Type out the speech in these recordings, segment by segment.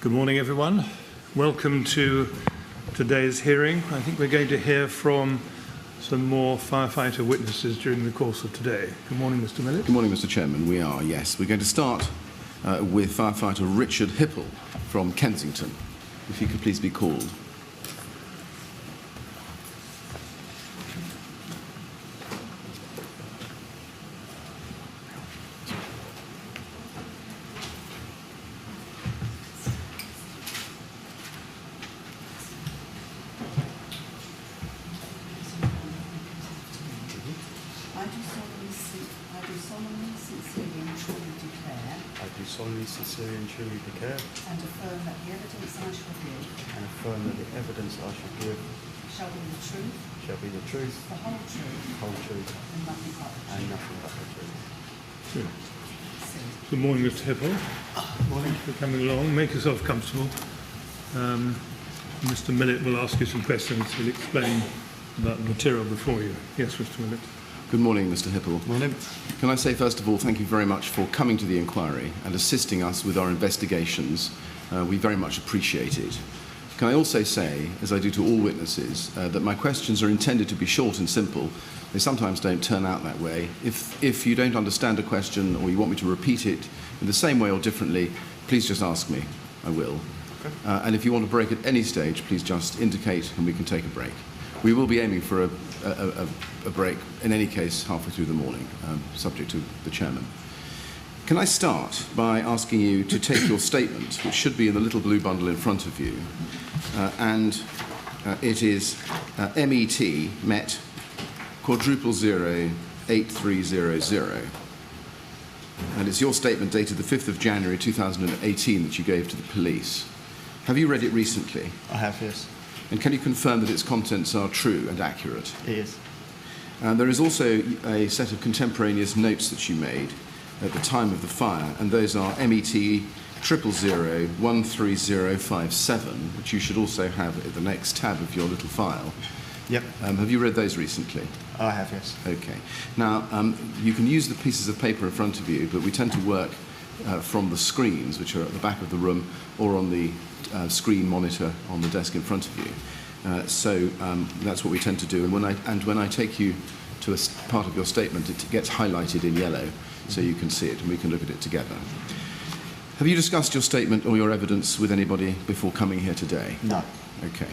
Good morning, everyone. Welcome to today's hearing. I think we're going to hear from some more firefighter witnesses during the course of today. Good morning, Mr. Millett. Good morning, Mr. Chairman. We are, yes. We're going to start with firefighter Richard Hippel from Kensington. If he could please be called. Sincerely and truly declare and affirm that the evidence I shall give shall be the truth, the whole truth, and nothing but the truth. Good. Good morning, Mr. Hippel. Morning. Thanks for coming along. Make yourself comfortable. Mr. Millett will ask you some questions. He'll explain about the material before you. Yes, Mr. Millett. Good morning, Mr. Hippel. Morning. Can I say, first of all, thank you very much for coming to the inquiry and assisting us with our investigations. We very much appreciate it. Can I also say, as I do to all witnesses, that my questions are intended to be short and simple. They sometimes don't turn out that way. If you don't understand a question or you want me to repeat it in the same way or differently, please just ask me. I will. Okay. And if you want to break at any stage, please just indicate and we can take a break. We will be aiming for a break, in any case, halfway through the morning, subject to the chairman. Can I start by asking you to take your statement, which should be in the little blue bundle in front of you, it is MET quadruple 08300. And it's your statement dated the 5th of January 2018 that you gave to the police. Have you read it recently? I have, yes. And can you confirm that its contents are true and accurate? It is. There is also a set of contemporaneous notes that you made at the time of the fire, and those are MET 000-13057, which you should also have at the next tab of your little file. Yep. Have you read those recently? I have, yes. Okay. Now, you can use the pieces of paper in front of you, but we tend to work from the screens, which are at the back of the room, or on the screen monitor on the desk in front of you. So that's what we tend to do. And when I take you to a part of your statement, it gets highlighted in yellow, so you can see it, and we can look at it together. Have you discussed your statement or your evidence with anybody before coming here today? No. Okay.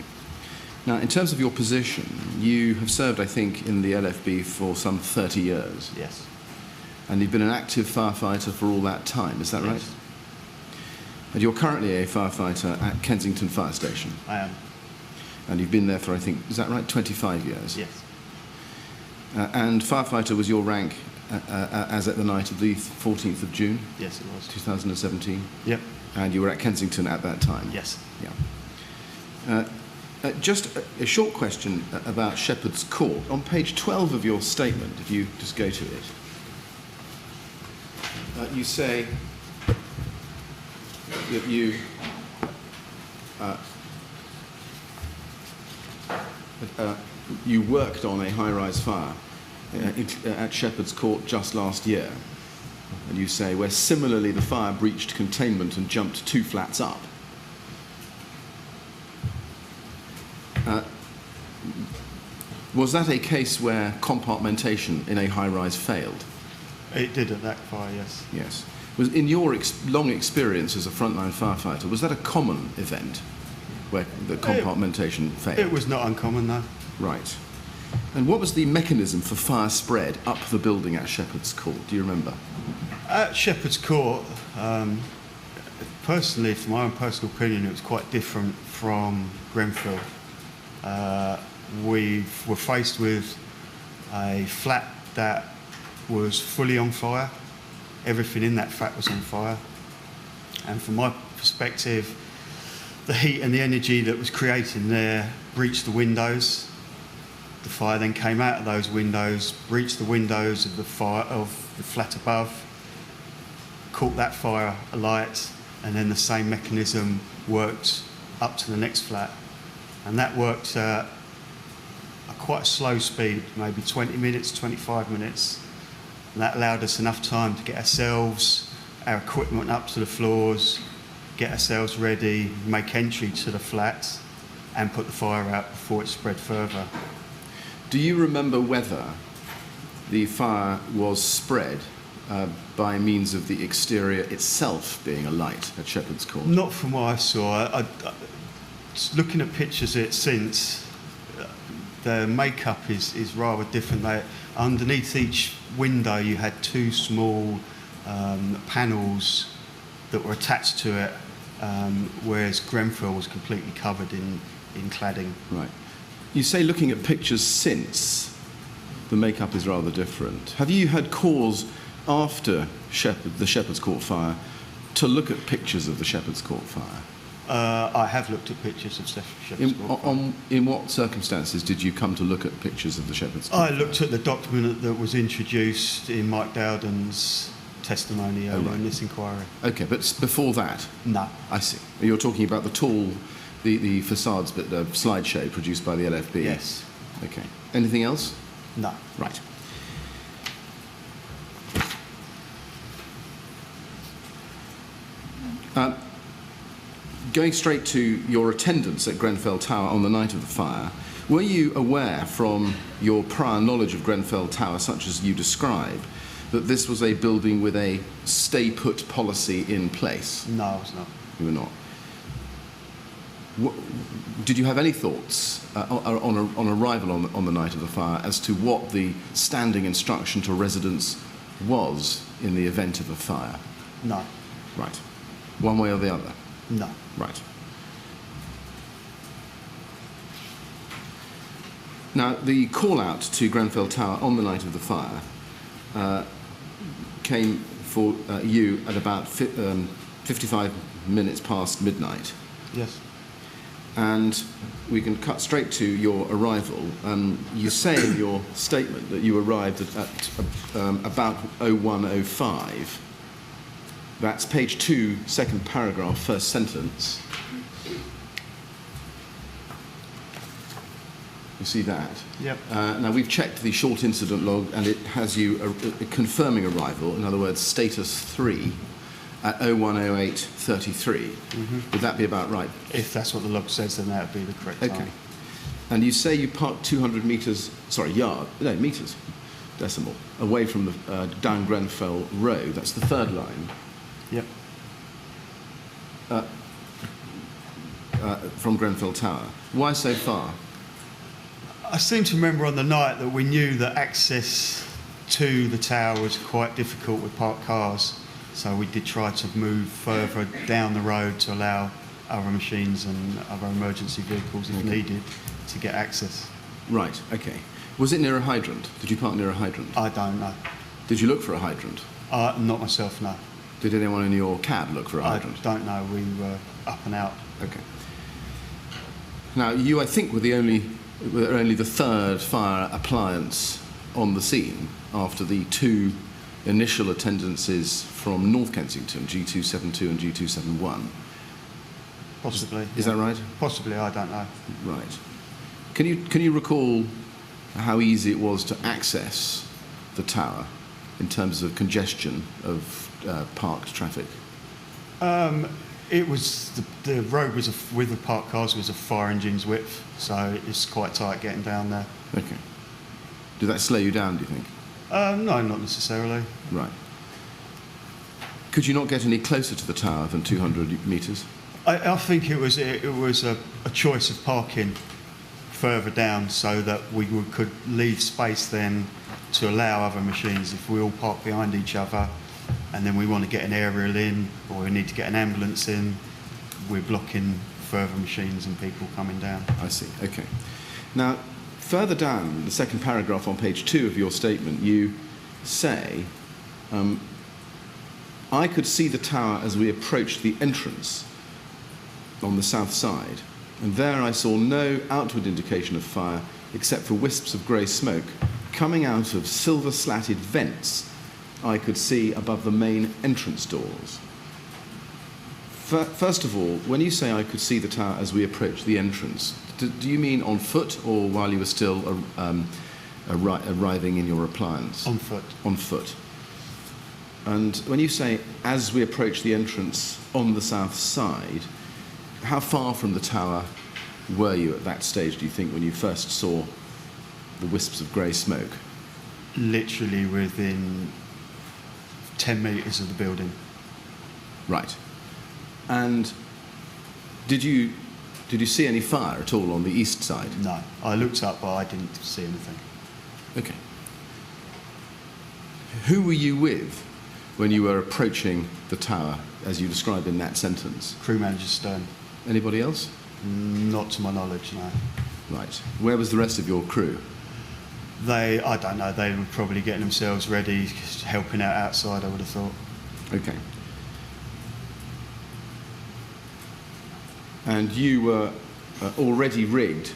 Now, in terms of your position, you have served, I think, in the LFB for some 30 years. Yes. And you've been an active firefighter for all that time, is that right? Yes. And you're currently a firefighter at Kensington Fire Station? I am. And you've been there for, I think, is that right, 25 years? Yes. And firefighter was your rank as at the night of the 14th of June? Yes, it was. 2017? Yep. And you were at Kensington at that time? Yes. Yeah. Just a short question about Shepherd's Court. On page 12 of your statement, if you just go to it, you say that you worked on a high-rise fire at Shepherd's Court just last year, and you say where similarly the fire breached containment and jumped 2 flats up. Was that a case where compartmentation in a high-rise failed? It did at that fire, yes. Yes. Was in your long experience as a frontline firefighter, was that a common event where the compartmentation failed? It was not uncommon, though. Right. And what was the mechanism for fire spread up the building at Shepherd's Court? Do you remember? At Shepherd's Court, personally, from my own personal opinion, it was quite different from Grenfell. We were faced with a flat that was fully on fire. Everything in that flat was on fire. And from my perspective, the heat and the energy that was created there breached the windows. The fire then came out of those windows, breached the windows of the flat above, caught that fire alight, and then the same mechanism worked up to the next flat. And that worked at quite a slow speed, maybe 20 minutes, 25 minutes. And that allowed us enough time to get ourselves, our equipment up to the floors, get ourselves ready, make entry to the flats, and put the fire out before it spread further. Do you remember whether the fire was spread by means of the exterior itself being alight at Shepherd's Court? Not from what I saw. Just looking at pictures of it since, the makeup is rather different. Underneath each window you had two small panels that were attached to it, whereas Grenfell was completely covered in cladding. Right. You say looking at pictures since, the makeup is rather different. Have you had cause after the Shepherd's Court fire to look at pictures of the Shepherd's Court fire? I have looked at pictures of Shepherd's Court fire. In what circumstances did you come to look at pictures of the Shepherd's Court? I looked at the document that was introduced in Mike Dowden's testimony earlier in this inquiry. Okay, but before that? No. I see. You're talking about the facades, but the slideshow produced by the LFB? Yes. Okay. Anything else? No. Right. Going straight to your attendance at Grenfell Tower on the night of the fire, were you aware from your prior knowledge of Grenfell Tower, such as you describe, that this was a building with a stay-put policy in place? No, I was not. You were not. Did you have any thoughts on arrival on the night of the fire as to what the standing instruction to residents was in the event of a fire? No. Right. One way or the other? No. Right. Now, the call-out to Grenfell Tower on the night of the fire came for you at about 55 minutes past midnight. Yes. And we can cut straight to your arrival. You say in your statement that you arrived at about 01:05. That's page 2, second paragraph, first sentence. You see that? Yep. Now, we've checked the short incident log, and it has you confirming arrival, in other words, status 3, at 01:08:33. Would that be about right? If that's what the log says, then that would be the correct Okay. time. And you say you parked 200 metres, metres, decimal, away from the down Grenfell Road. That's the third line. Yep. From Grenfell Tower. Why so far? I seem to remember on the night that we knew that access to the tower was quite difficult with parked cars, so we did try to move further down the road to allow other machines and other emergency vehicles, if needed, to get access. Right, okay. Was it near a hydrant? Did you park near a hydrant? I don't know. Did you look for a hydrant? Not myself, no. Did anyone in your cab look for a hydrant? I don't know. We were up and out. Okay. Now, you, I think, were only the third fire appliance on the scene after the two initial attendances from North Kensington, G272 and G271. Possibly. Is that right? Possibly, I don't know. Right. Can you recall how easy it was to access the tower in terms of congestion of parked traffic? It was the road was with the parked cars was a fire engine's width, so it's quite tight getting down there. Okay. Did that slow you down, do you think? No, not necessarily. Right. Could you not get any closer to the tower than 200 metres? I think it was a choice of parking further down so that we could leave space then to allow other machines. If we all park behind each other and then we want to get an aerial in or we need to get an ambulance in, we're blocking further machines and people coming down. I see, okay. Now, further down, the second paragraph on page 2 of your statement, you say, I could see the tower as we approached the entrance on the south side, and there I saw no outward indication of fire except for wisps of grey smoke coming out of silver-slatted vents I could see above the main entrance doors. First of all, when you say I could see the tower as we approached the entrance, do you mean on foot or while you were still arriving in your appliance? On foot. On foot. And when you say, as we approach the entrance on the south side, how far from the tower were you at that stage, do you think, when you first saw the wisps of grey smoke? Literally within 10 metres of the building. Right. And did you see any fire at all on the east side? No, I looked up, but I didn't see anything. Okay. Who were you with when you were approaching the tower, as you described in that sentence? Crew manager Stern. Anybody else? Not to my knowledge, no. Right. Where was the rest of your crew? I don't know, they were probably getting themselves ready, helping out outside, I would have thought. Okay. And you were already rigged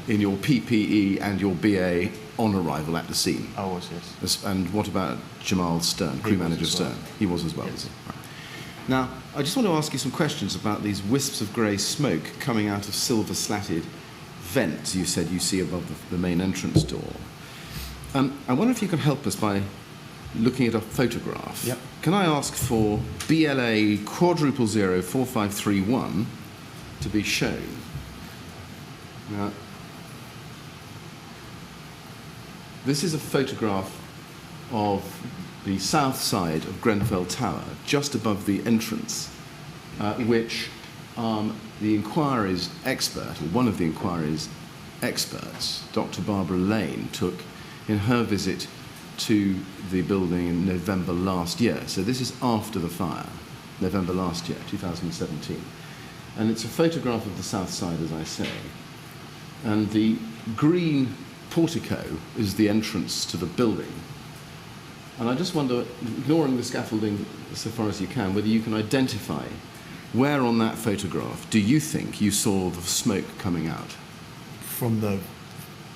in your PPE and your BA on arrival at the scene? I was, yes. And what about Jamal Stern, crew manager Stern? He was as well, yes. was he? Right. Now, I just want to ask you some questions about these wisps of grey smoke coming out of silver-slatted vents you said you see above the main entrance door. I wonder if you can help us by looking at a photograph. Yep. Can I ask for BLA *004531 to be shown? Now, this is a photograph of the south side of Grenfell Tower, just above the entrance, which the inquiry's expert, or one of the inquiry's experts, Dr. Barbara Lane, took in her visit to the building in November last year. So this is after the fire, November last year, 2017. And it's a photograph of the south side, as I say. And the green portico is the entrance to the building. And I just wonder, ignoring the scaffolding so far as you can, whether you can identify where on that photograph do you think you saw the smoke coming out? From the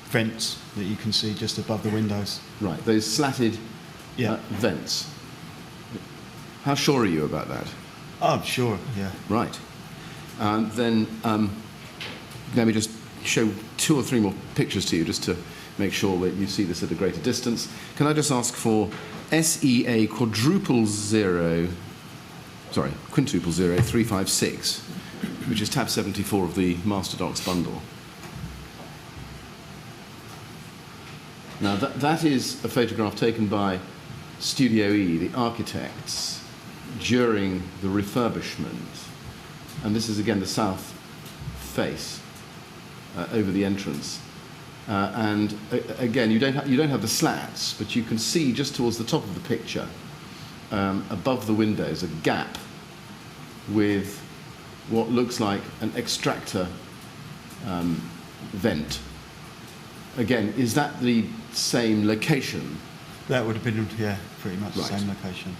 vents that you can see just above the windows. Right, those slatted vents. How sure are you about that? Oh, sure, yeah. Right. And then let me just show 2 or 3 more pictures to you just to make sure that you see this at a greater distance. Can I just ask for SEA quintuple 0356, which is tab 74 of the Master Docs bundle. Now that is a photograph taken by Studio E, the architects, during the refurbishment. And this is again the south face over the entrance. And again, you don't have the slats, but you can see just towards the top of the picture, above the windows, a gap with what looks like an extractor vent. Again, is that the same location? That would have been, yeah, pretty much Right. the same location.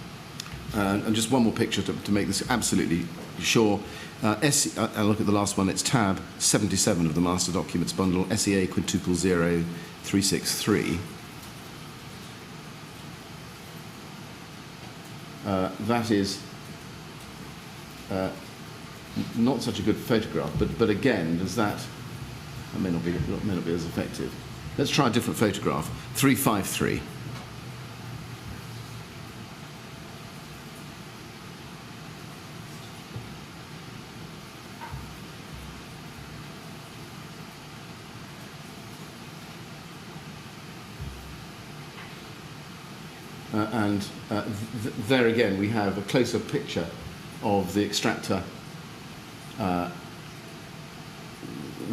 And just one more picture to make this absolutely sure. I'll look at the last one. It's tab 77 of the Master Documents bundle, SEA quintuple 0363. That is not such a good photograph, but again, does that may not be as effective. Let's try a different photograph. 353. There again we have a close-up picture of the extractor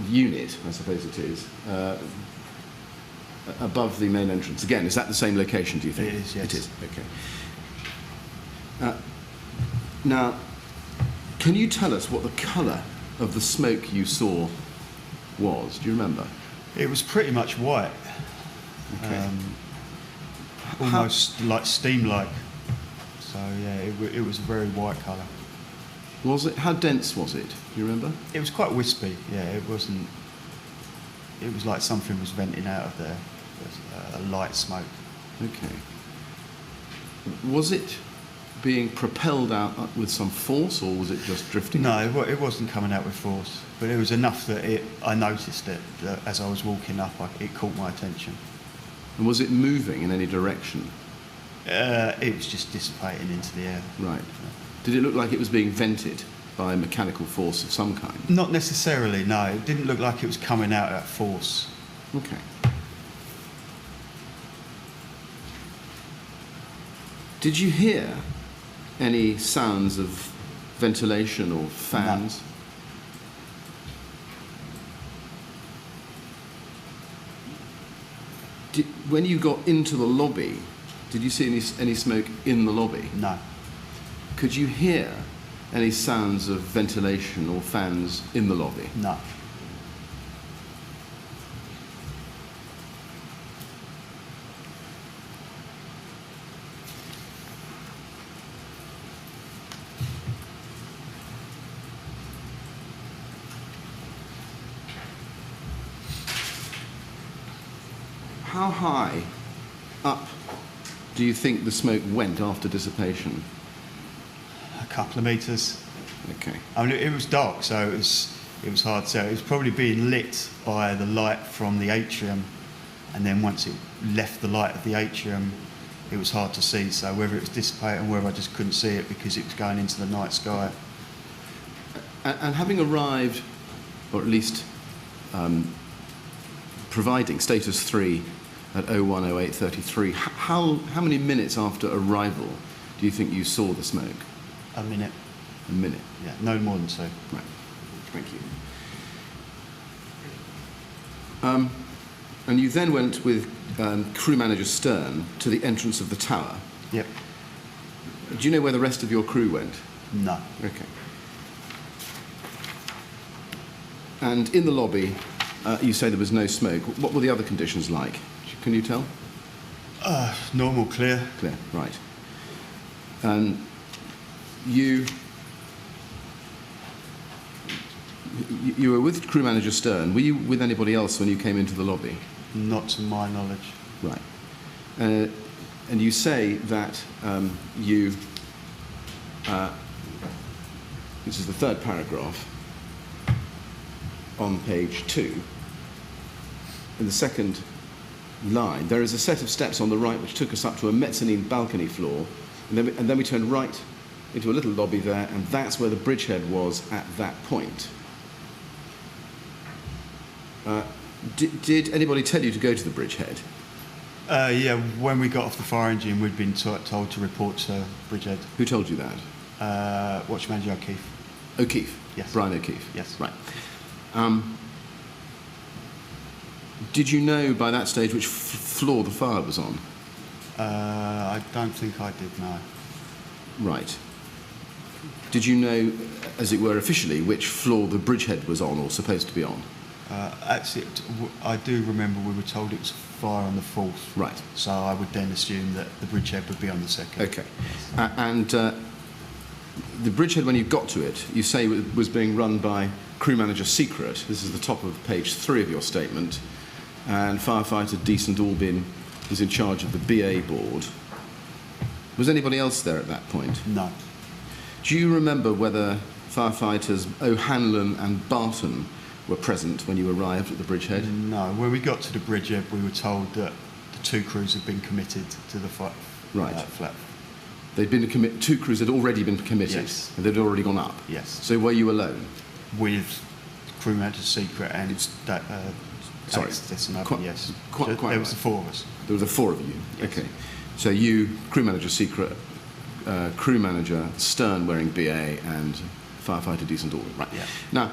unit, I suppose it is, above the main entrance. Again, is that the same location, do you think? It is, yes. It is, okay. Now, can you tell us what the colour of the smoke you saw was? Do you remember? It was pretty much white. Okay. Almost like steam-like. So yeah, it was a very white colour. Was it? How dense was it? Do you remember? It was quite wispy. Yeah, it wasn't. It was like something was venting out of there. It was, a light smoke. Okay. Was it being propelled out with some force, or was it just drifting? No, it wasn't coming out with force, but it was enough that I noticed it as I was walking up. It caught my attention. And was it moving in any direction? It was just dissipating into the air. Right. Did it look like it was being vented by a mechanical force of some kind? Not necessarily, no. It didn't look like it was coming out at force. Okay. Did you hear any sounds of ventilation or fans? No. When you got into the lobby, did you see any smoke in the lobby? No. Could you hear any sounds of ventilation or fans in the lobby? No. How high up do you think the smoke went after dissipation? A couple of metres. Okay. I mean, it was dark, so it was hard to tell. It was probably being lit by the light from the atrium, and then once it left the light of the atrium, it was hard to see. So whether it was dissipating, whether I just couldn't see it because it was going into the night sky. And having arrived, or at least providing status 3 at 01:08:33, how many minutes after arrival do you think you saw the smoke? A minute. A minute. Yeah, no more than 2. Right. Thank you. And you then went with crew manager Stern to the entrance of the tower. Yep. Do you know where the rest of your crew went? No. Okay. And in the lobby, you say there was no smoke. What were the other conditions like? Can you tell? Normal, clear. Clear, right. And you were with crew manager Stern. Were you with anybody else when you came into the lobby? Not to my knowledge. Right. And you say that this is the third paragraph on page 2. In the second line, there is a set of steps on the right which took us up to a mezzanine balcony floor, and then we turned right into a little lobby there, and that's where the bridgehead was at that point. Did anybody tell you to go to the bridgehead? Yeah, when we got off the fire engine, we'd been told to report to bridgehead. Who told you that? Watch manager O'Keefe. O'Keefe? Yes. Brian O'Keefe? Yes. Right. Did you know by that stage which floor the fire was on? I don't think I did, no. Right. Did you know, as it were officially, which floor the bridgehead was on or supposed to be on? Actually, I do remember we were told it was fire on the 4th. Right. So I would then assume that the bridgehead would be on the 2nd. Okay. And the bridgehead, when you got to it, you say it was being run by crew manager Secret. This is the top of page 3 of your statement. And firefighter Decent Albin was in charge of the BA board. Was anybody else there at that point? No. Do you remember whether firefighters O'Hanlon and Barton were present when you arrived at the bridgehead? No. When we got to the bridgehead, we were told that the 2 crews had been committed to the flat. They'd been 2 crews had already been committed, yes, and they'd already gone up. Yes. So were you alone? With crew manager Secret and that. Sorry. That's another, Quite yes. So quite there was right. the 4 of us. There were the 4 of you. Yes. Okay. So you, crew manager Secret, crew manager Stern wearing BA, and firefighter Decent Albin. Right. Yeah. Now,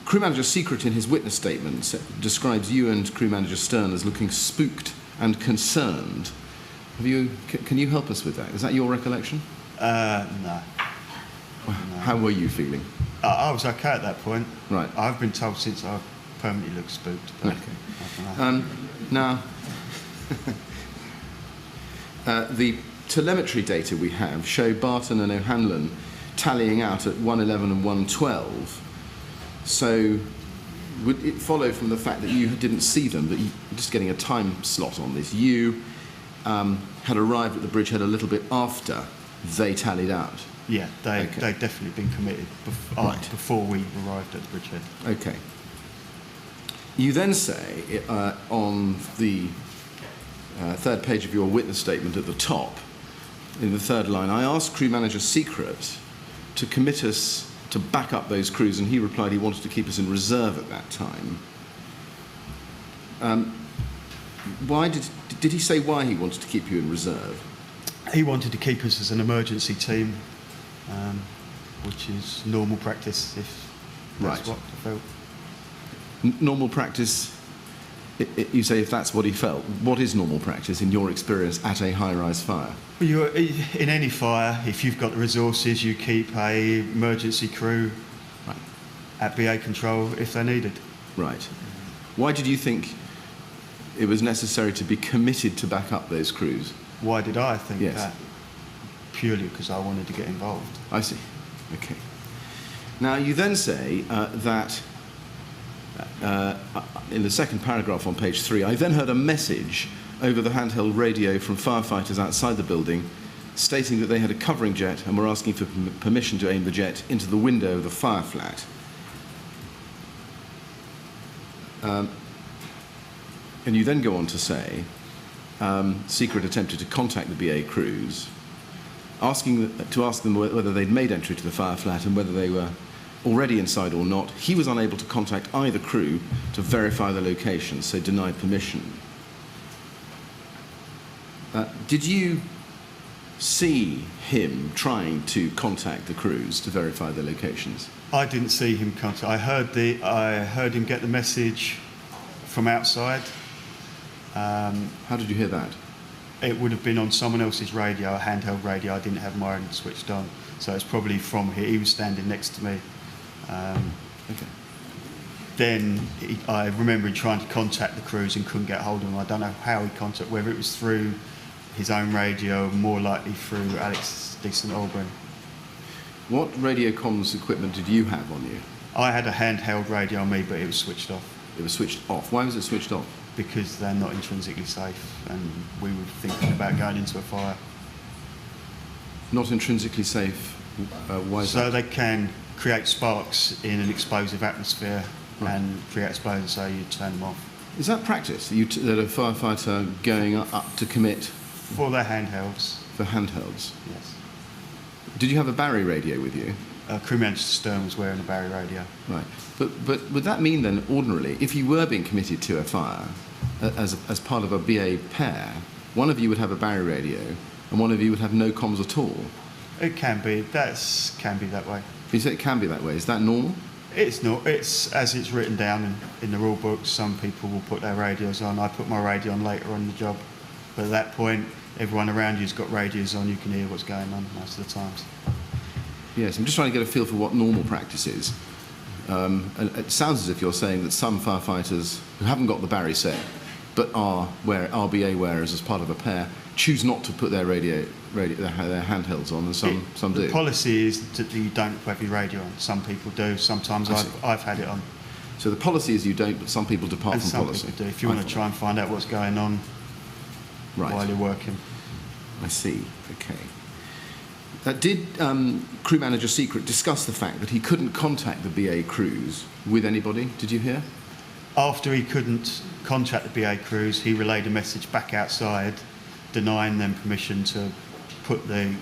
crew manager Secret in his witness statement describes you and crew manager Stern as looking spooked and concerned. Can you help us with that? Is that your recollection? No. How were you feeling? I was okay at that point. Right. I've been told since I've permanently looked spooked. But Okay. I don't know. Now, the telemetry data we have show Barton and O'Hanlon tallying out at 1:11 and 1:12. So would it follow from the fact that you didn't see them, but just getting a time slot on this, you had arrived at the bridgehead a little bit after they tallied out? Yeah, they'd Okay. definitely been committed before we arrived at the bridgehead. Okay. You then say on the third page of your witness statement at the top in the third line, I asked crew manager Secret to commit us to back up those crews, and he replied he wanted to keep us in reserve at that time. Why did he say why he wanted to keep you in reserve? He wanted to keep us as an emergency team, which is normal practice, if that's Right. what I felt. Normal practice, you say if that's what he felt. What is normal practice in your experience at a high-rise fire? Well, in any fire, if you've got the resources, you keep a emergency crew Right. at BA control if they're needed. Right. Why did you think it was necessary to be committed to back up those crews? Why did I think Yes. that? Purely because I wanted to get involved. I see. Okay. Now, you then say that in the second paragraph on page 3, I then heard a message over the handheld radio from firefighters outside the building stating that they had a covering jet and were asking for permission to aim the jet into the window of the fire flat. And you then go on to say, Secret attempted to contact the BA crews, ask them whether they'd made entry to the fire flat and whether they were already inside or not. He was unable to contact either crew to verify the location, so denied permission. Did you see him trying to contact the crews to verify the locations? I didn't see him contact. I heard him get the message from outside. How did you hear that? It would have been on someone else's radio, a handheld radio. I didn't have mine switched on, so it's probably from here. He was standing next to me. Okay. Then I remember him trying to contact the crews and couldn't get hold of them. I don't know how he contacted, whether it was through his own radio, more likely through Alex Decent Albany. What radio comms equipment did you have on you? I had a handheld radio on me, but it was switched off It was switched off. Why was it switched off? because they're not intrinsically safe, and we were thinking about going into a fire. Not intrinsically safe. Why is So that? they can create sparks in an explosive atmosphere Right. and create explosions, so you turn them off. Is that practice? That a firefighter going up to commit For their handhelds, for handhelds? yes. Did you have a Barry radio with you? Crew manager Stern was wearing a Barry radio. Right. But would that mean then, ordinarily, if you were being committed to a fire as part of a BA pair, one of you would have a Barry radio and one of you would have no comms at all? It can be. Can be that way. You say it can be that way. Is that normal? It's not. It's as it's written down in the rule books. Some people will put their radios on. I put my radio on later on in the job, but at that point, everyone around you's got radios on. You can hear what's going on most of the times. Yes, I'm just trying to get a feel for what normal practice is. And it sounds as if you're saying that some firefighters who haven't got the Barry set, but are BA wearers as part of a pair, choose not to put their their handhelds on, and some do. The policy is that you don't have your radio on. Some people do. Sometimes I see. I've had it on. So the policy is you don't, but some people depart And from some policy. people do. If you want to try and find out what's going on Right. while you're working. I see. Okay. Did crew manager Secret discuss the fact that he couldn't contact the BA crews with anybody? Did you hear? After he couldn't contact the BA crews, he relayed a message back outside denying them permission to put the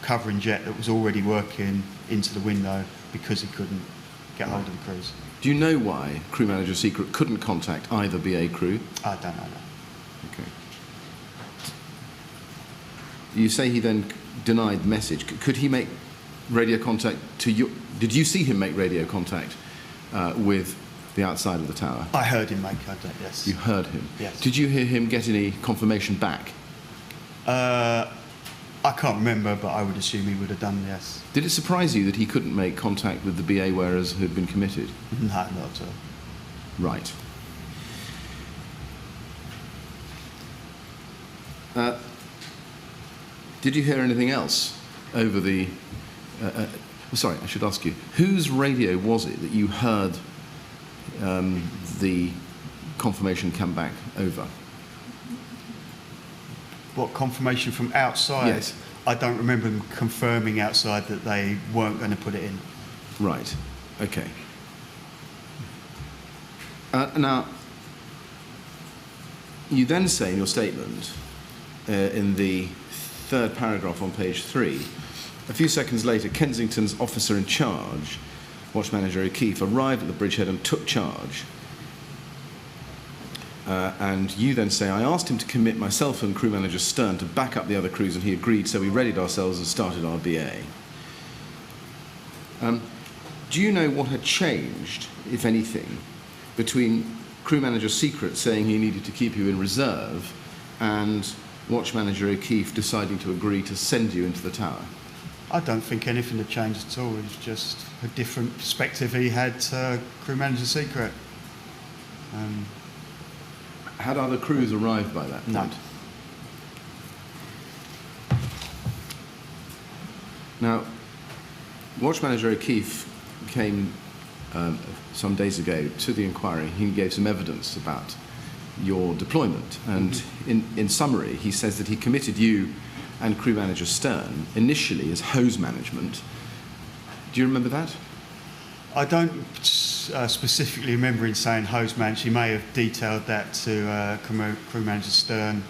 covering jet that was already working into the window because he couldn't get hold of the crews. Do you know why crew manager Secret couldn't contact either BA crew? I don't know that. Okay. You say he then denied the message. Could he make radio contact to you? Did you see him make radio contact with the outside of the tower? I heard him make contact, yes. You heard him? Yes. Did you hear him get any confirmation back? I can't remember, but I would assume he would have done, yes. Did it surprise you that he couldn't make contact with the BA wearers who had been committed? No, not at all. Right. Did you hear anything else over the... sorry, I should ask you, whose radio was it that you heard the confirmation come back over? What, confirmation from outside? Yes. I don't remember them confirming outside that they weren't going to put it in. Right, okay. Now, you then say in your statement, in the third paragraph on page 3. A few seconds later, Kensington's officer in charge, Watch Manager O'Keefe, arrived at the bridgehead and took charge. And you then say, I asked him to commit myself and crew manager Stern to back up the other crews, and he agreed, so we readied ourselves and started our BA. Do you know what had changed, if anything, between crew manager Secret saying he needed to keep you in reserve and Watch Manager O'Keefe deciding to agree to send you into the tower? I don't think anything had changed at all. It was just a different perspective he had to crew manager Secret. Had other crews arrived by that No. point? Now, Watch Manager O'Keefe came some days ago to the inquiry. He gave some evidence about your deployment, and in summary, he says that he committed you and crew manager Stern initially as hose management. Do you remember that? I don't specifically remember him saying hose man. She may have detailed that to crew manager Stern.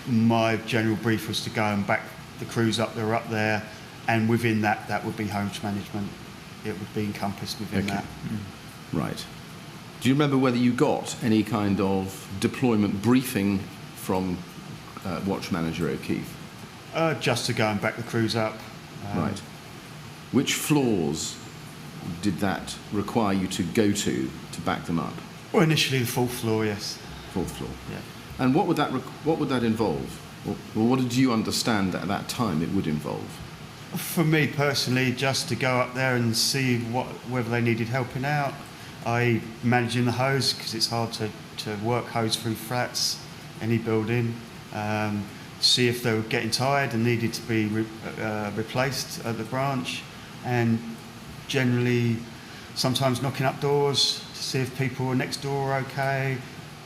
My general brief was to go and back the crews up that were up there, and within that, that would be hose management. It would be encompassed within that. Right. Do you remember whether you got any kind of deployment briefing from Watch Manager O'Keefe? Just to go and back the crews up. Right. Which floors did that require you to go to back them up? Well, initially the 4th floor, yes. 4th floor. Yeah. And what would that involve? Or what did you understand at that time it would involve? For me personally, just to go up there and see whether they needed helping out. I managing the hose, because it's hard to work hose through flats, any building. See if they were getting tired and needed to be replaced at the branch, and generally sometimes knocking up doors to see if people next door are okay.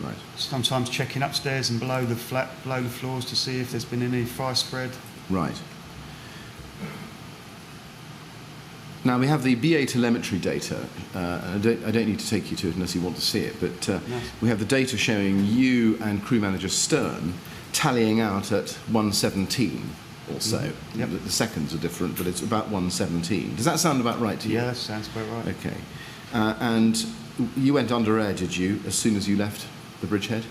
Right. Sometimes checking upstairs and below the floors to see if there's been any fire spread. Right. Now we have the BA telemetry data. I don't need to take you to it unless you want to see it, but we have the data showing you and crew manager Stern tallying out at 117 or so. Yep. The seconds are different, but it's about 117. Does that sound about right to you? Yeah, that sounds about right. Okay. And you went under air, did you, as soon as you left the bridgehead?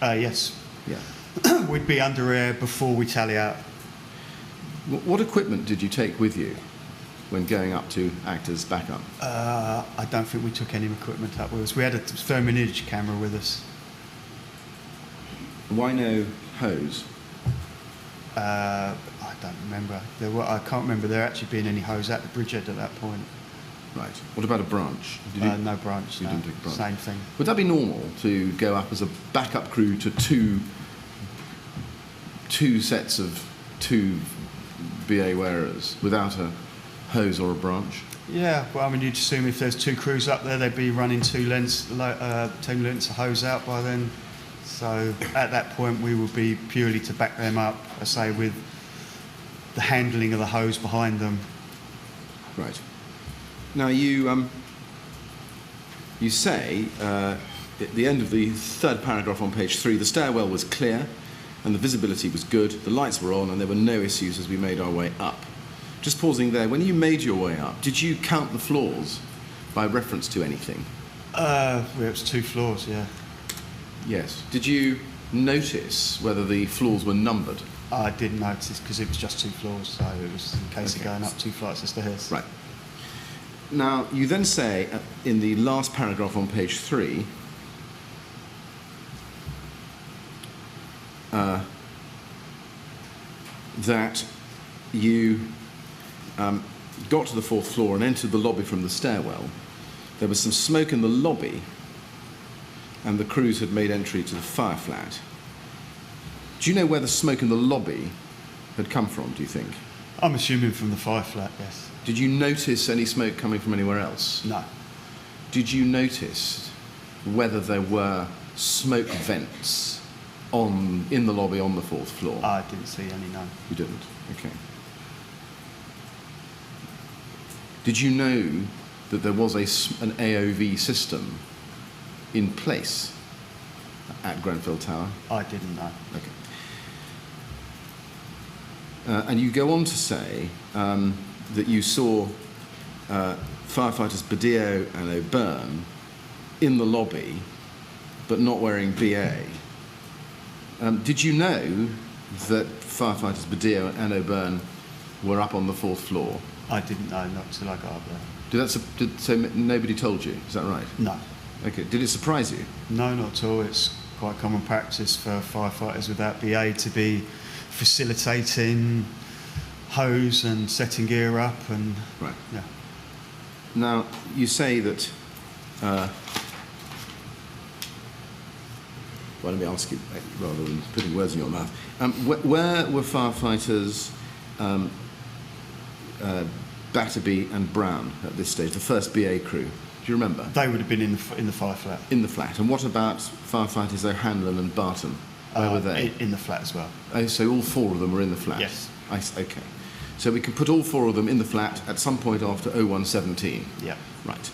Yes. Yeah. We'd be under air before we tally out. What equipment did you take with you when going up to act as backup? I don't think we took any equipment up with us. We had a thermal image camera with us. Why no hose? I don't remember. I can't remember there actually being any hose at the bridgehead at that point. Right. What about a branch? Did you- No branch. You No. didn't take a branch. Same thing. Would that be normal to go up as a backup crew to two sets of 2 BA wearers without a hose or a branch? Yeah, well, I mean, you'd assume if there's 2 crews up there, they'd be running 2 lengths of hose out by then. So at that point, we would be purely to back them up, I say, with the handling of the hose behind them. Right. Now you say at the end of the third paragraph on page 3, the stairwell was clear and the visibility was good, the lights were on and there were no issues as we made our way up. Just pausing there, when you made your way up, did you count the floors by reference to anything? Well, it was 2 floors, yeah. Yes. Did you notice whether the floors were numbered? I didn't notice because it was just 2 floors, so it was in case of going up 2 flights of stairs. Right. Now, you then say in the last paragraph on page 3, that you got to the 4th floor and entered the lobby from the stairwell. There was some smoke in the lobby and the crews had made entry to the fire flat. Do you know where the smoke in the lobby had come from, do you think? I'm assuming from the fire flat, yes. Did you notice any smoke coming from anywhere else? No. Did you notice whether there were smoke vents in the lobby on the 4th floor? I didn't see any, no. You didn't? Okay. Did you know that there was an AOV system in place at Grenfell Tower? I didn't know. Okay. And you go on to say that you saw firefighters Badillo and O'Byrne in the lobby, but not wearing BA. Did you know that firefighters Badillo and O'Byrne were up on the 4th floor? I didn't know, not till I got up there. So nobody told you, is that right? No. Okay, did it surprise you? No, not at all. It's quite common practice for firefighters without BA to be facilitating hose and setting gear up and... Right. Yeah. Now, you say that... well, let me ask you, rather than putting words in your mouth. Where were firefighters Batterby and Brown at this stage, the first BA crew? Do you remember? They would have been in the fire flat. In the flat. And what about firefighters O'Hanlon and Barton? Where were they? In the flat as well. Oh, so all 4 of them were in the flat? Yes. Okay. So we can put all 4 of them in the flat at some point after 0117? Yeah. Right.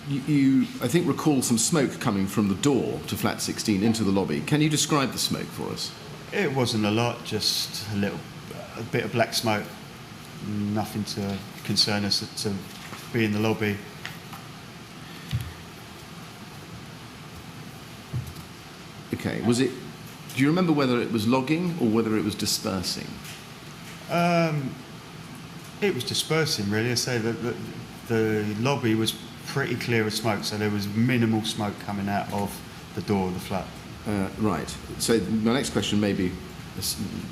You, I think, recall some smoke coming from the door to flat 16 into the lobby. Can you describe the smoke for us? It wasn't a lot, just a bit of black smoke. Nothing to concern us to be in the lobby. Okay. Was it? Do you remember whether it was logging or whether it was dispersing? It was dispersing, really. I say that the lobby was pretty clear of smoke, so there was minimal smoke coming out of the door of the flat. Right. So my next question may be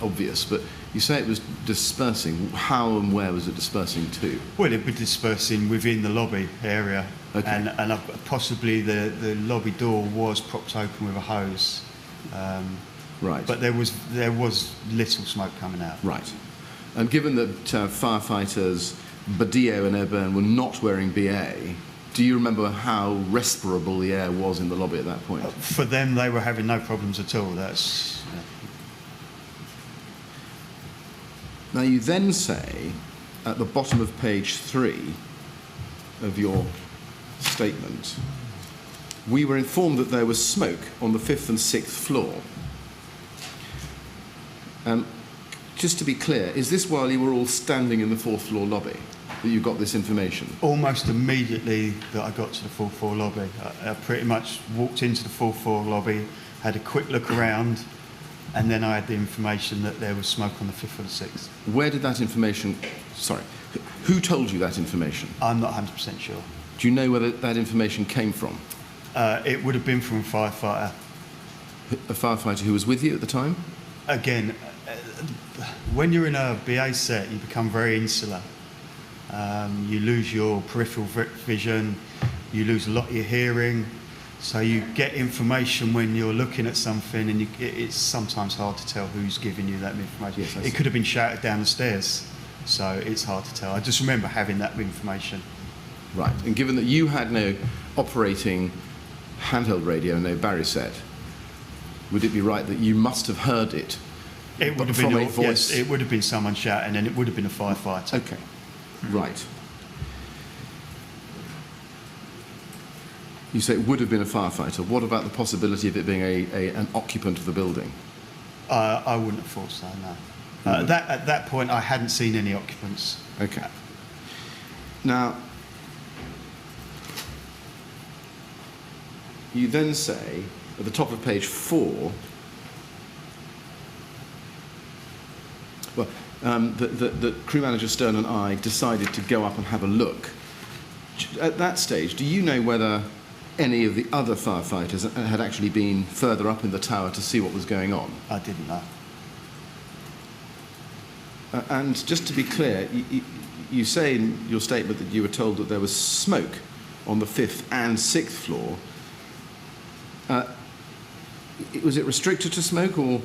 obvious, but you say it was dispersing. How and where was it dispersing to? Well, it was dispersing within the lobby area, Okay. and possibly the lobby door was propped open with a hose. Right. But there was little smoke coming out. Right. And given that firefighters Badillo and O'Byrne were not wearing BA, do you remember how respirable the air was in the lobby at that point? For them, they were having no problems at all. That's... Yeah. Now you then say, at the bottom of page 3 of your statement, we were informed that there was smoke on the 5th and 6th floor. Just to be clear, is this while you were all standing in the 4th floor lobby that you got this information? Almost immediately that I got to the 4th floor lobby, I pretty much walked into the 4th floor lobby, had a quick look around, and then I had the information that there was smoke on the 5th or the 6th. Where did that information... Sorry. Who told you that information? I'm not 100% sure. Do you know where that information came from? It would have been from a firefighter. A firefighter who was with you at the time? Again, when you're in a BA set, you become very insular. You lose your peripheral vision, you lose a lot of your hearing, so you get information when you're looking at something, and it's sometimes hard to tell who's giving you that information. Yes, it could have been shouted down the stairs, so it's hard to tell. I just remember having that information. Right, and given that you had no operating handheld radio, no Barry set, would it be right that you must have heard it? It would have from been a voice? Yes, it would have been someone shouting, and it would have been a firefighter. Okay, right. You say it would have been a firefighter. What about the possibility of it being an occupant of the building? I wouldn't have thought so, no. At that point, I hadn't seen any occupants. Okay. Now, you then say, at the top of page 4, well, that crew manager Stern and I decided to go up and have a look. At that stage, do you know whether any of the other firefighters had actually been further up in the tower to see what was going on? I didn't know. And just to be clear, you say in your statement that you were told that there was smoke on the 5th and 6th floor. Was it restricted to smoke, or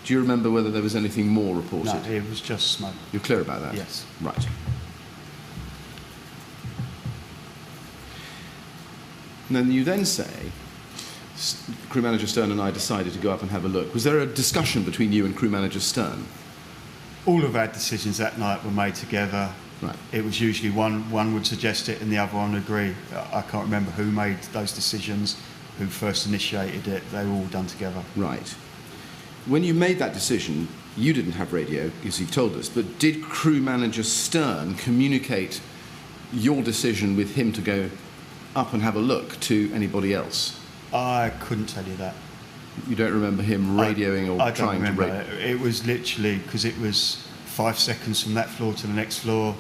do you remember whether there was anything more reported? No, it was just smoke. You're clear about that? Yes. Right. And then you then say, crew manager Stern and I decided to go up and have a look. Was there a discussion between you and crew manager Stern? All of our decisions that night were made together. Right. It was usually one would suggest it and the other one would agree. I can't remember who made those decisions, who first initiated it. They were all done together. Right. when you made that decision, you didn't have radio, as you've told us, but did crew manager Stern communicate your decision with him to go up and have a look to anybody else? I couldn't tell you that. You don't remember him radioing I or trying don't to remember. radio? It was literally, because it was 5 seconds from that floor to the next floor.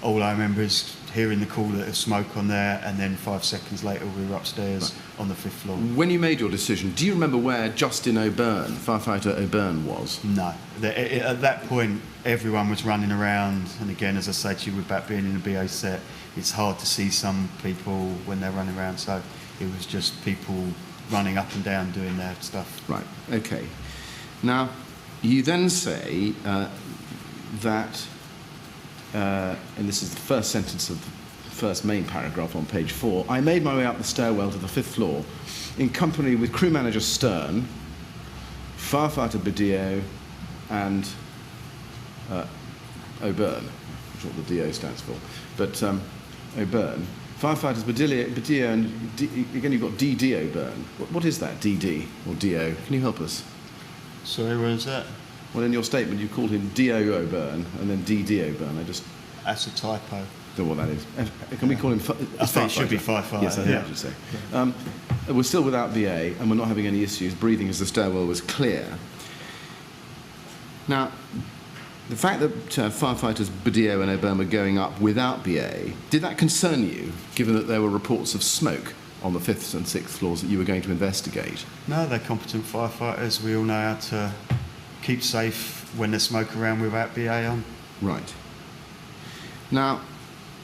All I remember is hearing the call of smoke on there, and then 5 seconds later we were upstairs on the 5th floor. When you made your decision, do you remember where Justin O'Byrne, firefighter O'Byrne, was? No. At that point, everyone was running around, and again, as I say to you, about being in a BA set, it's hard to see some people when they're running around, so it was just people running up and down doing their stuff. Right, okay. Now, you then say that, and this is the first sentence of the first main paragraph on page 4, I made my way up the stairwell to the 5th floor in company with crew manager Stern, firefighter Badillo, and O'Byrne, which is what the DO stands for, but O'Byrne. Firefighters Badillo and, again you've got DD O'Byrne. What is that, DD or DO? Can you help us? Sorry, where is that? Well, in your statement you called him DO O'Byrne and then DD O'Byrne. That's a typo. Don't know what that is. Can we call him I think it should be firefighter. Yes, I think I should say. We're still without VA and we're not having any issues breathing as the stairwell was clear. Now, the fact that firefighters Badillo and O'Byrne were going up without BA, did that concern you, given that there were reports of smoke on the 5th and 6th floors that you were going to investigate? No, they're competent firefighters. We all know how to keep safe when there's smoke around without BA on. Right. Now,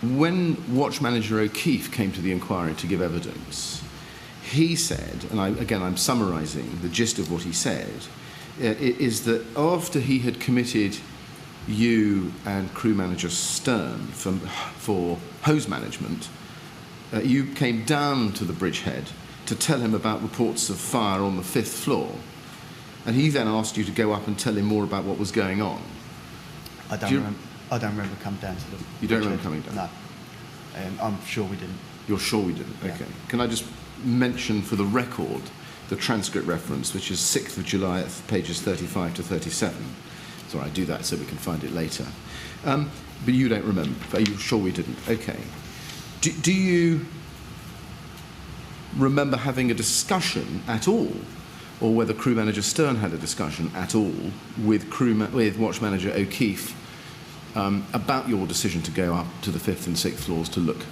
when Watch Manager O'Keefe came to the inquiry to give evidence, he said, and I'm summarising the gist of what he said, is that after he had committed you and crew manager Stern for hose management, you came down to the bridgehead to tell him about reports of fire on the 5th floor, and he then asked you to go up and tell him more about what was going on. I don't remember coming down to the You don't remember bridgehead. coming down? No. I'm sure we didn't. You're sure we didn't? Yeah. Okay. Can I just mention for the record the transcript reference, which is 6th of July, at pages 35 to 37. Sorry, I do that so we can find it later. But you don't remember. Are you sure we didn't? Okay. Do you remember having a discussion at all, or whether crew manager Stern had a discussion at all with Watch Manager O'Keefe about your decision to go up to the 5th and 6th floors to look?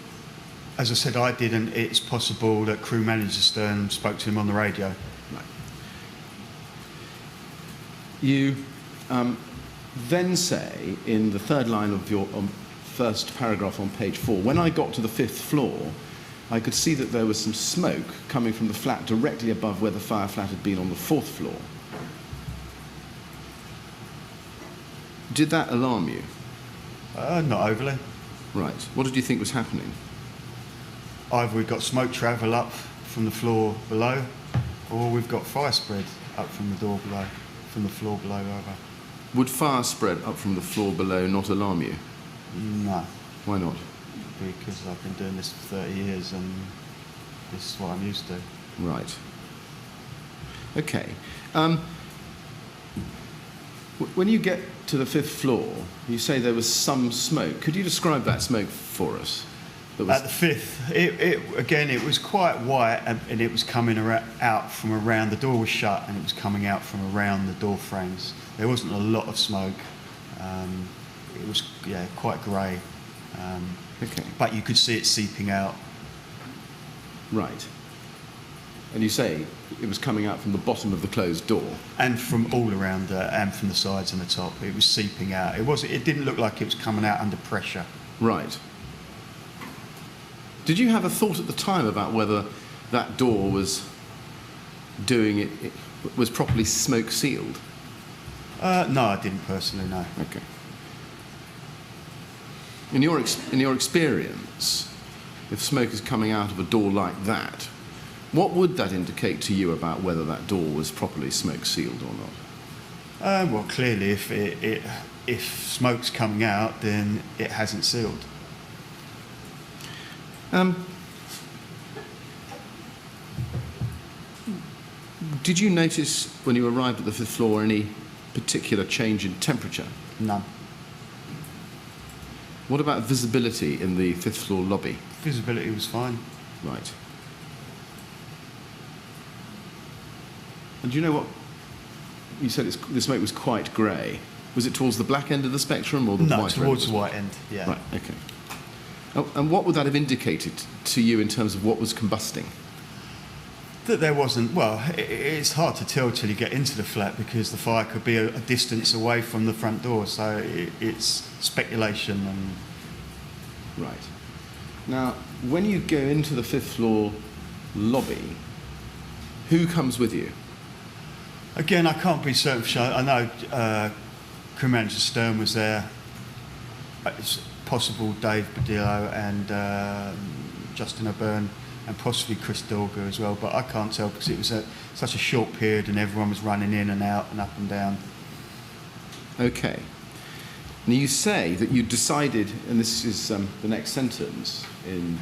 As I said, I didn't. It's possible that crew manager Stern spoke to him on the radio. Right. You then say in the third line of your first paragraph on page 4, when I got to the 5th floor, I could see that there was some smoke coming from the flat directly above where the fire flat had been on the 4th floor. Did that alarm you? Not overly. Right. What did you think was happening? Either we've got smoke travel up from the floor below, or we've got fire spread up from the door below, from the floor below, rather. Would fire spread up from the floor below not alarm you? No, Why not? because I've been doing this for 30 years and this is what I'm used to. Right. Okay. When you get to the 5th floor, you say there was some smoke. Could you describe that smoke for us? At the 5th, it was quite white and it was coming out from around, the door was shut and it was coming out from around the door frames. There wasn't a lot of smoke. It was, quite grey. Okay. But you could see it seeping out. Right. And you say it was coming out from the bottom of the closed door. And from all around and from the sides and the top. It was seeping out. It didn't look like it was coming out under pressure. Right. Did you have a thought at the time about whether that door was was properly smoke sealed? No, I didn't personally, no. Okay. In your experience, if smoke is coming out of a door like that, what would that indicate to you about whether that door was properly smoke sealed or not? Well, clearly, if smoke's coming out, then it hasn't sealed. Did you notice when you arrived at the 5th floor any particular change in temperature? None. What about visibility in the 5th floor lobby? Visibility was fine. Right. And do you know what? You said the smoke was quite grey. Was it towards the black end of the spectrum or the No, white end? towards the white end, yeah. Right, okay. Oh, and what would that have indicated to you in terms of what was combusting? That there wasn't, well, it's hard to tell till you get into the flat because the fire could be a distance away from the front door, so it's speculation and... Right. Now, when you go into the 5th floor lobby, who comes with you? Again, I can't be certain for sure. I know Crew Manager Stern was there. It's possible Dave Badillo and Justin O'Byrne and possibly Chris Dorger as well, but I can't tell because it was such a short period and everyone was running in and out and up and down. Okay. Now you say that you decided, and this is the next sentence in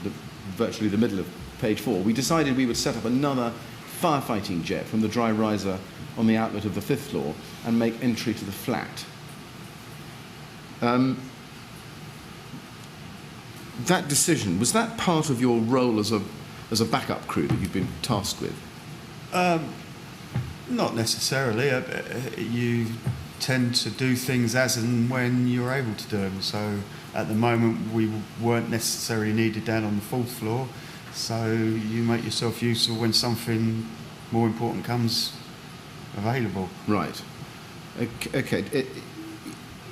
virtually the middle of page 4, we decided we would set up another firefighting jet from the dry riser on the outlet of the 5th floor and make entry to the flat. That decision, was that part of your role as a backup crew that you've been tasked with? Not necessarily. You tend to do things as and when you're able to do them. So at the moment we weren't necessarily needed down on the 4th floor, so you make yourself useful when something more important comes available. Right. Okay.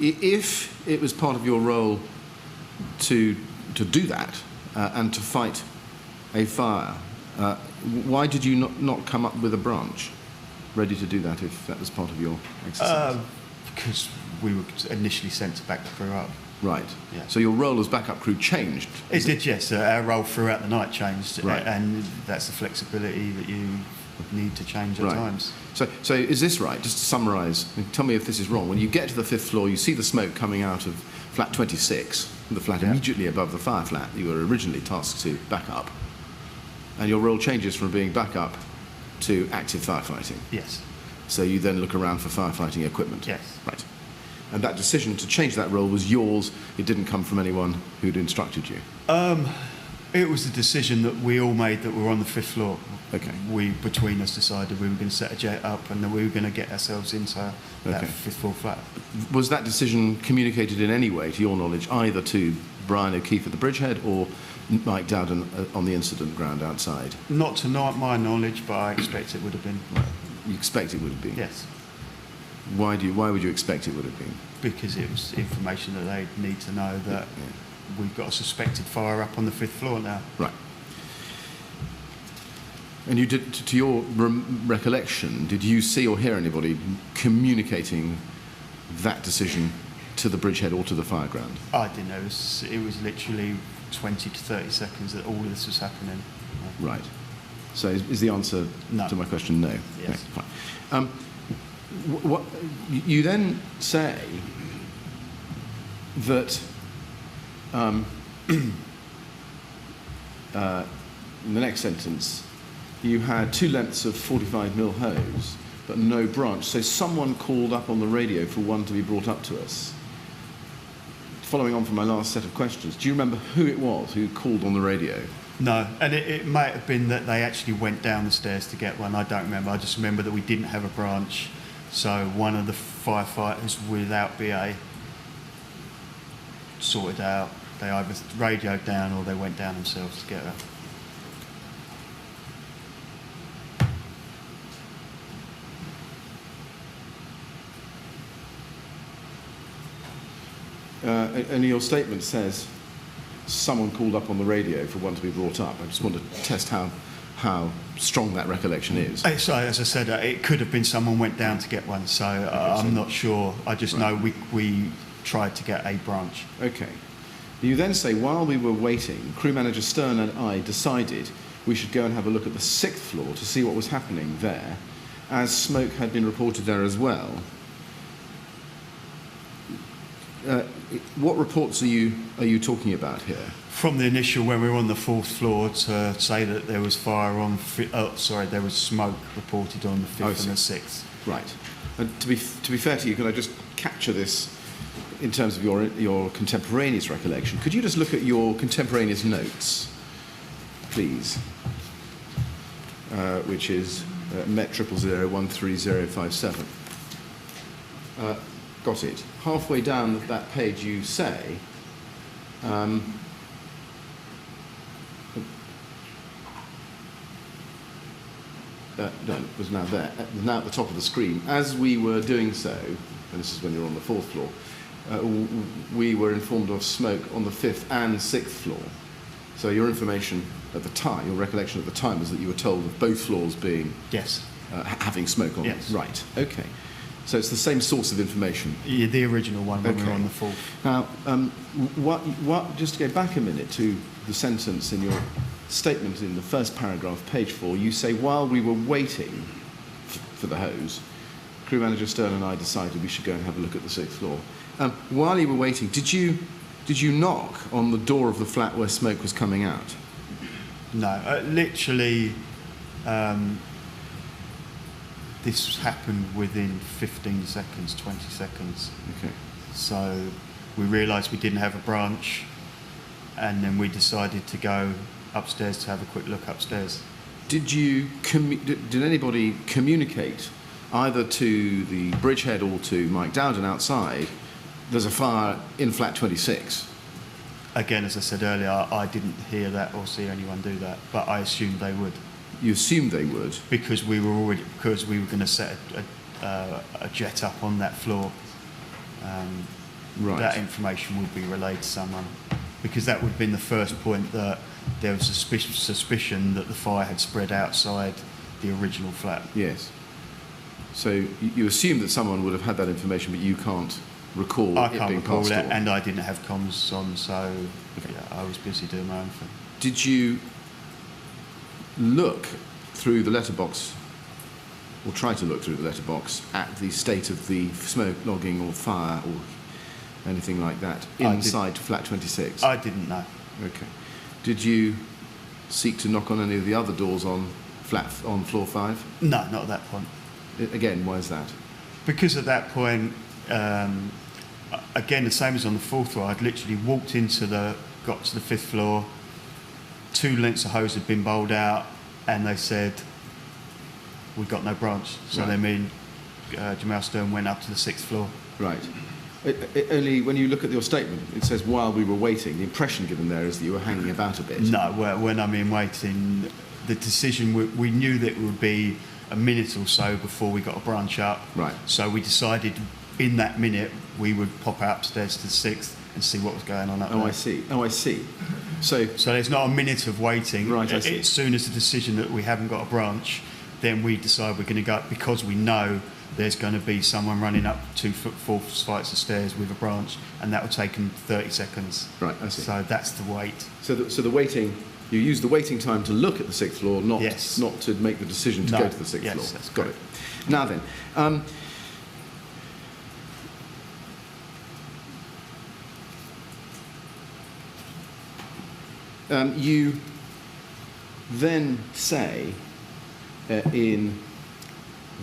If it was part of your role to do that and to fight a fire, why did you not come up with a branch ready to do that if that was part of your exercise? Because we were initially sent to back the crew up. Right. Yeah. So your role as backup crew changed? It did, yes. Our role throughout the night changed, Right. And that's the flexibility that you need to change at Right. times. So is this right? Just to summarise, tell me if this is wrong. When you get to the 5th floor, you see the smoke coming out of flat 26, the flat immediately above the fire flat you were originally tasked to back up, and your role changes from being backup to active firefighting. Yes. So you then look around for firefighting equipment. Yes. Right. And that decision to change that role was yours. It didn't come from anyone who'd instructed you. It was the decision that we all made that we were on the 5th floor. Okay. We, between us, decided we were going to set a jet up and that we were going to get ourselves into that Okay. 5th floor flat. Was that decision communicated in any way, to your knowledge, either to Brian O'Keefe at the bridgehead or Mike Dowden on the incident ground outside? Not to my knowledge, but I expect it would have been. You expect it would have been? Yes. Why would you expect it would have been? Because it was information that they need to know that we've got a suspected fire up on the 5th floor now. Right. And you did, to your recollection, did you see or hear anybody communicating that decision to the bridgehead or to the fire ground? I didn't know. It was literally 20 to 30 seconds that all of this was happening. Right. So is the answer No. to my question no? Yes. No, fine. What you then say that in the next sentence you had 2 lengths of 45mm hose but no branch, so someone called up on the radio for one to be brought up to us. Following on from my last set of questions, do you remember who it was who called on the radio? No, and it might have been that they actually went down the stairs to get one. I don't remember. I just remember that we didn't have a branch. So one of the firefighters without BA sorted out. They either radioed down or they went down themselves to get her. And your statement says someone called up on the radio for one to be brought up. I just want to test how strong that recollection is. So, as I said, it could have been someone went down to get one, so I'm not sure. I just know we tried to get a branch. Okay. You then say, while we were waiting, Crew Manager Stern and I decided we should go and have a look at the 6th floor to see what was happening there, as smoke had been reported there as well. what reports are you talking about here? From the initial, when we were on the 4th floor, to say that there was fire on, there was smoke reported on the 5th and the 6th. Right. And to be fair to you, can I just capture this in terms of your contemporaneous recollection? Could you just look at your contemporaneous notes, please? Which is Met 000-13057. Got it. Halfway down that page, you say. No, it was now there. Now at the top of the screen. As we were doing so, and this is when you're on the 4th floor, we were informed of smoke on the 5th and 6th floor. So your information at the time, your recollection at the time, was that you were told of both floors being Yes. Having smoke on them. Yes. Right. Okay. So it's the same source of information. Yeah, the original one when we were on the 4th. Now, what? Just to go back a minute to the sentence in your statement in the first paragraph, page 4, you say, while we were waiting for the hose, Crew Manager Stern and I decided we should go and have a look at the 6th floor. While you were waiting, did you knock on the door of the flat where smoke was coming out? No, literally, this happened within 15 seconds, 20 seconds. Okay. So we realised we didn't have a branch, and then we decided to go upstairs to have a quick look upstairs. Did anybody communicate either to the bridgehead or to Mike Dowden outside, there's a fire in flat 26? Again, as I said earlier, I didn't hear that or see anyone do that, but I assumed they would. You assumed they would? Because we were going to set a jet up on that floor. Right. That information would be relayed to someone, because that would have been the first point that there was suspicion that the fire had spread outside the original flat. Yes. So you assumed that someone would have had that information, but you can't recall I it can't being recall passed it, on. and I didn't have comms on, so Okay. yeah, I was busy doing my own thing. Did you look through the letterbox, or try to look through the letterbox, at the state of the smoke, logging or fire or anything like that inside flat 26? I didn't know. Okay. Did you seek to knock on any of the other doors on floor 5? No, not at that point. Again, why is that? Because at that point, again, the same as on the 4th floor, I'd literally got to the 5th floor, 2 lengths of hose had been bowled out, and they said, we've got no branch. So Right. then me and Jamal Stern went up to the 6th floor. Right. Only when you look at your statement, it says while we were waiting. The impression given there is that you were hanging about a bit. No, when I mean waiting, the decision, we knew that it would be a minute or so before we got a branch up. Right. So we decided in that minute we would pop out upstairs to the 6th and see what was going on up there. Oh, I see. Oh, I see. So there's not a minute of waiting. Right, I see. As soon as the decision that we haven't got a branch, then we decide we're going to go, because we know there's going to be someone running up 4 flights of stairs with a branch, and that will take them 30 seconds. Right, I see. So that's the wait. So the waiting, you use the waiting time to look at the 6th floor, not Yes. not to make the decision to No. go to the 6th Yes, floor. that's Got correct. it. Now then, you then say in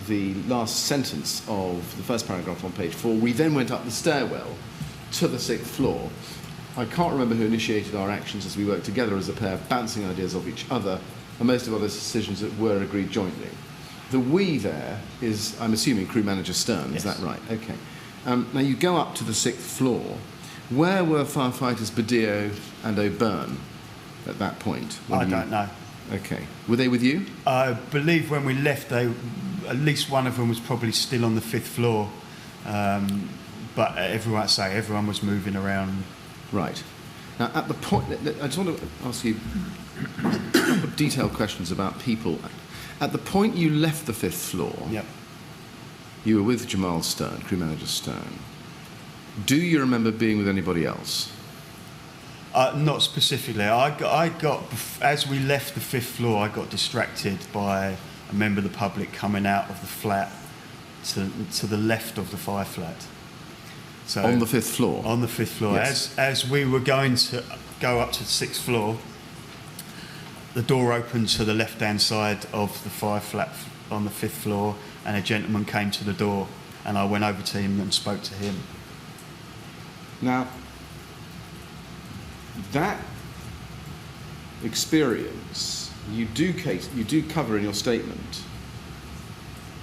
the last sentence of the first paragraph on page 4, we then went up the stairwell to the 6th floor. I can't remember who initiated our actions as we worked together as a pair, bouncing ideas off each other, and most of our decisions that were agreed jointly. The we there is, I'm assuming, Crew Manager Stern, is Yes. that right? Okay. Now you go up to the 6th floor. Where were firefighters Badillo and O'Byrne at that point? I don't know. Okay. Were they with you? I believe when we left, at least one of them was probably still on the 5th floor. But everyone was moving around. Right. Now, at the point, I just want to ask you a couple of detailed questions about people. At the point you left the 5th floor, Yep. you were with Jamal Stern, Crew Manager Stern. Do you remember being with anybody else? Not specifically. I got, as we left the 5th floor, I got distracted by a member of the public coming out of the flat to the left of the fire flat. So On the 5th floor? On the 5th floor. Yes. As we were going to go up to the 6th floor, the door opened to the left-hand side of the fire flat on the 5th floor, and a gentleman came to the door, and I went over to him and spoke to him. Now, that experience you do cover in your statement,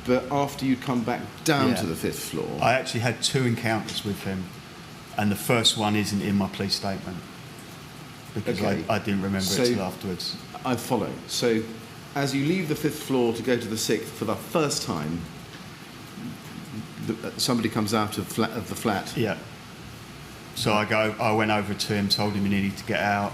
but after you come back down to the 5th floor. I actually had 2 encounters with him, and the first one isn't in my police statement because I didn't remember it till afterwards. I follow. So, as you leave the 5th floor to go to the 6th for the first time, somebody comes out of the flat. Yeah. So I went over to him, told him he needed to get out,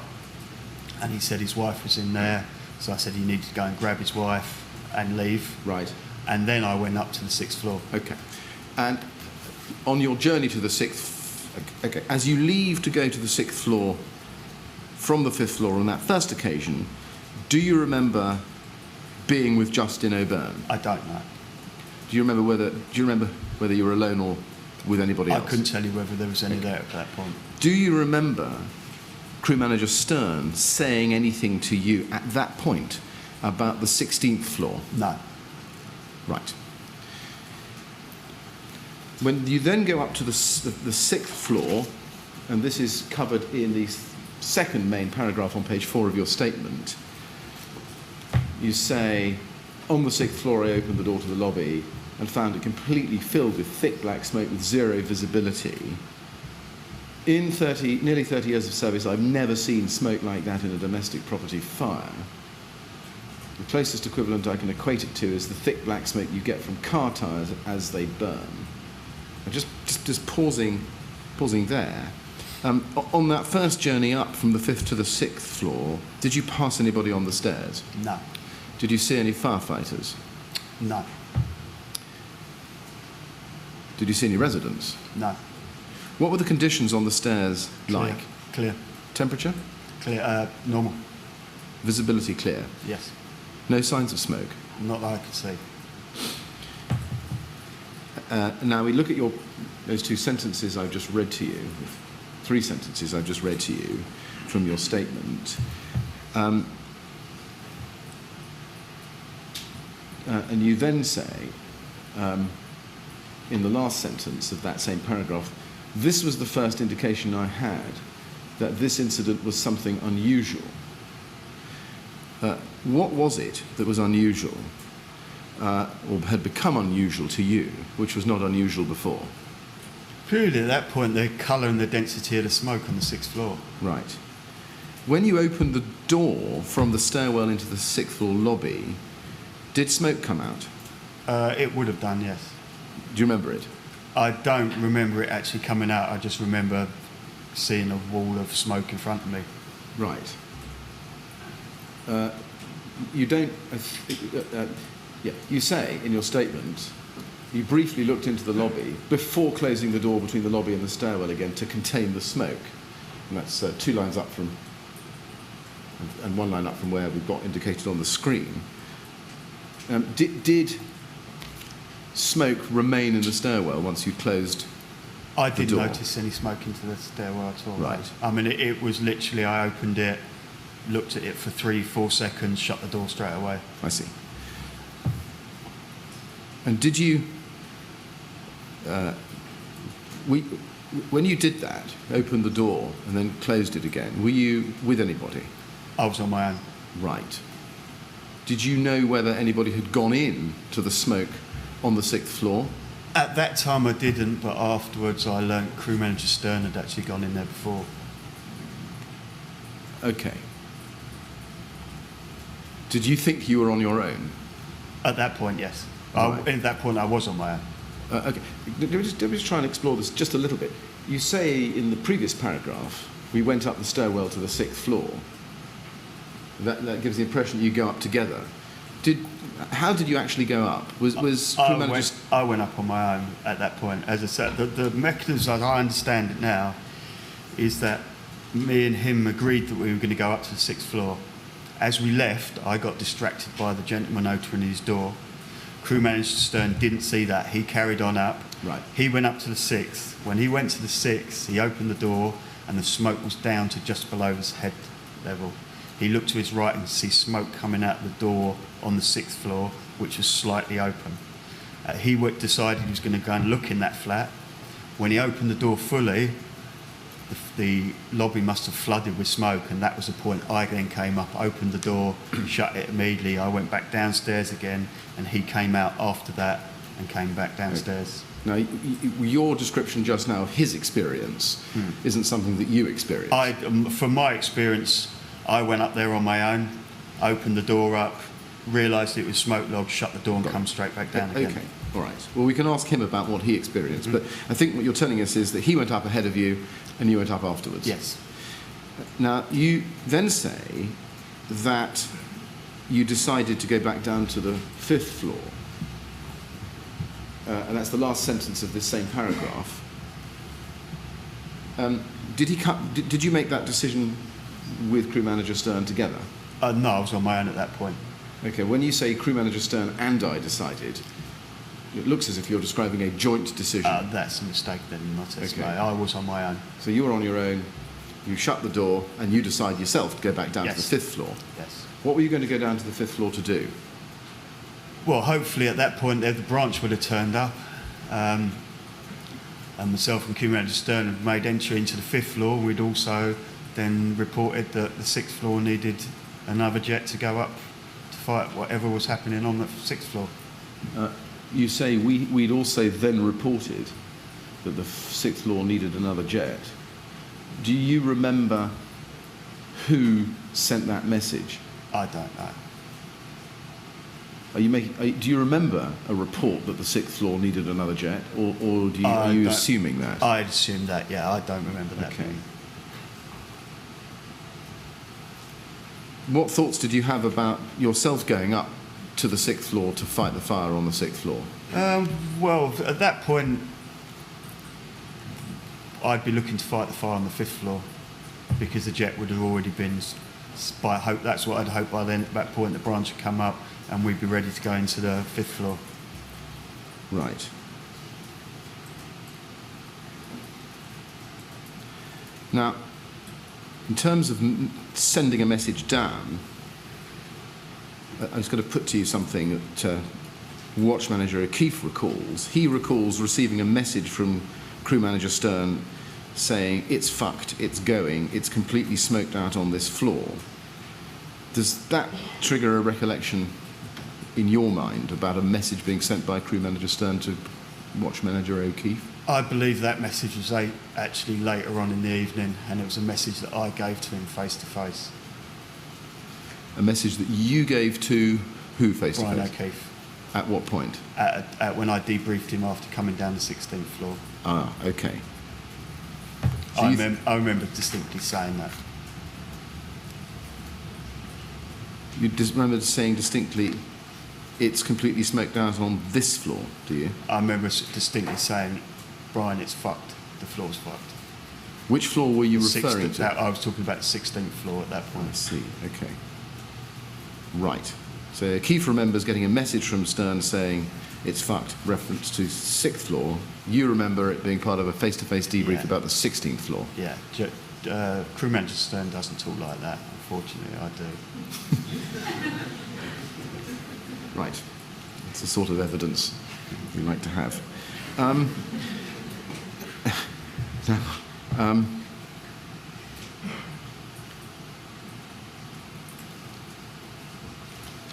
and he said his wife was in there. So I said he needed to go and grab his wife and leave. Right. And then I went up to the 6th floor. Okay. And on your journey to the 6th, okay, as you leave to go to the 6th floor from the 5th floor on that first occasion, do you remember being with Justin O'Byrne? I don't know. Do you remember whether you were alone or with anybody else? I couldn't tell you whether there was any there at that point. Do you remember Crew Manager Stern saying anything to you at that point about the 16th floor? No. Right. When you then go up to the 6th floor, and this is covered in the second main paragraph on page 4 of your statement, you say, on the 6th floor I opened the door to the lobby and found it completely filled with thick black smoke with zero visibility. In nearly 30 years of service, I've never seen smoke like that in a domestic property fire. The closest equivalent I can equate it to is the thick black smoke you get from car tyres as they burn. I'm just pausing there. On that first journey up from the 5th to the 6th floor, did you pass anybody on the stairs? No. Did you see any firefighters? No. Did you see any residents? No. What were the conditions on the stairs like? Clear. Temperature? Clear. Normal. Visibility clear? Yes. No signs of smoke? Not that I could see. Now we look at those 2 sentences I've just read to you, 3 sentences I've just read to you from your statement. And you then say, in the last sentence of that same paragraph, this was the first indication I had that this incident was something unusual. What was it that was unusual, or had become unusual to you, which was not unusual before? Purely at that point, the colour and the density of the smoke on the 6th floor. Right. When you opened the door from the stairwell into the 6th floor lobby, did smoke come out? It would have done, yes. Do you remember it? I don't remember it actually coming out. I just remember seeing a wall of smoke in front of me. Right. You don't... you say in your statement you briefly looked into the lobby before closing the door between the lobby and the stairwell again to contain the smoke. And that's 2 lines up from... and 1 line up from where we've got indicated on the screen. Did smoke remain in the stairwell once you closed I the didn't door? notice any smoke into the stairwell at all. Right. I mean, it was literally, I opened it, looked at it for 3-4 seconds, shut the door straight away. I see. And did you... when you did that, opened the door and then closed it again, were you with anybody? I was on my own. Right. Did you know whether anybody had gone in to the smoke on the 6th floor? At that time I didn't, but afterwards I learnt Crew Manager Stern had actually gone in there before. Okay. Did you think you were on your own? At that point, yes. Right. At that point I was on my own. Okay. Let me just try and explore this just a little bit. You say in the previous paragraph, we went up the stairwell to the 6th floor. That gives the impression that you go up together. How did you actually go up? I went up on my own at that point. As I said, the mechanism, as I understand it now, is that me and him agreed that we were going to go up to the 6th floor. As we left, I got distracted by the gentleman opening his door. Crew Manager Stern didn't see that. He carried on up. Right. He went up to the 6th. When he went to the 6th, he opened the door and the smoke was down to just below his head level. He looked to his right and see smoke coming out the door on the 6th floor, which was slightly open. He decided he was going to go and look in that flat. When he opened the door fully, the lobby must have flooded with smoke, and that was the point I then came up, opened the door, shut it immediately. I went back downstairs again, and he came out after that and came back downstairs. Now, your description just now of his experience isn't something that you experienced. From my experience, I went up there on my own, opened the door up, realised it was smoke logs, shut the door and come straight back down again. Okay, all right. Well, we can ask him about what he experienced, but I think what you're telling us is that he went up ahead of you and you went up afterwards. Yes. Now, you then say that you decided to go back down to the 5th floor, and that's the last sentence of this same paragraph. Did you make that decision with Crew Manager Stern together? No, I was on my own at that point. Okay, when you say Crew Manager Stern and I decided, it looks as if you're describing a joint decision. That's a mistake then, not as Okay. I was on my own. So you were on your own, you shut the door, and you decide yourself to go back down to the 5th floor. Yes. What were you going to go down to the 5th floor to do? Well, hopefully at that point the branch would have turned up, and myself and Crew Manager Stern had made entry into the 5th floor. We'd also then reported that the 6th floor needed another jet to go up to fight whatever was happening on the 6th floor. You say we'd also then reported that the 6th floor needed another jet. Do you remember who sent that message? I don't know. Do you remember a report that the 6th floor needed another jet, or are you assuming that? I'd assumed that, yeah. I don't remember that. Okay. What thoughts did you have about yourself going up to the 6th floor to fight the fire on the 6th floor? Well, at that point, I'd be looking to fight the fire on the 5th floor because the jet would have already been. That's what I'd hoped by then. At that point, the branch would come up and we'd be ready to go into the 5th floor. Right. Now, in terms of sending a message down, I was going to put to you something that Watch Manager O'Keefe recalls. He recalls receiving a message from Crew Manager Stern saying, "It's fucked, it's going, it's completely smoked out on this floor." Does that trigger a recollection in your mind about a message being sent by Crew Manager Stern to Watch Manager O'Keefe? I believe that message was actually later on in the evening, and it was a message that I gave to him face to face. A message that you gave to who face to face? Brian O'Keefe. At what point? At when I debriefed him after coming down the 16th floor. Ah, okay. So I remember distinctly saying that. You remember saying distinctly, "It's completely smoked out on this floor," do you? I remember distinctly saying, "Brian, it's fucked. The floor's fucked." Which floor were you referring to? I was talking about the 16th floor at that point. I see, okay. Right. So O'Keefe remembers getting a message from Stern saying, "It's fucked," reference to 6th floor. You remember it being part of a face-to-face debrief about the 16th floor. Yeah. Crew Manager Stern doesn't talk like that, unfortunately. I do. Right. It's the sort of evidence we like to have. I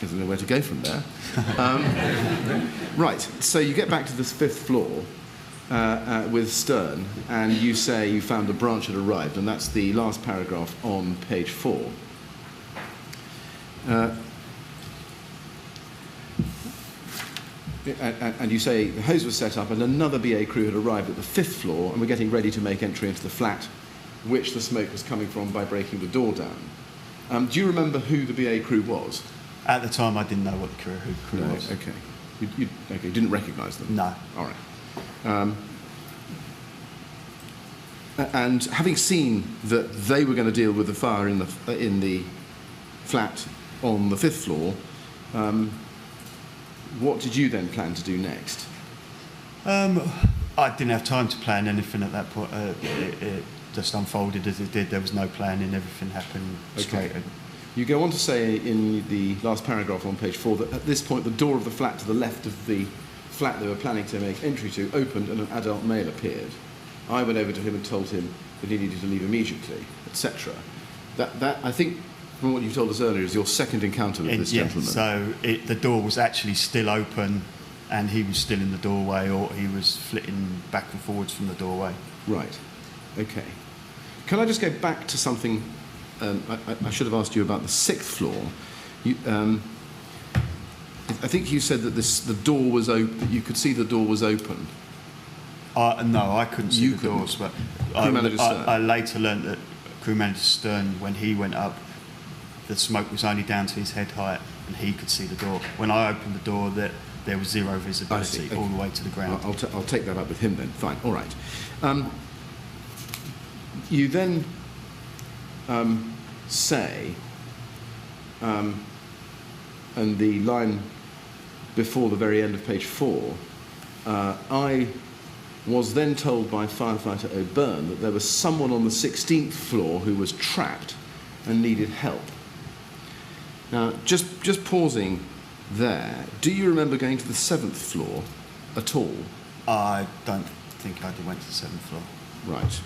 don't know where to go from there. Right, so you get back to this 5th floor with Stern, and you say you found a branch had arrived, and that's the last paragraph on page 4. And you say the hose was set up and another BA crew had arrived at the 5th floor and were getting ready to make entry into the flat which the smoke was coming from by breaking the door down. Do you remember who the BA crew was? At the time, I didn't know what the crew was. Okay. You didn't recognise them? No. All right. And having seen that they were going to deal with the fire in the flat on the 5th floor, what did you then plan to do next? I didn't have time to plan anything at that point. It just unfolded as it did. There was no planning. Everything happened straight. You go on to say in the last paragraph on page 4 that at this point the door of the flat to the left of the flat they were planning to make entry to opened and an adult male appeared. I went over to him and told him that he needed to leave immediately, etc. That I think, from what you told us earlier, is your second encounter with this gentleman. So the door was actually still open, and he was still in the doorway, or he was flitting back and forwards from the doorway. Right. Okay. Can I just go back to something? I should have asked you about the 6th floor. I think you said that the door was open. That you could see the door was open. No, I couldn't see the couldn't. doors, but Crew Manager Stern. I later learned that Crew Manager Stern, when he went up, the smoke was only down to his head height, and he could see the door. When I opened the door, there was zero visibility all the way to the ground. I'll take that up with him then. Fine. All right. You then say, and the line before the very end of page 4, I was then told by firefighter O'Byrne that there was someone on the 16th floor who was trapped and needed help. Now, just pausing there, do you remember going to the 7th floor at all? I don't think I went to the 7th floor. Right.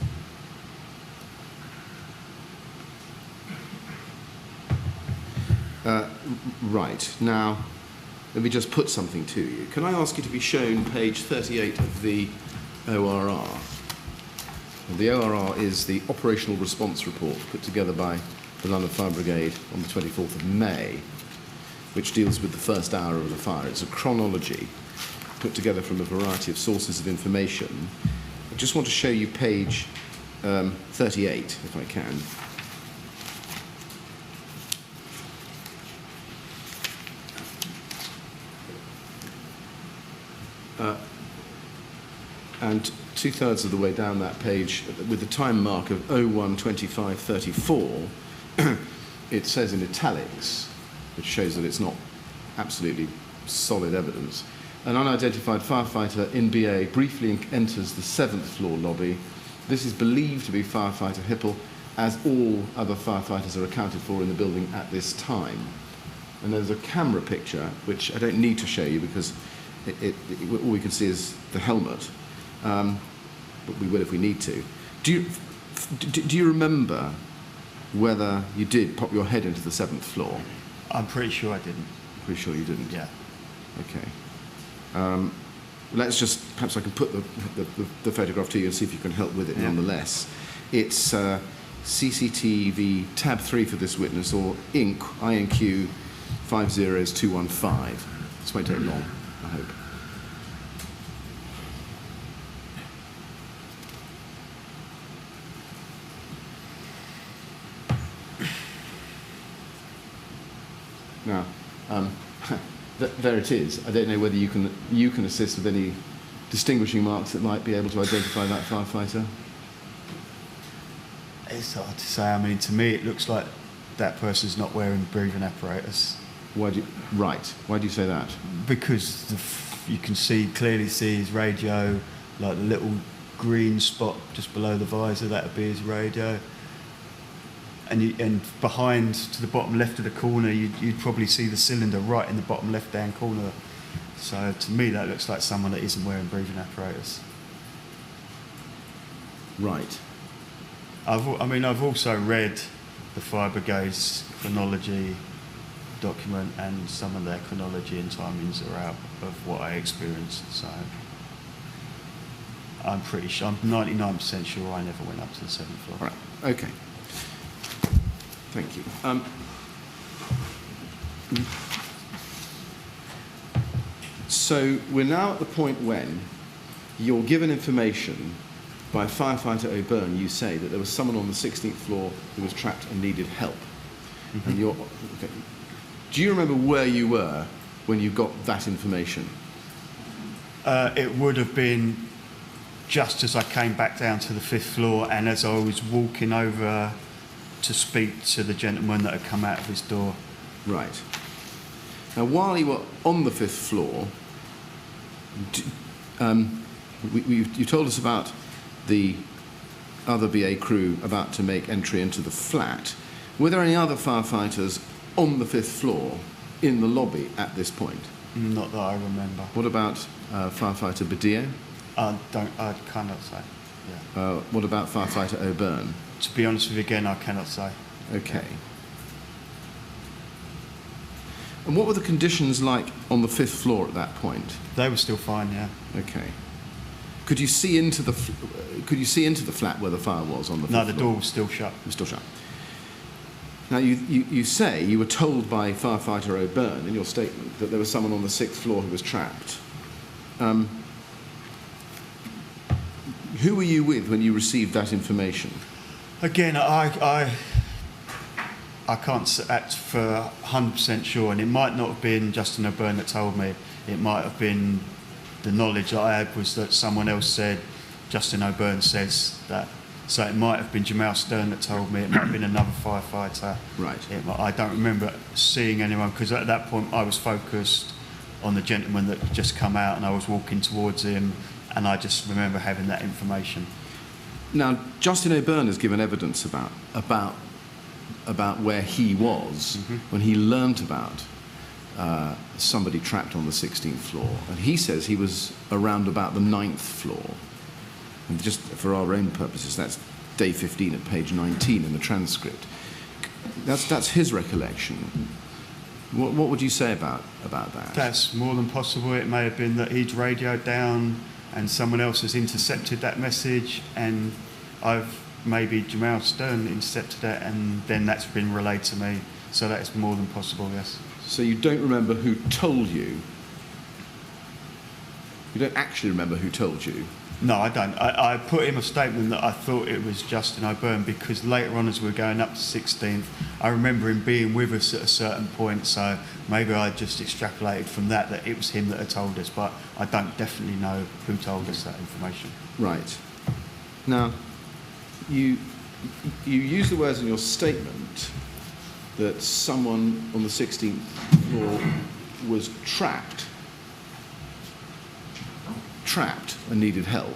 Right. Now, let me just put something to you. Can I ask you to be shown page 38 of the ORR? The ORR is the Operational Response Report put together by the London Fire Brigade on the 24th of May, which deals with the first hour of the fire. It's a chronology put together from a variety of sources of information. I just want to show you page 38, if I can. And 2/3 of the way down that page, with the time mark of 01:25:34, it says in italics, which shows that it's not absolutely solid evidence, an unidentified firefighter in BA briefly enters the 7th floor lobby. This is believed to be firefighter Hippel, as all other firefighters are accounted for in the building at this time. And there's a camera picture, which I don't need to show you because all we can see is the helmet. But we will if we need to. Do you remember whether you did pop your head into the 7th floor? I'm pretty sure I didn't. Pretty sure you didn't? Yeah. Okay. Let's just, perhaps I can put the photograph to you and see if you can help with it nonetheless. It's CCTV tab 3 for this witness, or INQ 50215. This won't take long, I hope. Now, there it is. I don't know whether you can assist with any distinguishing marks that might be able to identify that firefighter. It's hard to say. I mean, to me, it looks like that person's not wearing breathing apparatus. Why do you say that? Because you can clearly see his radio, like the little green spot just below the visor. That would be his radio. And behind, to the bottom left of the corner, you'd probably see the cylinder right in the bottom left-hand corner. So to me, that looks like someone that isn't wearing breathing apparatus. Right. I've also read the Fire Brigade's chronology document, and some of their chronology and timings are out of what I experienced. So I'm pretty sure, I'm 99% sure I never went up to the 7th floor. All right. Okay. Thank you. So we're now at the point when you're given information by firefighter O'Byrne. You say that there was someone on the 16th floor who was trapped and needed help. Mm-hmm. And okay. Do you remember where you were when you got that information? It would have been just as I came back down to the 5th floor, and as I was walking over to speak to the gentleman that had come out of his door. Right. Now, while you were on the 5th floor, you told us about the other BA crew about to make entry into the flat. Were there any other firefighters on the 5th floor in the lobby at this point? Not that I remember. What about firefighter Badillo? I cannot say. Yeah. What about firefighter O'Byrne? To be honest with you, again, I cannot say. Okay. And what were the conditions like on the 5th floor at that point? They were still fine, yeah. Okay. Could you see into the flat where the fire was on the 5th floor? No, the door was still shut. It was still shut. Now, you say you were told by firefighter O'Byrne in your statement that there was someone on the 6th floor who was trapped. Who were you with when you received that information? Again, I can't act for 100% sure, and it might not have been Justin O'Byrne that told me. It might have been the knowledge that I had was that someone else said, Justin O'Byrne says that. So it might have been Jamal Stern that told me. It might have been another firefighter. Right. I don't remember seeing anyone, because at that point I was focused on the gentleman that had just come out, and I was walking towards him, and I just remember having that information. Now, Justin O'Byrne has given evidence about where he was when he learnt about somebody trapped on the 16th floor, and he says he was around about the 9th floor. And just for our own purposes, that's day 15 at page 19 in the transcript. That's his recollection. What would you say about that? That's more than possible. It may have been that he'd radioed down and someone else has intercepted that message, and maybe Jamal Stern intercepted it, and then that's been relayed to me. So that is more than possible, yes. So you don't remember who told you? You don't actually remember who told you? No, I don't. I put in a statement that I thought it was Justin O'Byrne, because later on as we were going up to 16th, I remember him being with us at a certain point, so maybe I just extrapolated from that it was him that had told us, but I don't definitely know who told us that information. Right. Now, you use the words in your statement that someone on the 16th floor was trapped and needed help.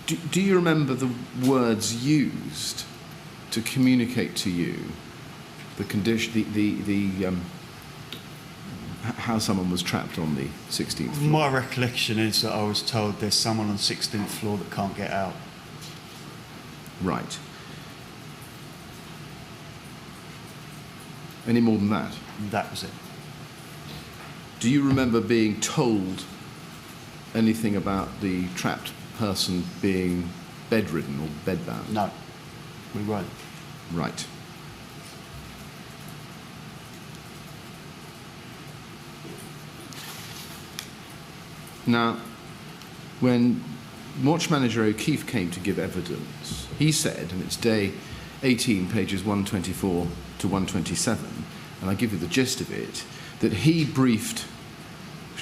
Do you remember the words used to communicate to you the condition, how someone was trapped on the 16th floor? My recollection is that I was told there's someone on the 16th floor that can't get out. Right. Any more than that? That was it. Do you remember being told anything about the trapped person being bedridden or bedbound? No, we weren't. Right. Now, when Watch Manager O'Keefe came to give evidence, he said, and it's day 18, pages 124 to 127, and I give you the gist of it, that he briefed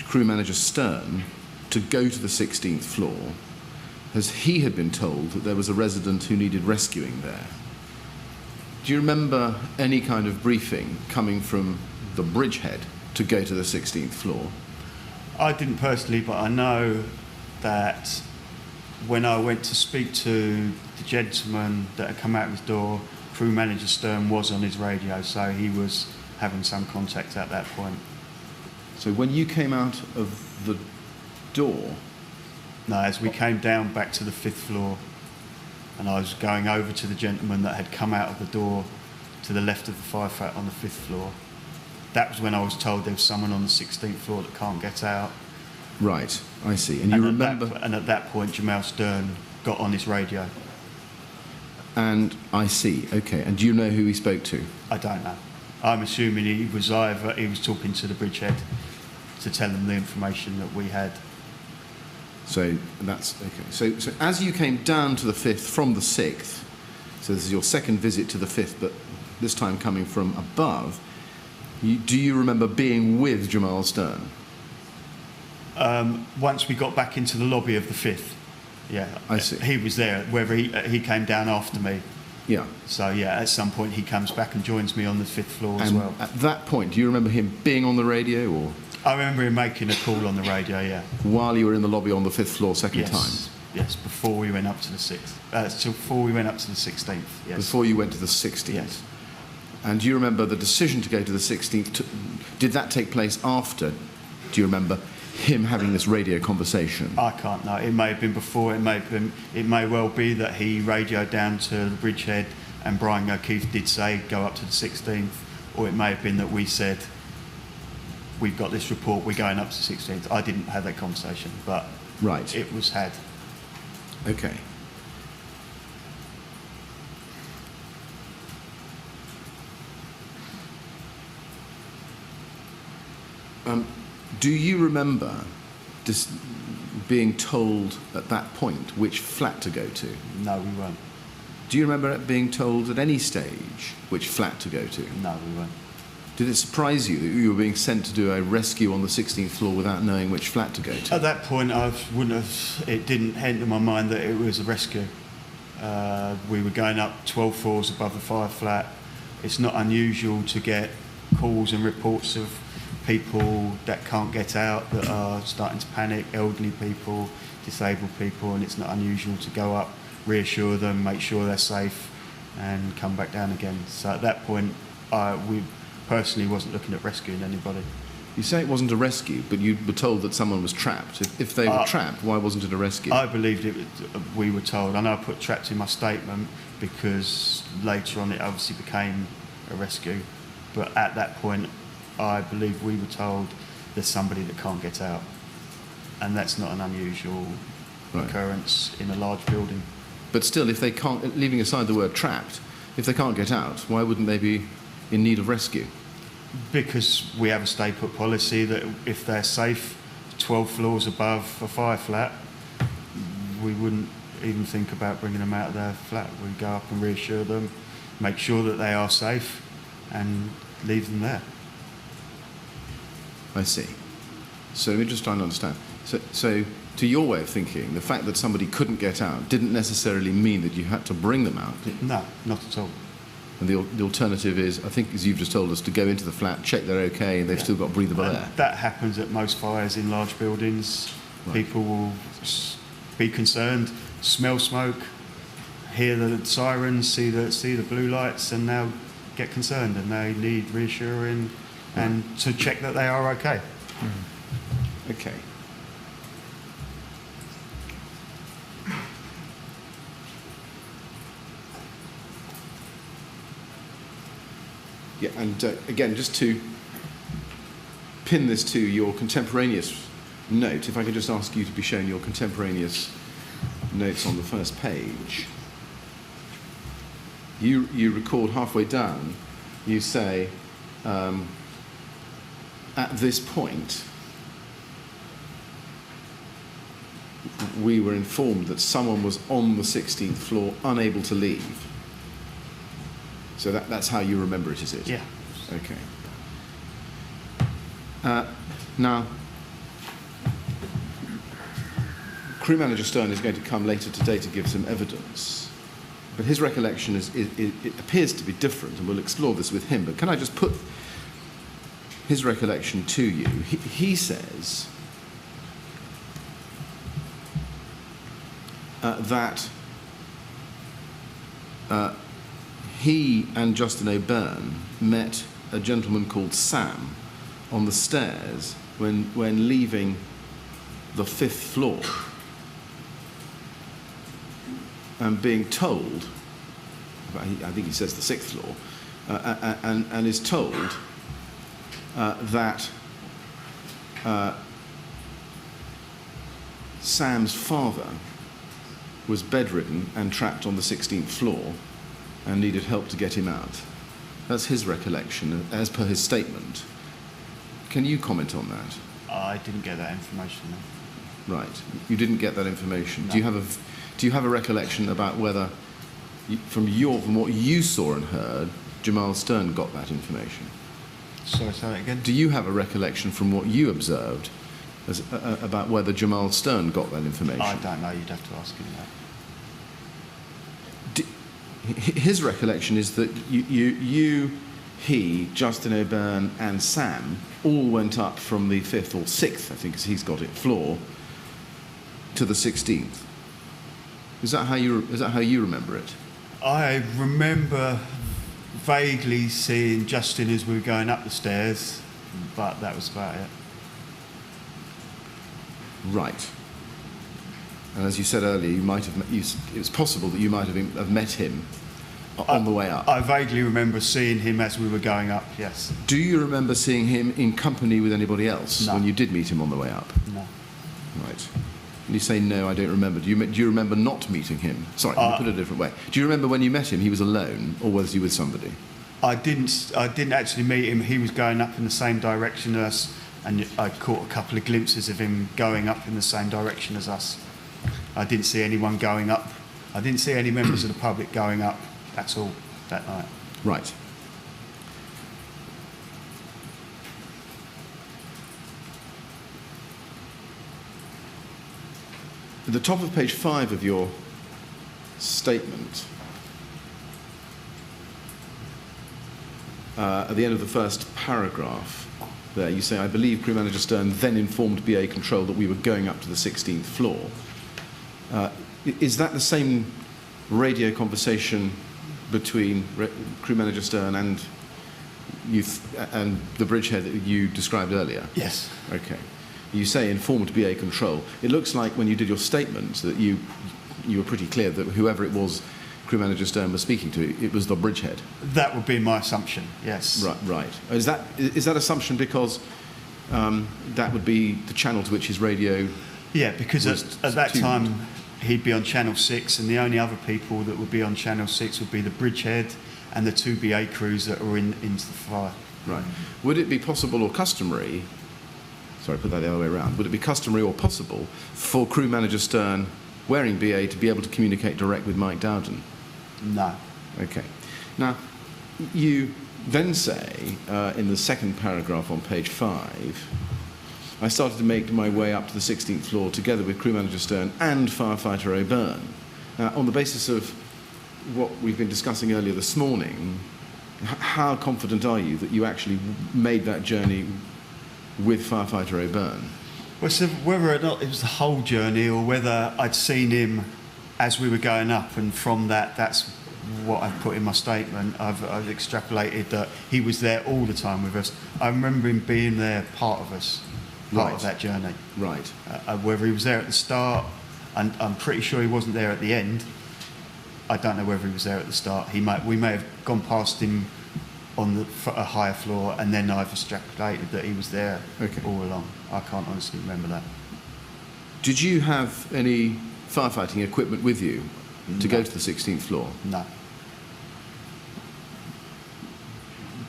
crew manager Stern to go to the 16th floor, as he had been told that there was a resident who needed rescuing there. Do you remember any kind of briefing coming from the bridgehead to go to the 16th floor? I didn't personally, but I know that when I went to speak to the gentleman that had come out of his door, crew manager Stern was on his radio, so he was having some contact at that point. So when you came out of the door... No, as we came down back to the 5th floor, and I was going over to the gentleman that had come out of the door to the left of the firefight on the 5th floor, that was when I was told there was someone on the 16th floor that can't get out. Right, I see. And you remember... And at that point, Jamal Stern got on his radio. And I see, okay. And do you know who he spoke to? I don't know. I'm assuming he was talking to the bridgehead to tell them the information that we had. So that's okay. So as you came down to the 5th from the 6th, so this is your second visit to the 5th, but this time coming from above, do you remember being with Jamal Stern? Once we got back into the lobby of the 5th, yeah. I see. He was there. Whether he came down after me, Yeah. So yeah, at some point he comes back and joins me on the 5th floor as And well. at that point, do you remember him being on the radio, or I remember him making a call on the radio, yeah. while you were in the lobby on the 5th floor second Yes. time? Yes, before we went up to the 6th. Before we went up to the 16th, yes. Before you went to the 16th? Yes. And do you remember the decision to go to the 16th? Did that take place after, do you remember, him having this radio conversation? I can't know. It may have been before. It may well be that he radioed down to the bridgehead and Brian O'Keefe did say go up to the 16th, or it may have been that we said we've got this report, we're going up to the 16th. I didn't have that conversation, but Right. it was had. Okay. Do you remember being told at that point which flat to go to? No, we weren't. Do you remember being told at any stage which flat to go to? No, we weren't. Did it surprise you that you were being sent to do a rescue on the 16th floor without knowing which flat to go to? At that point, it didn't enter my mind that it was a rescue. We were going up 12 floors above the fire flat. It's not unusual to get calls and reports of people that can't get out, that are starting to panic, elderly people, disabled people, and it's not unusual to go up, reassure them, make sure they're safe, and come back down again. So at that point, we personally wasn't looking at rescuing anybody. You say it wasn't a rescue, but you were told that someone was trapped. If they were trapped, why wasn't it a rescue? I believed we were told. I know I put trapped in my statement because later on it obviously became a rescue. But at that point, I believe we were told there's somebody that can't get out. And that's not an unusual occurrence in a large building. But still, if they can't, leaving aside the word trapped, if they can't get out, why wouldn't they be in need of rescue? Because we have a stay put policy that if they're safe 12 floors above a fire flat, we wouldn't even think about bringing them out of their flat. We'd go up and reassure them, make sure that they are safe, and leave them there. I see. So we're just trying to understand. So to your way of thinking, the fact that somebody couldn't get out didn't necessarily mean that you had to bring them out. No, not at all. And the alternative is, I think, as you've just told us, to go into the flat, check they're okay, and they've still got breathable air. That happens at most fires in large buildings. Right. People will be concerned, smell smoke, hear the sirens, see the blue lights, and now get concerned, and they need reassuring and to check that they are okay. Mm-hmm. Okay. Yeah, and again, just to pin this to your contemporaneous note, if I could just ask you to be shown your contemporaneous notes on the first page. You record halfway down, you say, at this point, we were informed that someone was on the 16th floor, unable to leave. So that's how you remember it, is it? Yeah. Okay. Now, Crew Manager Stern is going to come later today to give some evidence, but his recollection it appears to be different, and we'll explore this with him. But can I just put his recollection to you? He says that he and Justin O'Byrne met a gentleman called Sam on the stairs when leaving the 5th floor, and being told, I think he says the 6th floor, and is told that Sam's father was bedridden and trapped on the 16th floor and needed help to get him out. That's his recollection, as per his statement. Can you comment on that? I didn't get that information. No. Right. You didn't get that information. No. Do you have a recollection about whether, from what you saw and heard, Jamal Stern got that information? Sorry, say that again? Do you have a recollection from what you observed about whether Jamal Stern got that information? I don't know. You'd have to ask him that. his recollection is that you, he, Justin O'Byrne and Sam all went up from the 5th or 6th, I think as he's got it, floor to the 16th. Is that how you remember it? I remember vaguely seeing Justin as we were going up the stairs, but that was about it. Right. And as you said earlier, you might have it's possible that you might have met him on the way up. I vaguely remember seeing him as we were going up, yes. Do you remember seeing him in company with anybody else No. when you did meet him on the way up? No. Right. And you say, no, I don't remember. Do you remember not meeting him? Sorry, let me put it a different way. Do you remember when you met him, he was alone, or was he with somebody? I didn't actually meet him. He was going up in the same direction as us, and I caught a couple of glimpses of him going up in the same direction as us. I didn't see anyone going up. I didn't see any members of the public going up at all that night. Right. At the top of page 5 of your statement, at the end of the first paragraph, there you say, I believe Crew Manager Stern then informed BA Control that we were going up to the 16th floor. Is that the same radio conversation between Crew Manager Stern and the bridgehead that you described earlier? Yes. Okay. You say informed BA Control. It looks like when you did your statement that you were pretty clear that whoever it was Crew Manager Stern was speaking to, it was the bridgehead. That would be my assumption, yes. Right. Is that assumption because that would be the channel to which his radio... Yeah, because at that time he'd be on Channel 6, and the only other people that would be on Channel 6 would be the bridgehead and the 2 BA crews that were into the fire. Right. Would it be possible or customary... Sorry, put that the other way around. Would it be customary or possible for Crew Manager Stern, wearing BA, to be able to communicate direct with Mike Dowden? No. Okay. Now, you then say, in the second paragraph on page 5, I started to make my way up to the 16th floor together with Crew Manager Stern and Firefighter O'Byrne. Now, on the basis of what we've been discussing earlier this morning, how confident are you that you actually made that journey with Firefighter O'Byrne? Well, so whether or not it was the whole journey or whether I'd seen him as we were going up, and from that, that's what I've put in my statement. I've extrapolated that he was there all the time with us. I remember him being there, part of us, part of that journey. Right. Whether he was there at the start, and I'm pretty sure he wasn't there at the end. I don't know whether he was there at the start. We may have gone past him on a higher floor, and then I've extrapolated that he was there all along. I can't honestly remember that. Did you have any firefighting equipment with you to go to the 16th floor? No.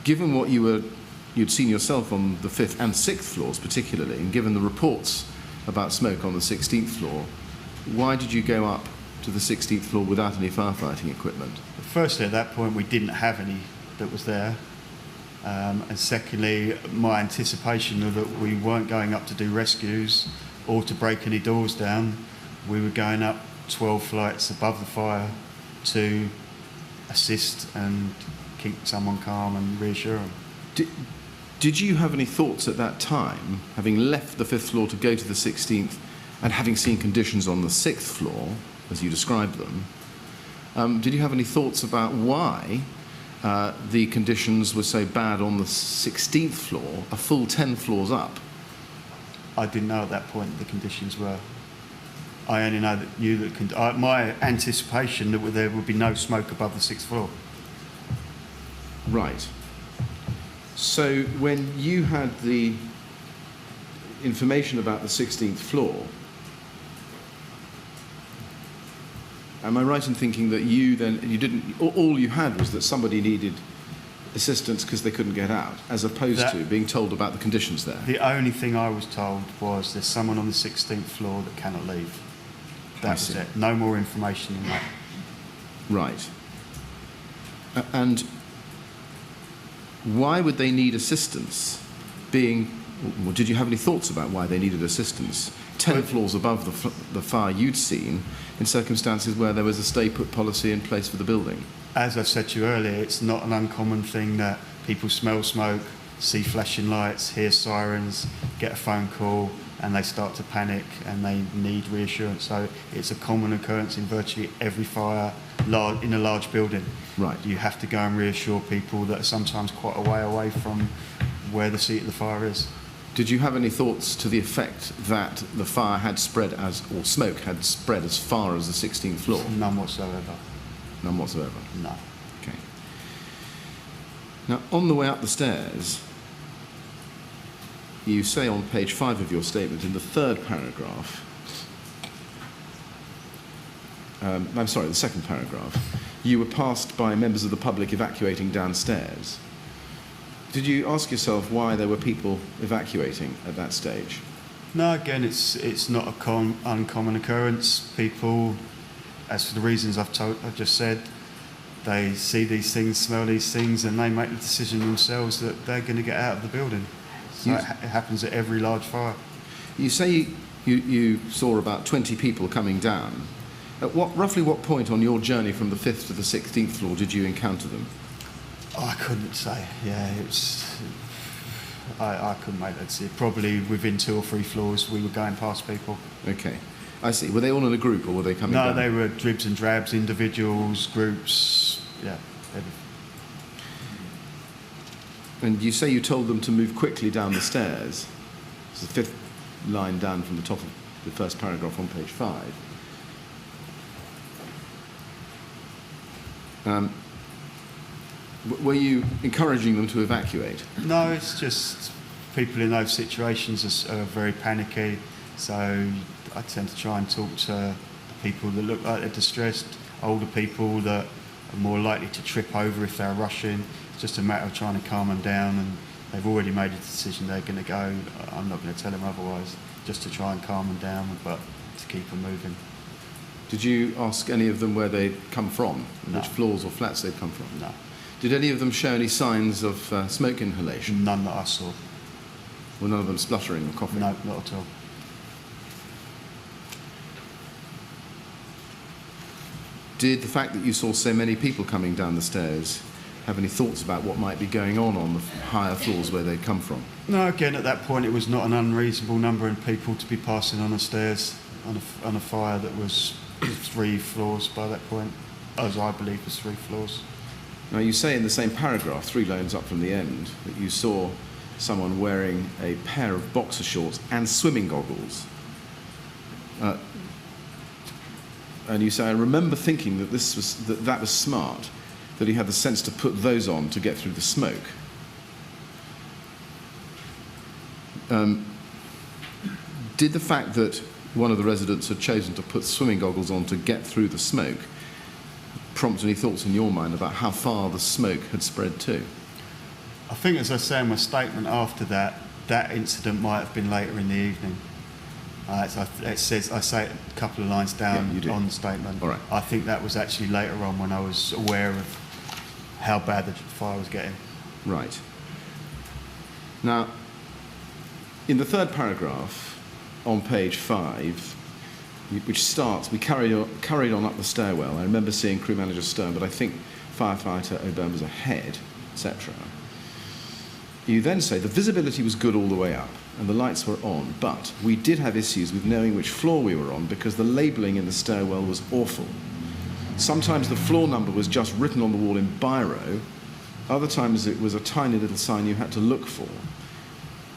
Given what you'd seen yourself on the 5th and 6th floors particularly, and given the reports about smoke on the 16th floor, why did you go up to the 16th floor without any firefighting equipment? Firstly, at that point, we didn't have any that was there. And secondly, my anticipation of that we weren't going up to do rescues or to break any doors down. We were going up 12 flights above the fire to assist and keep someone calm and reassure them. Did you have any thoughts at that time, having left the 5th floor to go to the 16th and having seen conditions on the 6th floor, as you described them, did you have any thoughts about why the conditions were so bad on the 16th floor, a full 10 floors up? I didn't know at that point the conditions were. I only knew that my anticipation that there would be no smoke above the 6th floor. Right. So when you had the information about the 16th floor, am I right in thinking that all you had was that somebody needed assistance because they couldn't get out, as opposed to being told about the conditions there? The only thing I was told was there's someone on the 16th floor that cannot leave. That was it. No more information than that. Right. And why would they need assistance? Well, did you have any thoughts about why they needed assistance? 10 floors above the fire you'd seen, in circumstances where there was a stay-put policy in place for the building? As I said to you earlier, it's not an uncommon thing that people smell smoke, see flashing lights, hear sirens, get a phone call, and they start to panic and they need reassurance. So it's a common occurrence in virtually every fire in a large building. Right. You have to go and reassure people that are sometimes quite a way away from where the seat of the fire is. Did you have any thoughts to the effect that the fire had spread or smoke had spread as far as the 16th floor? None whatsoever. None whatsoever? No. Okay. Now, on the way up the stairs, you say on page 5 of your statement, in the third paragraph, the second paragraph, you were passed by members of the public evacuating downstairs. Did you ask yourself why there were people evacuating at that stage? No, again, it's not a uncommon occurrence. People, as for the reasons I've just said, they see these things, smell these things, and they make the decision themselves that they're going to get out of the building. So it happens at every large fire. You say you saw about 20 people coming down. At roughly what point on your journey from the 5th to the 16th floor did you encounter them? Oh, I couldn't say. Yeah, I couldn't make that decision. Probably within 2 or 3 floors we were going past people. Okay, I see. Were they all in a group or were they coming down? No, they were dribs and drabs, individuals, groups, yeah, everything. And you say you told them to move quickly down the stairs. It's the 5th line down from the top of the first paragraph on page 5. Were you encouraging them to evacuate? No, it's just people in those situations are very panicky, so I tend to try and talk to the people that look like they're distressed, older people that are more likely to trip over if they're rushing. It's just a matter of trying to calm them down, and they've already made a decision they're going to go. I'm not going to tell them otherwise, just to try and calm them down, but to keep them moving. Did you ask any of them where they'd come from? No. Which floors or flats they'd come from? No. Did any of them show any signs of smoke inhalation? None that I saw. Were none of them spluttering or coughing? No, not at all. Did the fact that you saw so many people coming down the stairs have any thoughts about what might be going on the higher floors where they'd come from? No, again, at that point it was not an unreasonable number of people to be passing on the stairs on a fire that was 3 floors by that point, as I believe was 3 floors. Now, you say in the same paragraph, 3 lines up from the end, that you saw someone wearing a pair of boxer shorts and swimming goggles. And you say, I remember thinking that that was smart, that he had the sense to put those on to get through the smoke. Did the fact that one of the residents had chosen to put swimming goggles on to get through the smoke prompt any thoughts in your mind about how far the smoke had spread to? I think, as I say in my statement after that, that incident might have been later in the evening. It says, I say it a couple of lines down on the statement. All right. I think that was actually later on when I was aware of how bad the fire was getting. Right. Now, in the third paragraph on page 5, which starts, we carried on up the stairwell. I remember seeing crew manager Stern, but I think firefighter O'Byrne was ahead, etc. You then say the visibility was good all the way up and the lights were on, but we did have issues with knowing which floor we were on because the labelling in the stairwell was awful. Sometimes the floor number was just written on the wall in biro, other times it was a tiny little sign you had to look for.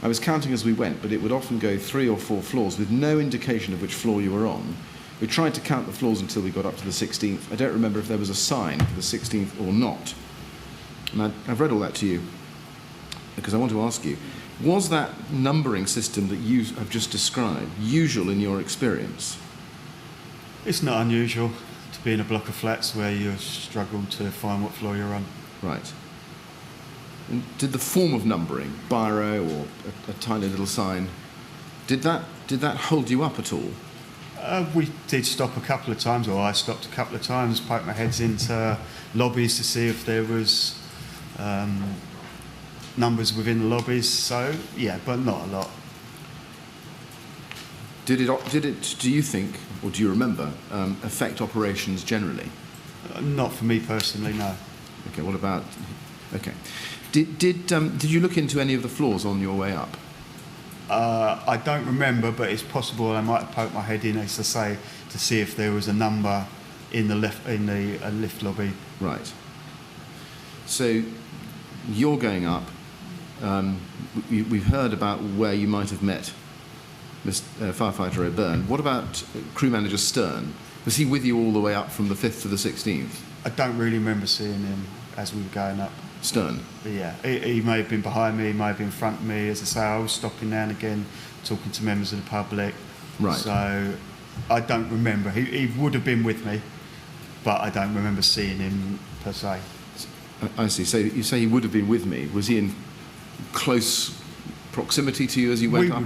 I was counting as we went, but it would often go 3 or 4 floors with no indication of which floor you were on. We tried to count the floors until we got up to the 16th. I don't remember if there was a sign for the 16th or not. And I've read all that to you because I want to ask you, was that numbering system that you have just described usual in your experience? It's not unusual to be in a block of flats where you struggle to find what floor you're on. Right. And did the form of numbering, biro or a tiny little sign, did that hold you up at all? We did stop a couple of times, or I stopped a couple of times, poked my heads into lobbies to see if there was numbers within the lobbies. So yeah, but not a lot. Do you think, or do you remember, affect operations generally? Not for me personally, no. Okay, what about... Okay. Did you look into any of the floors on your way up? I don't remember, but it's possible I might have poked my head in, as I say, to see if there was a number in the lift lobby. Right. So you're going up. We've heard about where you might have met Firefighter O'Byrne. What about Crew Manager Stern? Was he with you all the way up from the 5th to the 16th? I don't really remember seeing him as we were going up. Stern? But yeah, he may have been behind me, he may have been in front of me. As I say, I was stopping now and again, talking to members of the public. Right. So I don't remember. He would have been with me, but I don't remember seeing him per se. I see. So you say he would have been with me. Was he in close proximity to you as you went up?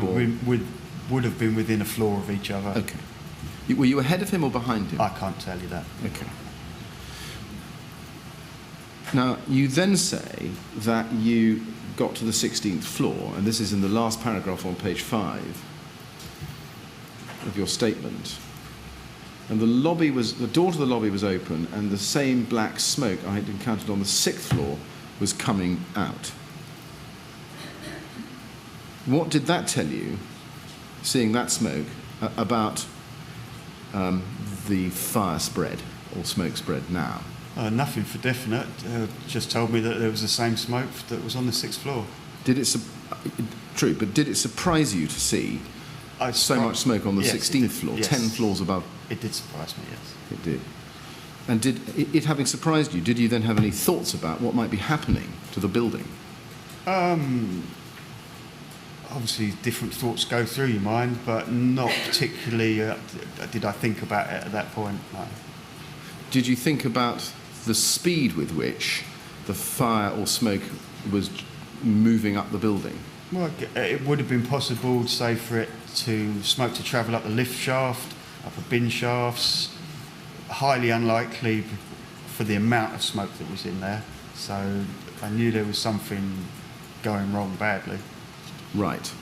Would have been within a floor of each other. Okay. Were you ahead of him or behind him? I can't tell you that. Okay. Now, you then say that you got to the 16th floor, and this is in the last paragraph on page 5 of your statement. And the door to the lobby was open, and the same black smoke I had encountered on the 6th floor was coming out. What did that tell you, seeing that smoke, about the fire spread or smoke spread now? Nothing for definite. Just told me that there was the same smoke that was on the 6th floor. True, but did it surprise you to see so much smoke on the 16th floor, yes. 10 floors above? It did surprise me, yes. It did. And did it having surprised you, did you then have any thoughts about what might be happening to the building? Obviously, different thoughts go through your mind, but not particularly did I think about it at that point. No. Did you think about the speed with which the fire or smoke was moving up the building? Well, it would have been possible, say, for it to smoke to travel up the lift shaft, up the bin shafts. Highly unlikely for the amount of smoke that was in there. So I knew there was something going wrong badly. Right.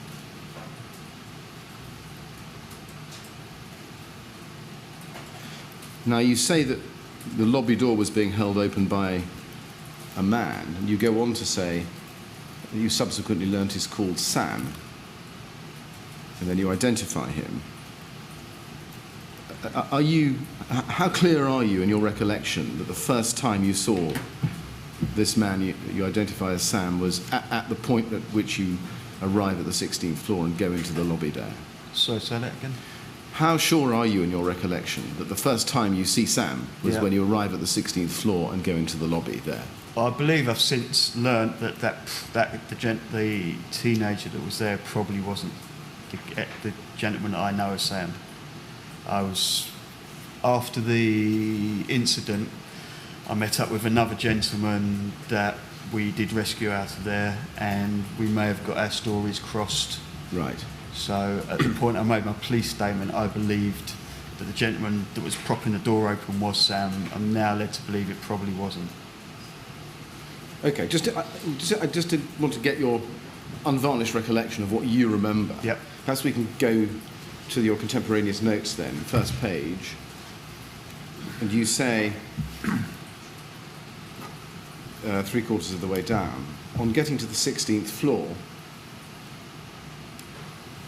Now, you say that the lobby door was being held open by a man, and you go on to say that you subsequently learnt is called Sam, and then you identify him. How clear are you in your recollection that the first time you saw this man you identify as Sam was at the point at which you arrive at the 16th floor and go into the lobby there? So say that again? How sure are you in your recollection that the first time you see Sam was when you arrive at the 16th floor and go into the lobby there? I believe I've since learnt that the teenager that was there probably wasn't the gentleman that I know as Sam. After the incident, I met up with another gentleman that we did rescue out of there, and we may have got our stories crossed. Right. So at the point I made my police statement, I believed that the gentleman that was propping the door open was Sam. I'm now led to believe it probably wasn't. Okay, I just want to get your unvarnished recollection of what you remember. Yep. Perhaps we can go to your contemporaneous notes then, first page. And you say, 3/4 of the way down, on getting to the 16th floor,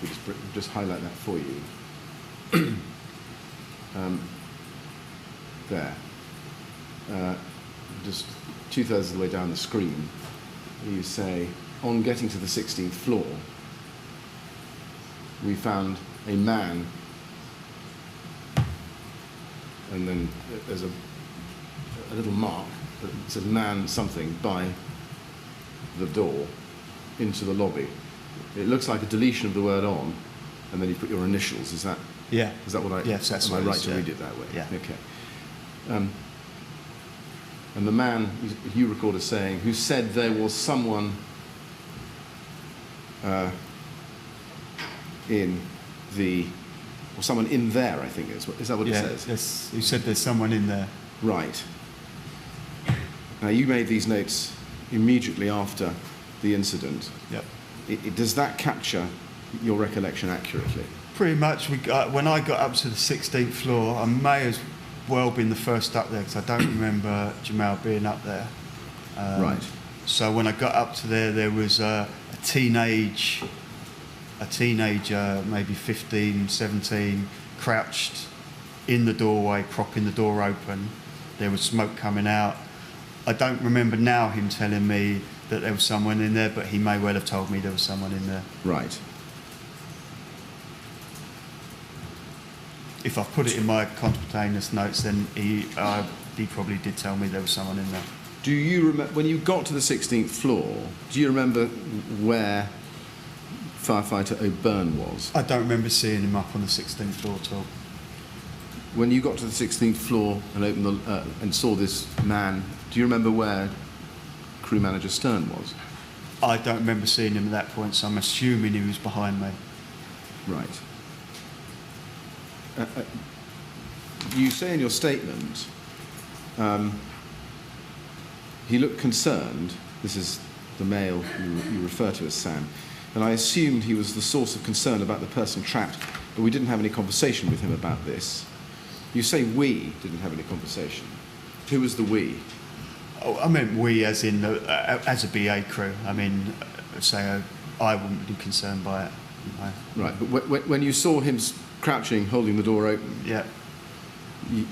we'll just highlight that for you. There. Just 2/3 of the way down the screen, you say, on getting to the 16th floor, we found a man, and then there's a little mark that says man something by the door into the lobby. It looks like a deletion of the word on, and then you put your initials. Is that what I... Yes, that's am I what it right is, to read it that way? Yeah. Okay. And the man you record as saying, who said there was someone someone in there, I think is that what it says? Yes, you said there's someone in there. Right. Now, you made these notes immediately after the incident. Yep. Does that capture your recollection accurately? Pretty much. When I got up to the 16th floor, I may as well been the first up there because I don't remember Jamal being up there. Right. So when I got up to there was a teenager, maybe 15, 17, crouched in the doorway, propping the door open. There was smoke coming out. I don't remember now him telling me that there was someone in there, but he may well have told me there was someone in there. Right. If I put it in my contemporaneous notes, then he probably did tell me there was someone in there. Do you remember, when you got to the 16th floor, do you remember where firefighter O'Byrne was? I don't remember seeing him up on the 16th floor at all. When you got to the 16th floor and opened and saw this man, do you remember where crew manager Stern was? I don't remember seeing him at that point, so I'm assuming he was behind me. Right. You say in your statement, he looked concerned. This is the male you refer to as Sam. And I assumed he was the source of concern about the person trapped, but we didn't have any conversation with him about this. You say we didn't have any conversation. Who was the we? Oh, I meant we as in as a BA crew. I mean, say I wouldn't be concerned by it. No. Right, but when you saw him crouching, holding the door open, Yeah.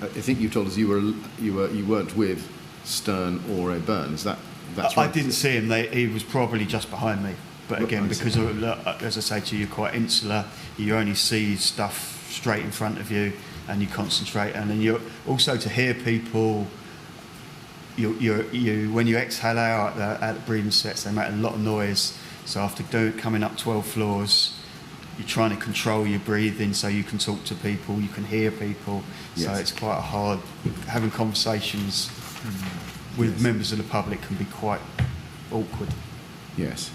I think you told us you weren't with Stern or O'Byrne. Is that's right? I didn't see him. He was probably just behind me. But again, Right. because as I say to you, you're quite insular. You only see stuff straight in front of you, and you concentrate. And then you also to hear people. You when you exhale out at the breathing sets, they make a lot of noise. So after coming up 12 floors, you're trying to control your breathing so you can talk to people, you can hear people. So Yes. it's quite hard. Having conversations with members of the public can be quite awkward. Yes.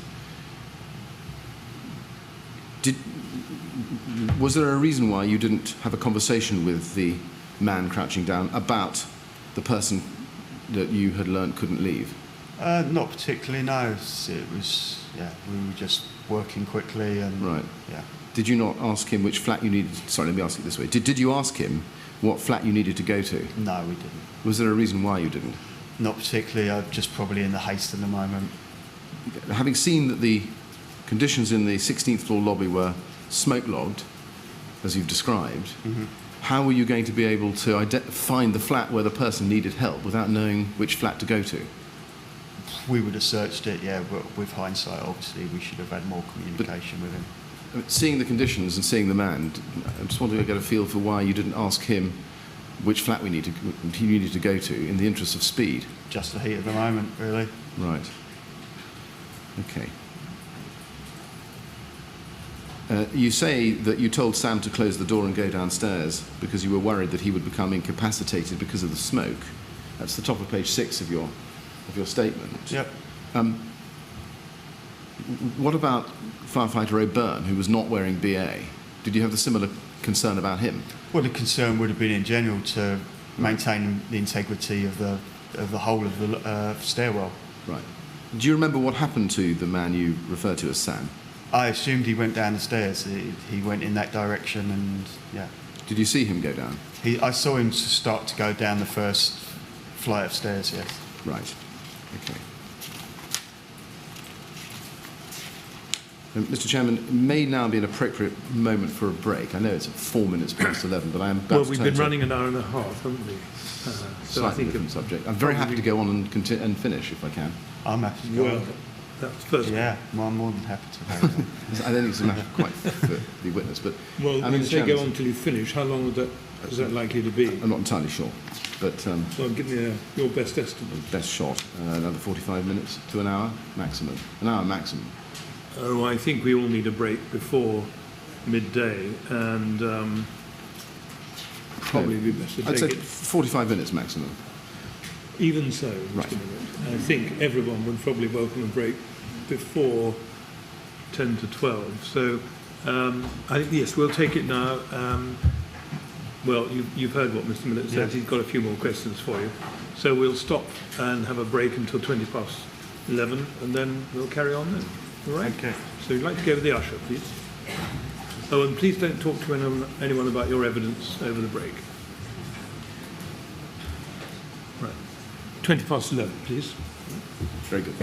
Was there a reason why you didn't have a conversation with the man crouching down about the person that you had learnt couldn't leave? Not particularly, no. It was, we were just working quickly and... Right. Yeah. Did you not ask him which flat you needed... Sorry, let me ask it this way. Did you ask him what flat you needed to go to? No, we didn't. Was there a reason why you didn't? Not particularly. I'm just probably in the haste at the moment. Having seen that the conditions in the 16th floor lobby were smoke-logged, as you've described, how were you going to be able to find the flat where the person needed help without knowing which flat to go to? We would have searched it, yeah, but with hindsight, obviously, we should have had more communication with him. Seeing the conditions and seeing the man, I just wanted to get a feel for why you didn't ask him which flat he needed to go to in the interest of speed. Just the heat of the moment, really. Right. Okay. You say that you told Sam to close the door and go downstairs because you were worried that he would become incapacitated because of the smoke. That's the top of page 6 of your statement. Yep. What about firefighter O'Byrne, who was not wearing BA? Did you have the similar concern about him? Well, the concern would have been in general to maintain the integrity of the whole of the stairwell. Right. Do you remember what happened to the man you refer to as Sam? I assumed he went down the stairs. He went in that direction, and yeah. Did you see him go down? I saw him start to go down the first flight of stairs. Yes. Right. Okay. Mr. Chairman, it may now be an appropriate moment for a break. I know it's 4 minutes past 11, but I am about Well, to we've turn been to running an hour and a half, haven't we? So I slightly think different subject. I'm very happy to go on and finish if I can. I'm happy to go. Well, that's first. Yeah, I'm more than happy to go. I don't think it's a matter quite for the witness, but Well, I when mean, you say go on till you finish, how long is that likely to be? I'm not entirely sure, but Well, give me your best estimate. best shot, another 45 minutes to an hour maximum. An hour maximum. Oh, I think we all need a break before midday, and probably be best to I'd say take it. 45 minutes maximum. Even so, Right. Mr. Millett, I think everyone would probably welcome a break before 10 to 12. So, I think, yes, we'll take it now. Well, you've heard what Mr. Millett said. Yes. He's got a few more questions for you. So we'll stop and have a break until 20 past 11, and then we'll carry on then. All right? Okay. So you'd like to go with the usher, please? Oh, and please don't talk to anyone about your evidence over the break. Right. 11:20, please. Very good.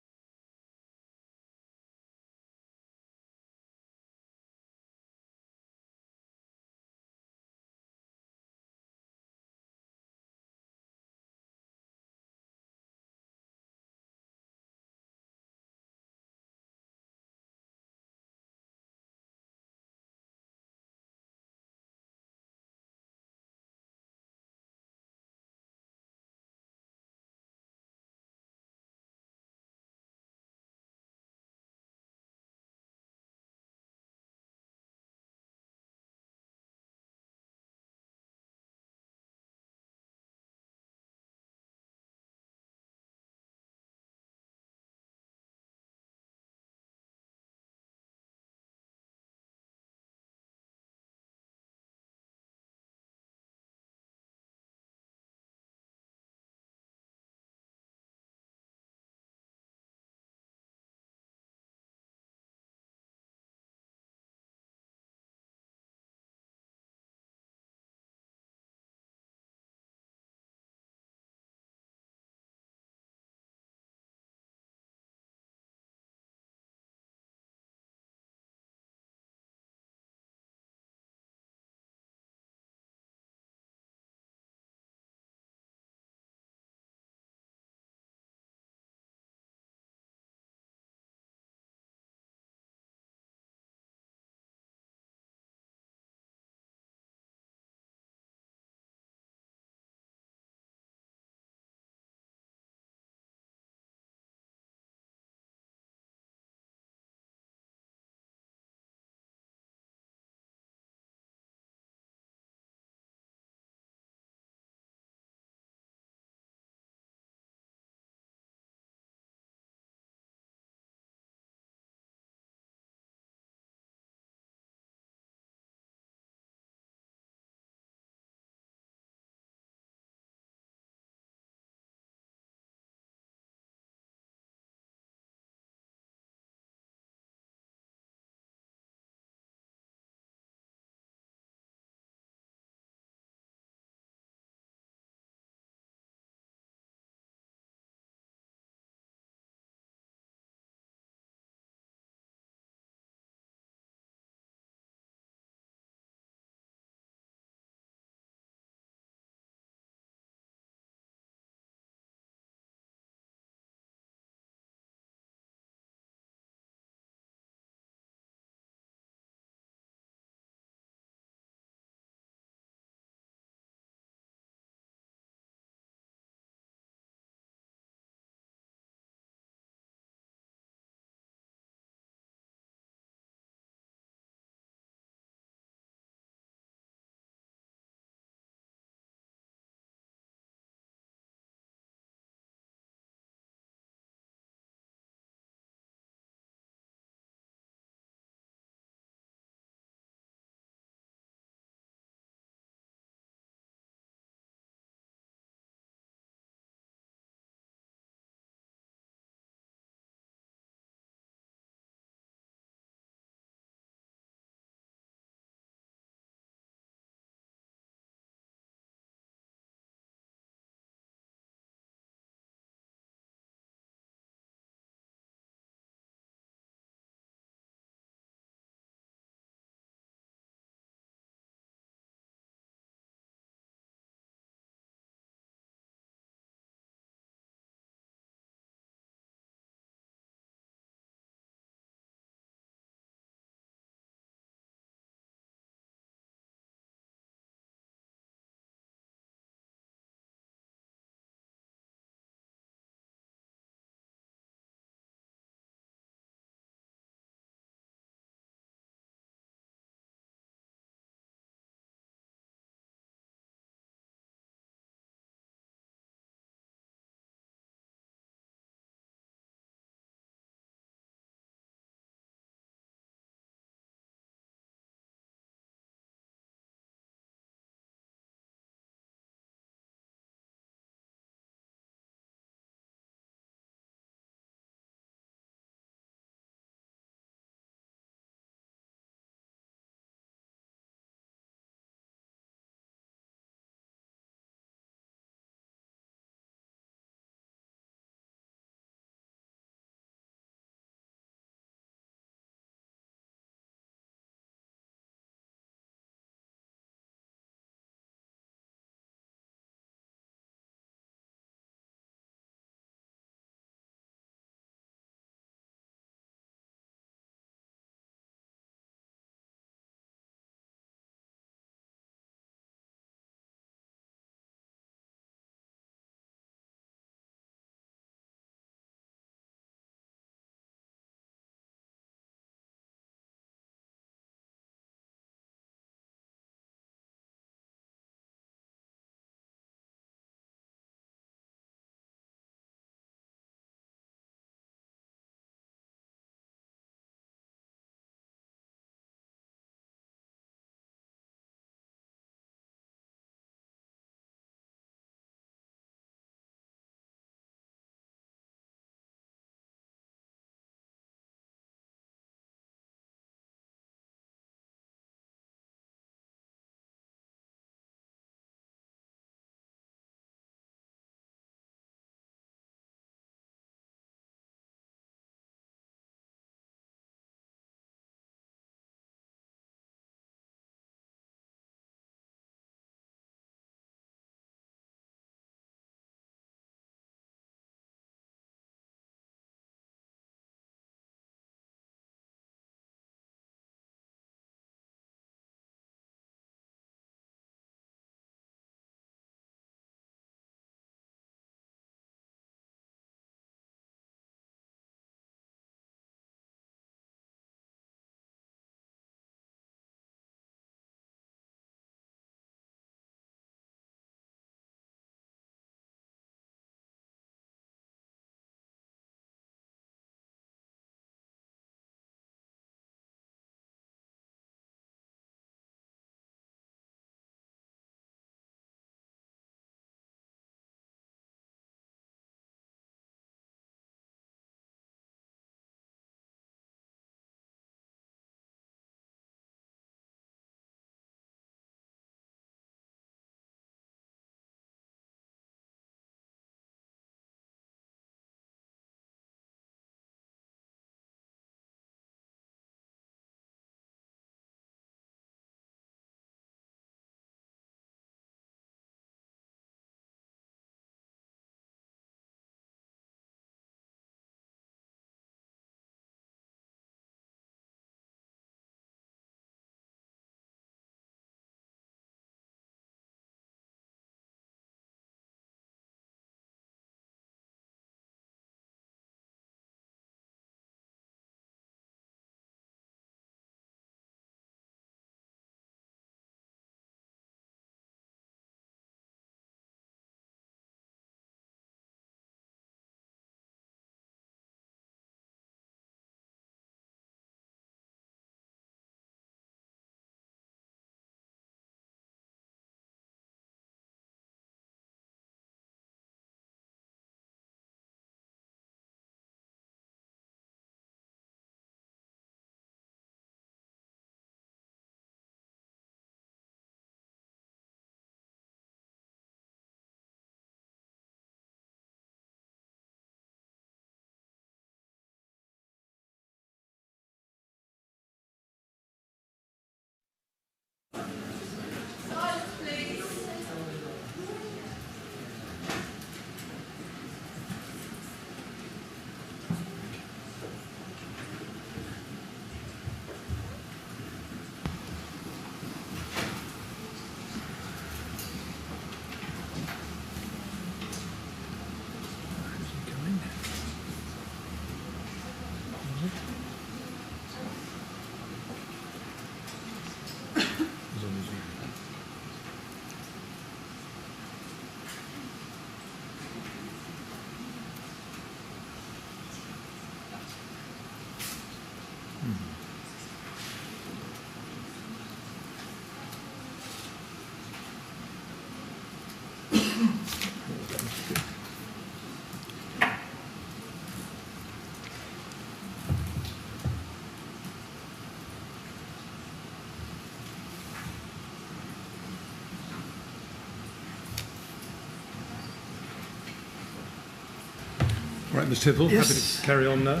All right, Mr. Hippel, Yes. happy to carry on now?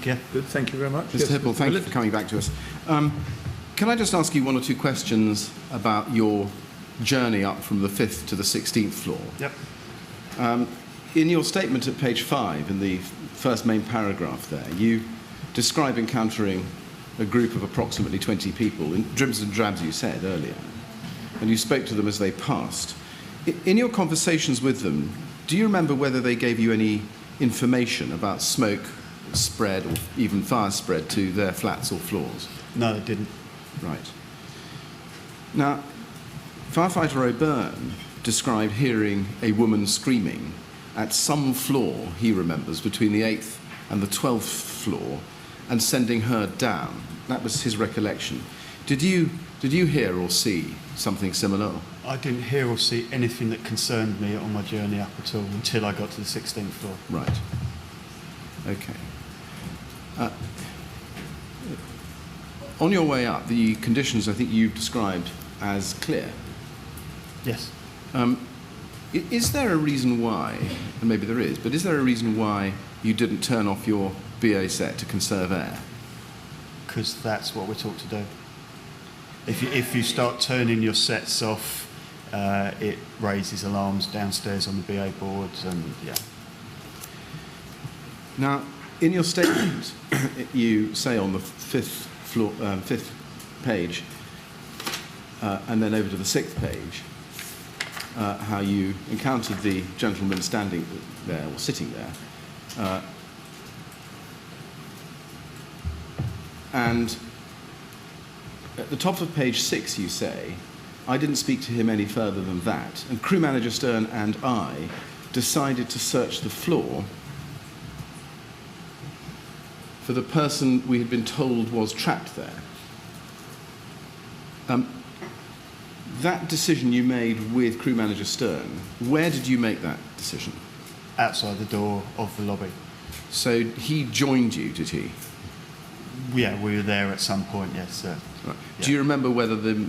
Yeah. Good, thank you very much. Mr. Hippel, thank you for coming back to us. Can I just ask you one or two questions about your journey up from the 5th to the 16th floor? Yep. In your statement at page 5, in the first main paragraph there, you describe encountering a group of approximately 20 people, in dribs and drabs you said earlier, and you spoke to them as they passed. In your conversations with them, do you remember whether they gave you any information about smoke spread or even fire spread to their flats or floors? No, they didn't. Right. Now, firefighter O'Byrne described hearing a woman screaming at some floor, he remembers, between the 8th and the 12th floor, and sending her down. That was his recollection. Did you hear or see something similar? I didn't hear or see anything that concerned me on my journey up at all until I got to the 16th floor. Right. Okay. On your way up, the conditions I think you've described as clear. Yes. Is there a reason why, and maybe there is, but is there a reason why you didn't turn off your BA set to conserve air? Because that's what we're taught to do. If you start turning your sets off, it raises alarms downstairs on the BA boards, and yeah. Now, in your statement, you say on the 5th floor, 5th page, and then over to the 6th page, how you encountered the gentleman standing there or sitting there, and at the top of page 6 you say, I didn't speak to him any further than that, and crew manager Stern and I decided to search the floor for the person we had been told was trapped there. That decision you made with crew manager Stern, where did you make that decision? Outside the door of the lobby. So he joined you, did he? Yeah, we were there at some point, yes, sir. Right. Yeah. Do you remember whether the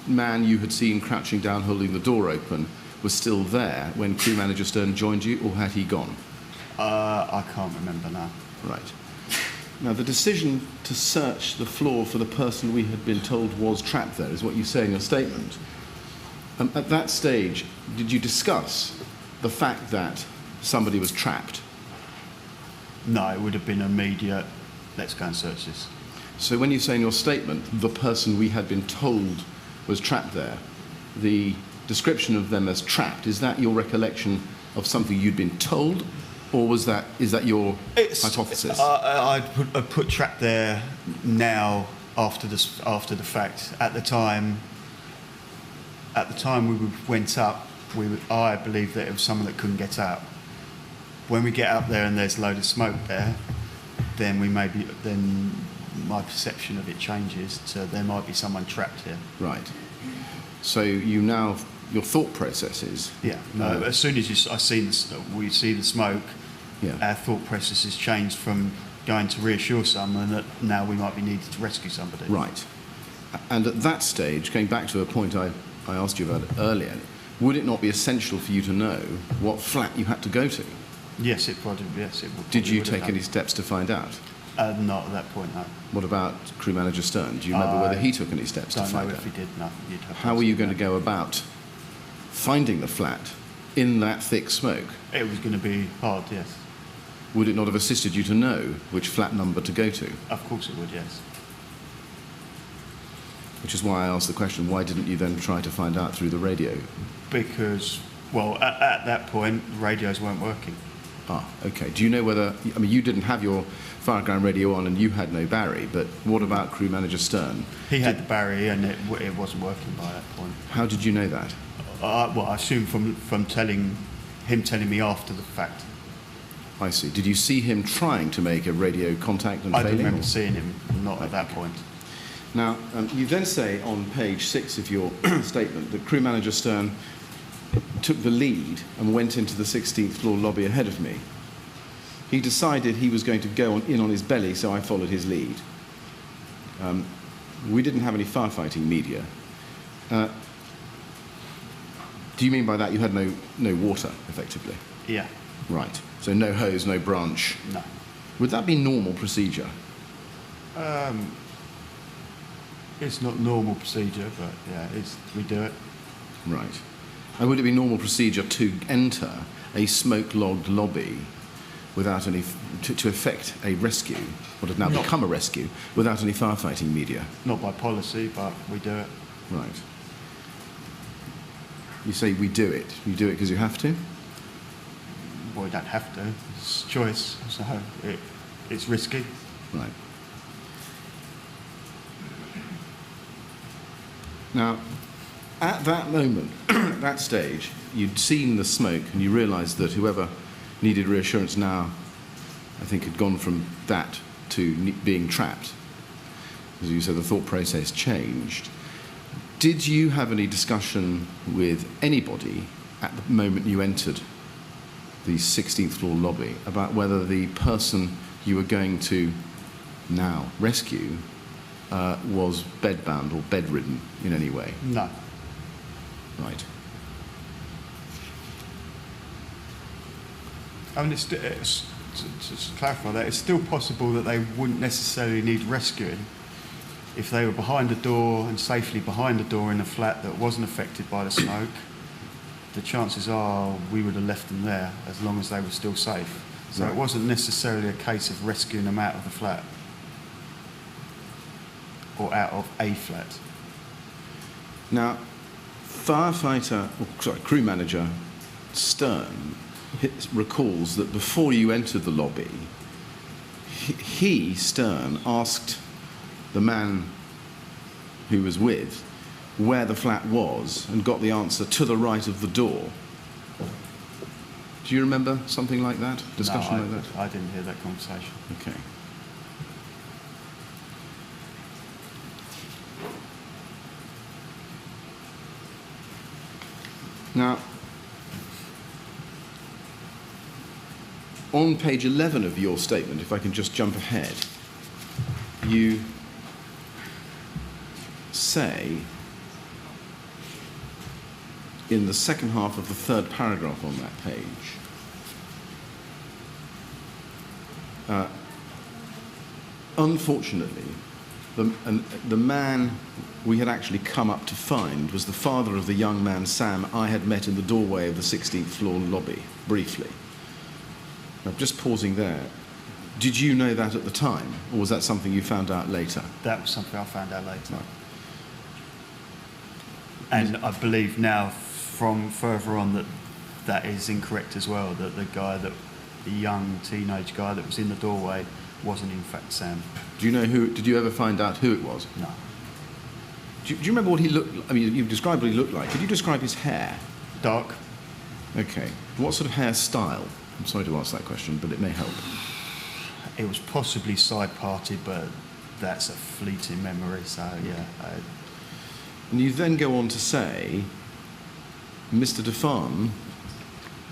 man you had seen crouching down holding the door open was still there when crew manager Stern joined you, or had he gone? I can't remember now. Right. Now, the decision to search the floor for the person we had been told was trapped there is what you say in your statement. At that stage, did you discuss the fact that somebody was trapped? No, it would have been immediate, let's go and search this. So when you say in your statement, the person we had been told was trapped there, the description of them as trapped, is that your recollection of something you'd been told, or is that your hypothesis? I'd put trapped there now after the fact. At the time we went up, I believed that it was someone that couldn't get out. When we get up there and there's a load of smoke there, then my perception of it changes to there might be someone trapped here. Right. So your thought process is... Yeah. No, as soon as we see the smoke, Yeah. our thought process has changed from going to reassure someone that now we might be needed to rescue somebody. Right. And at that stage, going back to a point I asked you about earlier, would it not be essential for you to know what flat you had to go to? Yes, it would. Did you would have take done. any steps to find out? Not at that point, no. What about crew manager Stern? Do you remember whether he took any steps to Don't find know out? if he did, no. You'd have How were you going to know. go about finding the flat in that thick smoke? It was going to be hard, yes. Would it not have assisted you to know which flat number to go to? Of course it would, yes. Which is why I asked the question, why didn't you then try to find out through the radio? Because, well, at that point, radios weren't working. Ah, okay. Do you know whether... I mean, you didn't have your fireground radio on and you had no Barry, but what about crew manager Stern? He had the Barry and it wasn't working by that point. How did you know that? Well, I assume from telling me after the fact. I see. Did you see him trying to make a radio contact and I failing? remember or? seeing him, not at that point. Now, you then say on page 6 of your statement that crew manager Stern took the lead and went into the 16th floor lobby ahead of me. He decided he was going to go in on his belly, so I followed his lead. We didn't have any firefighting media. Do you mean by that you had no water, effectively? Yeah. Right. So no hose, no branch. No. Would that be normal procedure? It's not normal procedure, but yeah, we do it. Right. And would it be normal procedure to enter a smoke-logged lobby without any, to effect a rescue, what has now become a rescue, without any firefighting media? Not by policy, but we do it. Right. You say we do it. You do it because you have to? Well, we don't have to. It's a choice, so it's risky. Right. Now, at that moment, at that stage, you'd seen the smoke and you realised that whoever needed reassurance now, I think, had gone from that to being trapped. As you said, the thought process changed. Did you have any discussion with anybody at the moment you entered the 16th floor lobby about whether the person you were going to now rescue was bedbound or bedridden in any way? No. Right. I mean, to clarify that, it's still possible that they wouldn't necessarily need rescuing if they were behind a door and safely behind a door in a flat that wasn't affected by the smoke. The chances are we would have left them there as long as they were still safe. So Right. It wasn't necessarily a case of rescuing them out of the flat or out of a flat. Now, crew manager Stern recalls that before you entered the lobby, Stern, asked the man who was with where the flat was and got the answer to the right of the door. Do you remember something like that? Discussion like that? I didn't hear that conversation. Okay. Now, on page 11 of your statement, if I can just jump ahead, you say in the second half of the third paragraph on that page, unfortunately, the man we had actually come up to find was the father of the young man, Sam, I had met in the doorway of the 16th floor lobby, briefly. Now, just pausing there, did you know that at the time, or was that something you found out later? That was something I found out later. Right. And I believe now, from further on, that is incorrect as well, that the young teenage guy that was in the doorway wasn't in fact Sam. Do you know who, did you ever find out who it was? No. Do you remember what he looked like? I mean, you've described what he looked like. Could you describe his hair? Dark. Okay. What sort of hairstyle? I'm sorry to ask that question, but it may help. It was possibly side-parted, but that's a fleeting memory, so yeah. And you then go on to say, Mr. DeFarn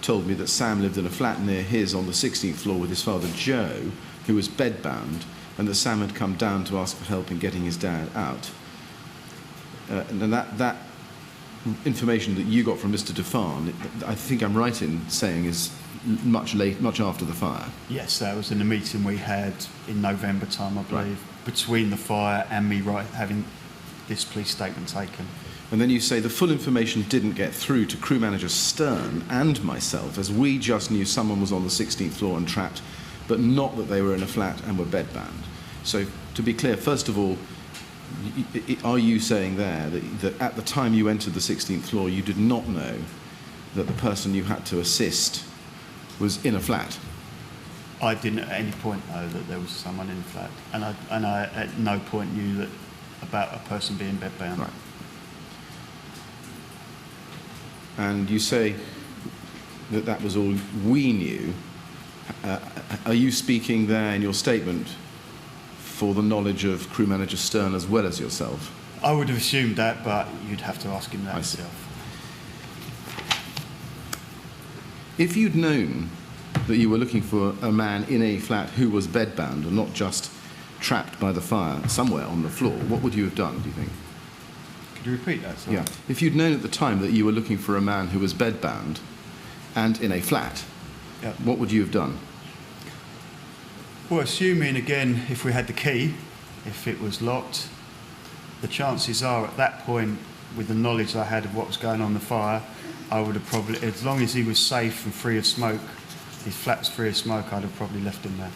told me that Sam lived in a flat near his on the 16th floor with his father Joe, who was bedbound, and that Sam had come down to ask for help in getting his dad out. And that information that you got from Mr. DeFarn, I think I'm right in saying, is much after the fire. Yes, that was in the meeting we had in November time, I believe, between the fire and me having this police statement taken. And then you say the full information didn't get through to crew manager Stern and myself, as we just knew someone was on the 16th floor and trapped, but not that they were in a flat and were bedbound. So, to be clear, first of all, are you saying there that at the time you entered the 16th floor, you did not know that the person you had to assist was in a flat? I didn't at any point know that there was someone in the flat, and I at no point knew that about a person being bedbound. Right. And you say that was all we knew, Are you speaking there in your statement for the knowledge of crew manager Stern as well as yourself? I would have assumed that, but you'd have to ask him that I see. yourself. If you'd known that you were looking for a man in a flat who was bedbound and not just trapped by the fire somewhere on the floor, what would you have done, do you think? Could you repeat that? Sorry? Yeah. If you'd known at the time that you were looking for a man who was bedbound and in a flat, Yeah. what would you have done? Well, assuming again, if we had the key, if it was locked, the chances are at that point, with the knowledge I had of what was going on in the fire, I would have probably, as long as he was safe and free of smoke, his flat was free of smoke, I'd have probably left him there.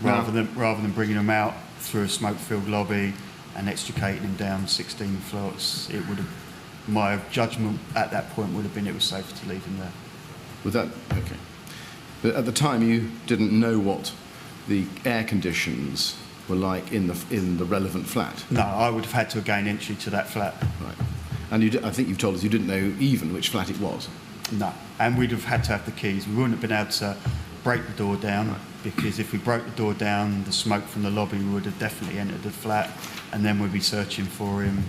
Rather than bringing him out through a smoke-filled lobby and extricating him down 16 floors, it would have, my judgment at that point would have been it was safer to leave him there. Would that, okay. But at the time you didn't know what the air conditions were like in the relevant flat? No, I would have had to gain entry to that flat. Right. And I think you've told us you didn't know even which flat it was. No, and we'd have had to have the keys. We wouldn't have been able to break the door down, Right. because if we broke the door down, the smoke from the lobby would have definitely entered the flat, and then we'd be searching for him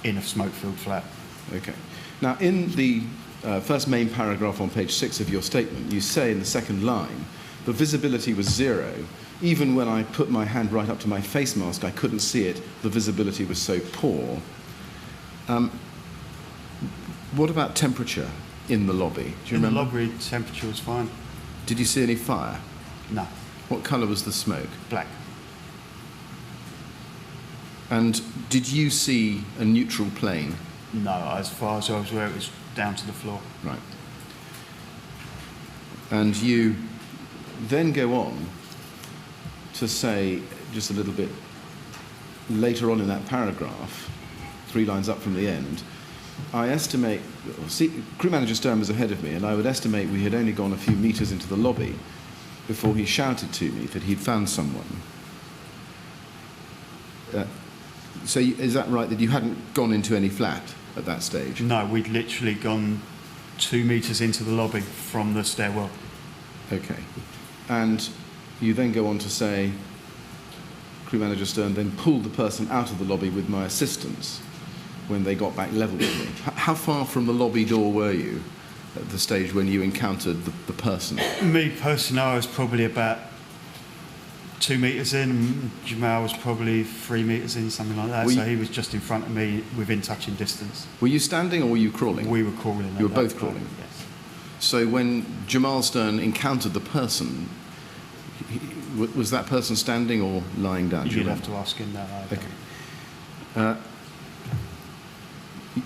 in a smoke-filled flat. Okay. Now, in the first main paragraph on page 6 of your statement, you say in the second line, the visibility was 0. Even when I put my hand right up to my face mask, I couldn't see it. The visibility was so poor. What about temperature in the lobby? Do you In remember? the lobby, temperature was fine. Did you see any fire? No, What colour was the smoke? black. And did you see a neutral plane? No, as far as I was aware, it was down to the floor. Right. And you then go on to say, just a little bit later on in that paragraph, 3 lines up from the end, I estimate, crew manager Stern was ahead of me, and I would estimate we had only gone a few metres into the lobby before he shouted to me that he'd found someone. So is that right, that you hadn't gone into any flat at that stage? No, we'd literally gone 2 metres into the lobby from the stairwell. Okay. And you then go on to say, crew manager Stern then pulled the person out of the lobby with my assistance when they got back level with me. How far from the lobby door were you at the stage when you encountered the person? Me personally, I was probably about 2 metres in. Jamal was probably 3 metres in, something like that. So he was just in front of me, within touching distance. Were you standing or were you crawling? We were crawling. You were both crawling? Yes. So when Jamal Stern encountered the person, was that person standing or lying down? You'd have to ask him that. Okay.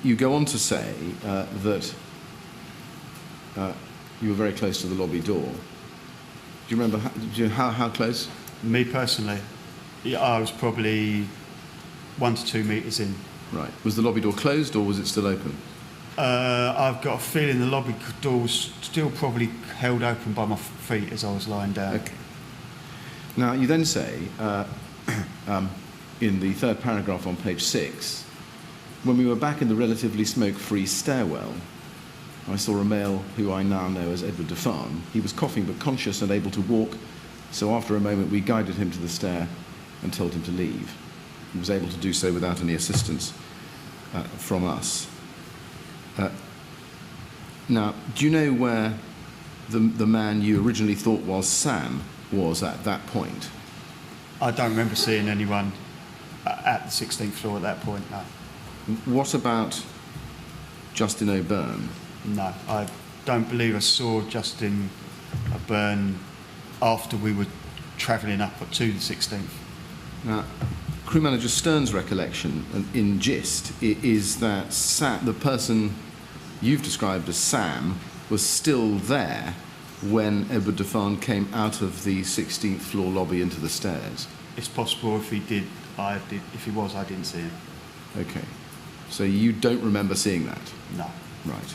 You go on to say that you were very close to the lobby door. Do you remember how close? Me personally, yeah, I was probably 1 to 2 metres in. Right. Was the lobby door closed or was it still open? I've got a feeling the lobby door was still probably held open by my feet as I was lying down. Okay. Now, you then say, in the third paragraph on page 6, when we were back in the relatively smoke-free stairwell, I saw a male who I now know as Edward Defarn. He was coughing but conscious and able to walk, so after a moment we guided him to the stair and told him to leave. He was able to do so without any assistance from us. Now, do you know where the man you originally thought was Sam was at that point? I don't remember seeing anyone at the 16th floor at that point, no. What about Justin O'Byrne? No, I don't believe I saw Justin O'Byrne after we were travelling up to the 16th. Now, crew manager Stern's recollection in gist is that the person you've described as Sam was still there when Edward Defarn came out of the 16th floor lobby into the stairs. It's possible if he did, I did. If he was, I didn't see him. Okay. So you don't remember seeing that? No. Right.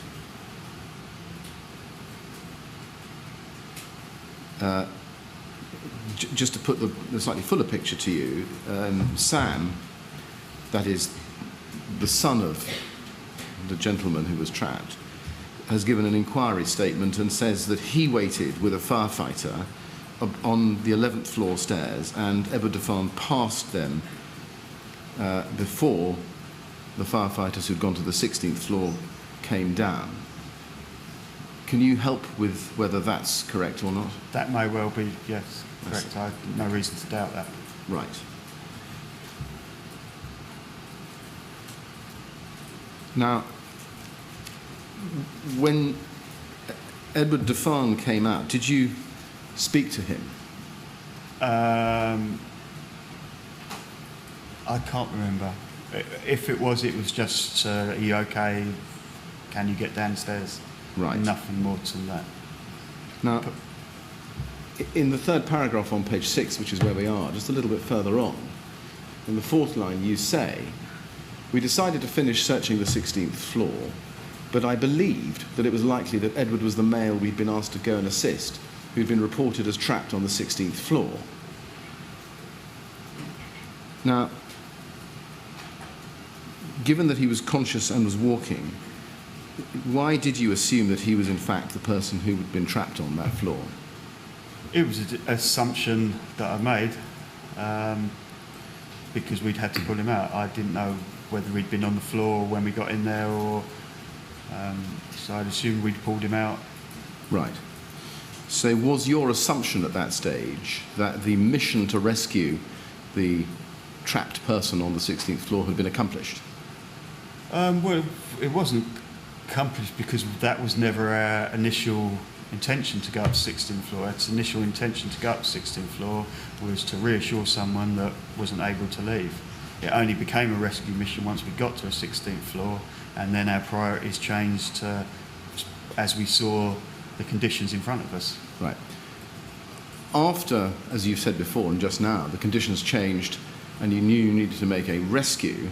Just to put the slightly fuller picture to you, Sam, that is the son of the gentleman who was trapped, has given an inquiry statement and says that he waited with a firefighter on the 11th floor stairs, and Edward Defan passed them before the firefighters who'd gone to the 16th floor came down. Can you help with whether that's correct or not? That may well be, yes, correct. I have no reason to doubt that. Right. Now, when Edward Defan came out, did you speak to him? I can't remember. If it was just, are you okay? Can you get downstairs? Right. Nothing more than that. Now, in the third paragraph on page 6, which is where we are, just a little bit further on, in the fourth line you say, "We decided to finish searching the 16th floor, but I believed that it was likely that Edward was the male we'd been asked to go and assist, who'd been reported as trapped on the 16th floor." Now, given that he was conscious and was walking, why did you assume that he was in fact the person who had been trapped on that floor? It was an assumption that I made because we'd had to pull him out. I didn't know whether he'd been on the floor when we got in there, or so I'd assumed we'd pulled him out. Right. So was your assumption at that stage that the mission to rescue the trapped person on the 16th floor had been accomplished? Well, it wasn't accomplished because that was never our initial intention to go up 16th floor. Its initial intention to go up 16th floor was to reassure someone that wasn't able to leave. It only became a rescue mission once we got to a 16th floor, and then our priorities changed to, as we saw the conditions in front of us. Right. After, as you've said before and just now, the conditions changed and you knew you needed to make a rescue,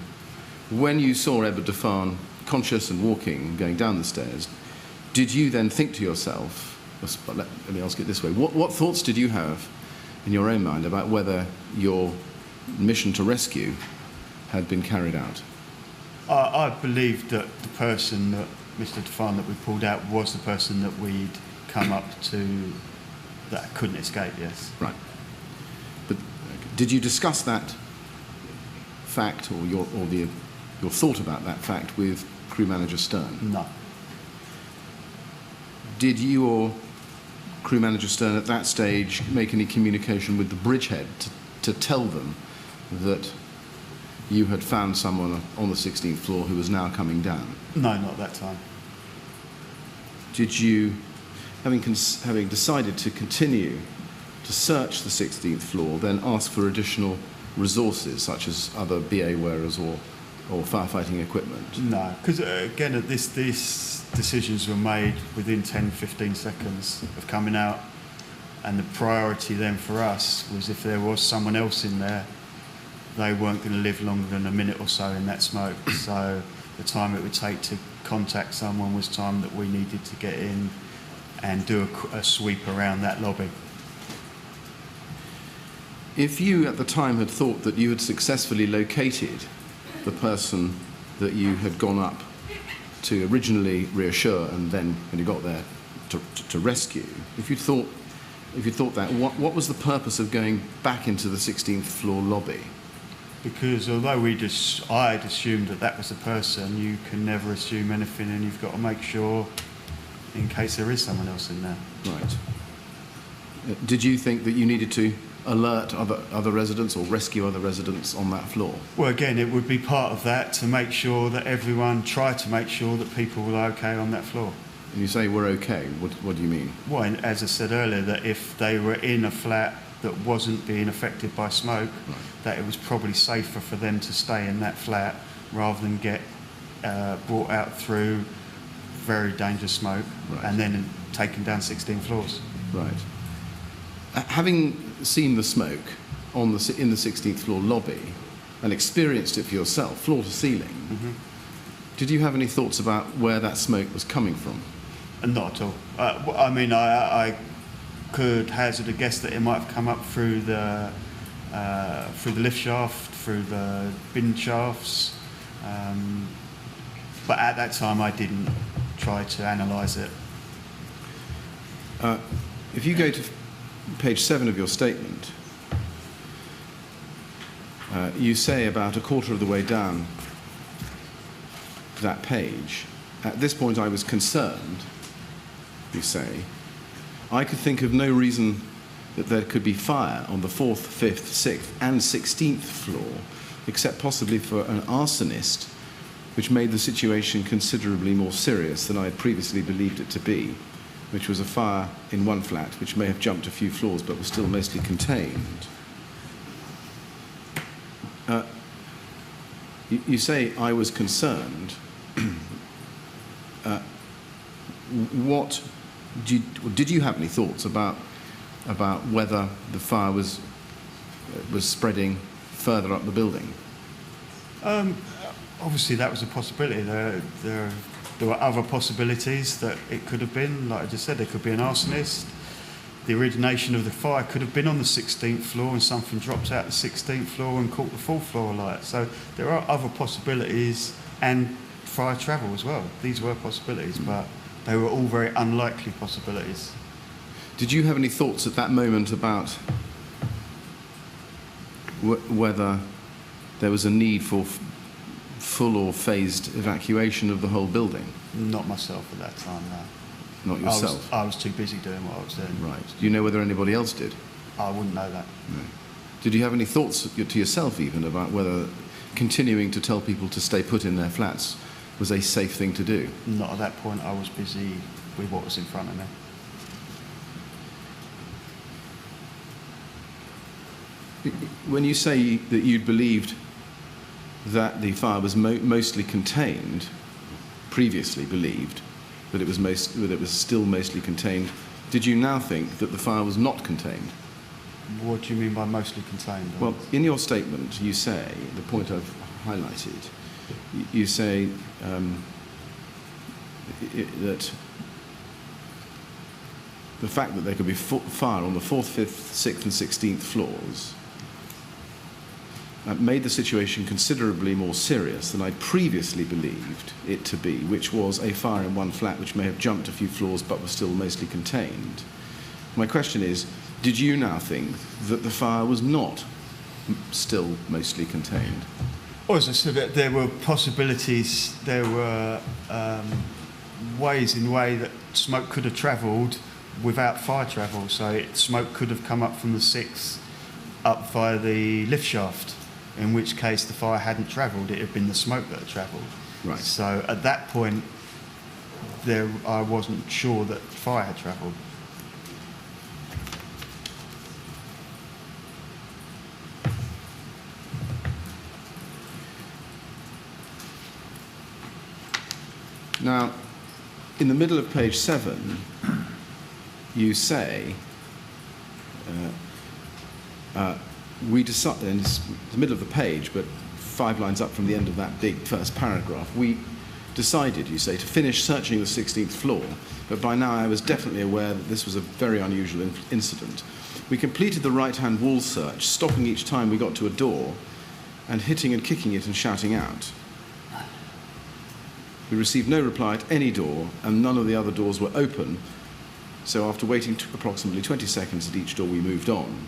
when you saw Edward Defan conscious and walking, going down the stairs, did you then think to yourself, let me ask it this way, what thoughts did you have in your own mind about whether your mission to rescue had been carried out? I believed that the person, that Mr. Defan, that we pulled out was the person that we'd come up to that couldn't escape, yes. Right. But did you discuss that fact or your thought about that fact with Crew Manager Stern? No. Did you or Crew Manager Stern at that stage make any communication with the bridgehead to tell them that you had found someone on the 16th floor who was now coming down? No, not that time. Did you, having decided to continue to search the 16th floor, then ask for additional resources such as other BA wearers or firefighting equipment? No, because again, these decisions were made within 10-15 seconds of coming out, and the priority then for us was if there was someone else in there, they weren't going to live longer than a minute or so in that smoke. So the time it would take to contact someone was time that we needed to get in and do a sweep around that lobby. If you at the time had thought that you had successfully located the person that you had gone up to originally reassure and then when you got there to rescue, if you thought that, what was the purpose of going back into the 16th floor lobby? Because although I'd assumed that was the person, you can never assume anything, and you've got to make sure in case there is someone else in there. Right. Did you think that you needed to alert other residents or rescue other residents on that floor? Well, again, it would be part of that to make sure that everyone tried to make sure that people were okay on that floor. And you say we're okay, what do you mean? Well, as I said earlier, that if they were in a flat that wasn't being affected by smoke, right, that it was probably safer for them to stay in that flat rather than get brought out through very dangerous smoke, right, and then taken down 16 floors. Right. Having seen the smoke in the 16th floor lobby and experienced it for yourself, floor to ceiling, Mm-hmm. Did you have any thoughts about where that smoke was coming from? Not at all. I mean, I could hazard a guess that it might have come up through the lift shaft, through the bin shafts, but at that time I didn't try to analyse it. If you go to page 7 of your statement, you say about a quarter of the way down that page, at this point I was concerned, you say, I could think of no reason that there could be fire on the 4th, 5th, 6th and 16th floor, except possibly for an arsonist, which made the situation considerably more serious than I had previously believed it to be, which was a fire in one flat which may have jumped a few floors but was still mostly contained. You say I was concerned. Did you have any thoughts about whether the fire was spreading further up the building? Obviously, that was a possibility. There were other possibilities that it could have been. Like I just said, there could be an arsonist. The origination of the fire could have been on the 16th floor and something dropped out the 16th floor and caught the 4th floor alight. So there are other possibilities, and fire travel as well. These were possibilities, but they were all very unlikely possibilities. Did you have any thoughts at that moment about whether there was a need for full or phased evacuation of the whole building? Not myself at that time, no. Not yourself? I was too busy doing what I was doing. Right. Do you know whether anybody else did? I wouldn't know that. No. Did you have any thoughts to yourself even about whether continuing to tell people to stay put in their flats was a safe thing to do? Not at that point. I was busy with what was in front of me. When you say that you'd believed that the fire was mostly contained, previously believed that it was still mostly contained, did you now think that the fire was not contained? What do you mean by mostly contained? Well, in your statement, you say, the point I've highlighted, you say that the fact that there could be fire on the 4th, 5th, 6th and 16th floors made the situation considerably more serious than I'd previously believed it to be, which was a fire in one flat which may have jumped a few floors but was still mostly contained. My question is, did you now think that the fire was not still mostly contained? Well, as I said, there were possibilities, there were ways that smoke could have travelled without fire travel. So smoke could have come up from the 6th up via the lift shaft, in which case the fire hadn't travelled, it had been the smoke that had travelled. Right. So at that point, I wasn't sure that fire had travelled. Now, in the middle of page 7, you say, we decided, and it's the middle of the page, but 5 lines up from the end of that big first paragraph, we decided, you say, to finish searching the 16th floor, but by now I was definitely aware that this was a very unusual incident. We completed the right-hand wall search, stopping each time we got to a door, and hitting and kicking it and shouting out. We received no reply at any door, and none of the other doors were open, so after waiting approximately 20 seconds at each door, we moved on.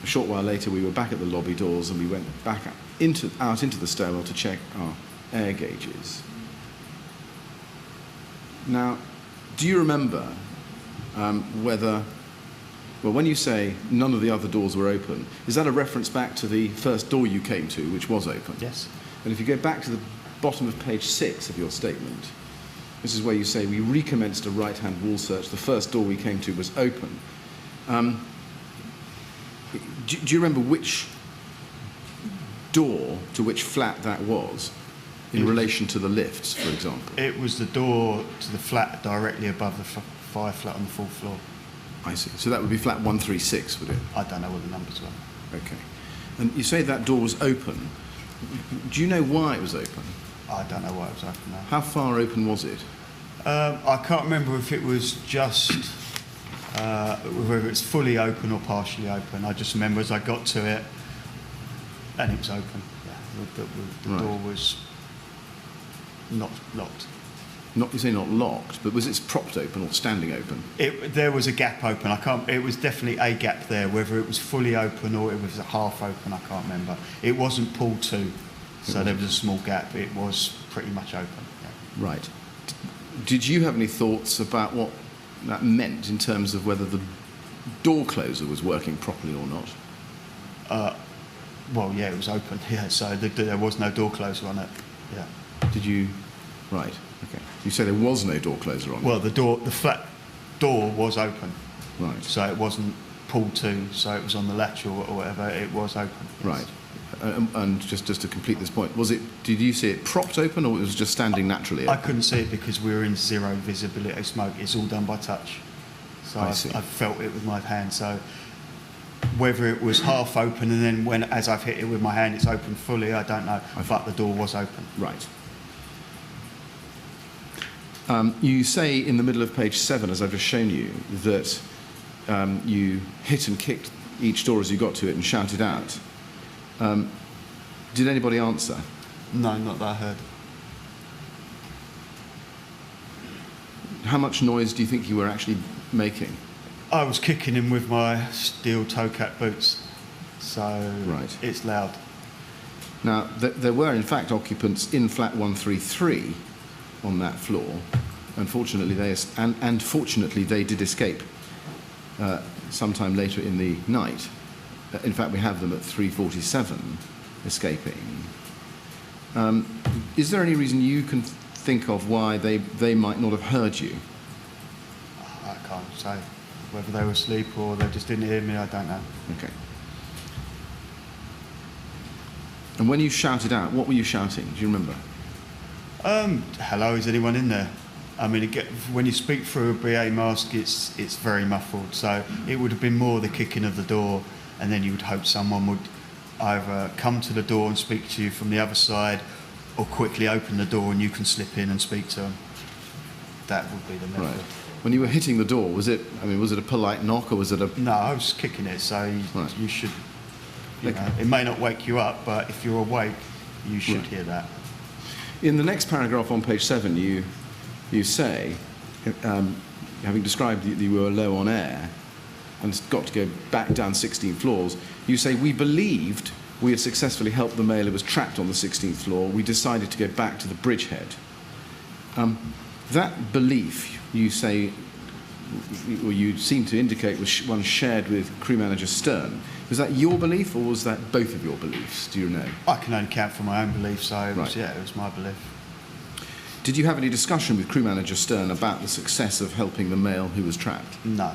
A short while later, we were back at the lobby doors, and we went back out into the stairwell to check our air gauges. Now, do you remember when you say none of the other doors were open, is that a reference back to the first door you came to, which was open? Yes. And if you go back to the bottom of page 6 of your statement, this is where you say we recommenced a right-hand wall search. The first door we came to was open. Do you remember which door to which flat that was in relation to the lifts, for example? It was the door to the flat directly above the fire flat on the 4th floor. I see. So that would be flat 136, would it? I don't know what the numbers were. Okay. And you say that door was open. Do you know why it was open? I don't know why it was open now. How far open was it? I can't remember if it was just whether it's fully open or partially open. I just remember as I got to it, and it was open. Yeah, the door was not locked. Not, you say not locked, but was it propped open or standing open? There was a gap open. It was definitely a gap there. Whether it was fully open or it was half open, I can't remember. It wasn't pulled to, so there was a small gap. It was pretty much open. Yeah. Right. Did you have any thoughts about what that meant in terms of whether the door closer was working properly or not? Well, yeah, it was open. Yeah, so there was no door closer on it. Yeah. Did you? Right. Okay. You say there was no door closer on it. Well, the flat door was open. Right. So it wasn't pulled to, so it was on the latch or whatever. It was open. Yes. Right. And just to complete this point, did you see it propped open or it was just standing naturally I open? couldn't see it because we were in zero visibility smoke. It's all done by touch. So I see. I felt it with my hand. So whether it was half open and then as I've hit it with my hand, it's open fully, I don't know. But the door was open. Right. You say in the middle of page 7, as I've just shown you, that you hit and kicked each door as you got to it and shouted out. Did anybody answer? No, not that I heard. How much noise do you think you were actually making? I was kicking him with my steel toe cap boots, so Right. it's loud. Now, there were in fact occupants in flat 133 on that floor. Unfortunately, fortunately they did escape sometime later in the night. In fact, we have them at 3:47 escaping. Is there any reason you can think of why they might not have heard you? I can't say. Whether they were asleep or they just didn't hear me, I don't know. Okay. And when you shouted out, what were you shouting? Do you remember? Hello, is anyone in there? I mean, when you speak through a BA mask, it's very muffled. So it would have been more the kicking of the door, and then you would hope someone would either come to the door and speak to you from the other side, or quickly open the door and you can slip in and speak to them. That would be the method. Right. When you were hitting the door, was it a polite knock or was it a... No, I was kicking it, so Right. you should... Okay. know, it may not wake you up, but if you're awake, you should Right. hear that. In the next paragraph on page 7, you say, having described that you were low on air and got to go back down 16 floors, you say, we believed we had successfully helped the male who was trapped on the 16th floor. We decided to go back to the bridgehead. That belief, you say, or you seem to indicate, was one shared with crew manager Stern. Was that your belief, or was that both of your beliefs? Do you know? I can only count for my own belief, so it was, Right. yeah, it was my belief. Did you have any discussion with crew manager Stern about the success of helping the male who was trapped? No.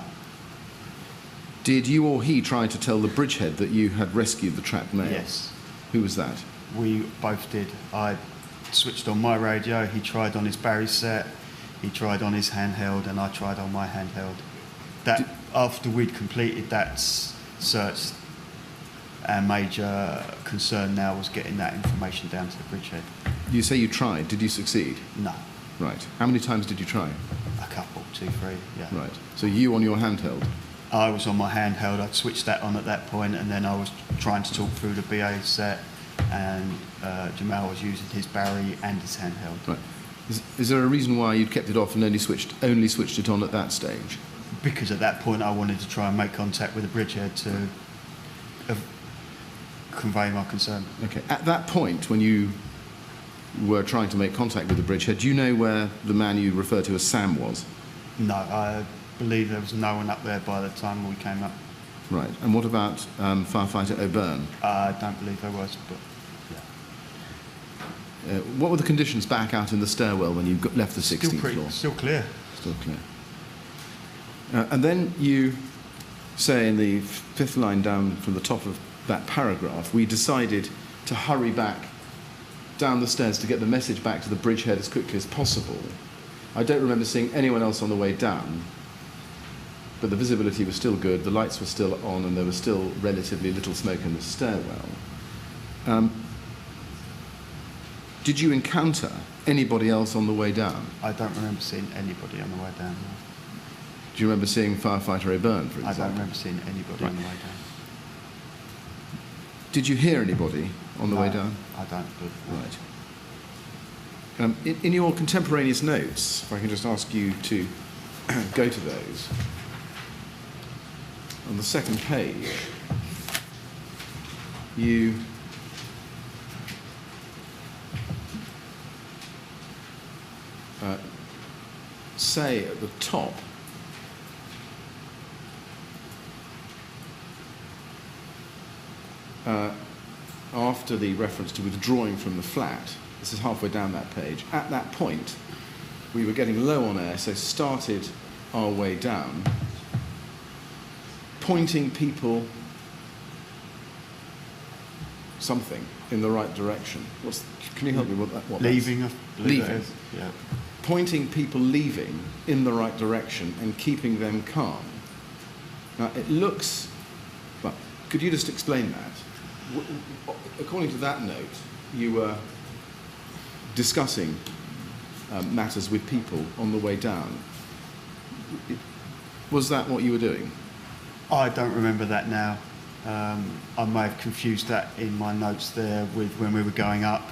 Did you or he try to tell the bridgehead that you had rescued the trapped male? Yes. Who was that? We both did. I switched on my radio, he tried on his Barry set, he tried on his handheld, and I tried on my handheld. After we'd completed that search, our major concern now was getting that information down to the bridgehead. You say you tried. Did you succeed? No. Right. How many times did you try? A couple, 2, 3, yeah. Right. So you on your handheld? I was on my handheld, I'd switched that on at that point, and then I was trying to talk through the BA set, and Jamal was using his Barry and his handheld. Right. Is there a reason why you'd kept it off and only switched it on at that stage? Because at that point I wanted to try and make contact with the bridgehead to convey my concern. Okay. At that point, when you were trying to make contact with the bridgehead, do you know where the man you refer to as Sam was? No, I believe there was no one up there by the time we came up. Right. And what about firefighter O'Byrne? I don't believe there was, but yeah. What were the conditions back out in the stairwell when you left the 16th floor? Still clear. Still clear. And then you say in the 5th line down from the top of that paragraph, we decided to hurry back down the stairs to get the message back to the bridgehead as quickly as possible. I don't remember seeing anyone else on the way down, but the visibility was still good, the lights were still on, and there was still relatively little smoke in the stairwell. Did you encounter anybody else on the way down? I don't remember seeing anybody on the way down. No. Do you remember seeing firefighter O'Byrne, for example? I don't remember seeing anybody on the way down. Did you hear anybody on the way down? I don't. But, Right. In your contemporaneous notes, if I can just ask you to go to those, on the second page, you say at the top, after the reference to withdrawing from the flat, this is halfway down that page, at that point we were getting low on air, so started our way down, pointing people something in the right direction. Can you help me with that? Leaving, I believe leaving. it is. Yeah. Pointing people leaving in the right direction and keeping them calm. Now it looks, well, could you just explain that? According to that note, you were discussing matters with people on the way down. Was that what you were doing? I don't remember that now. I may have confused that in my notes there with when we were going up.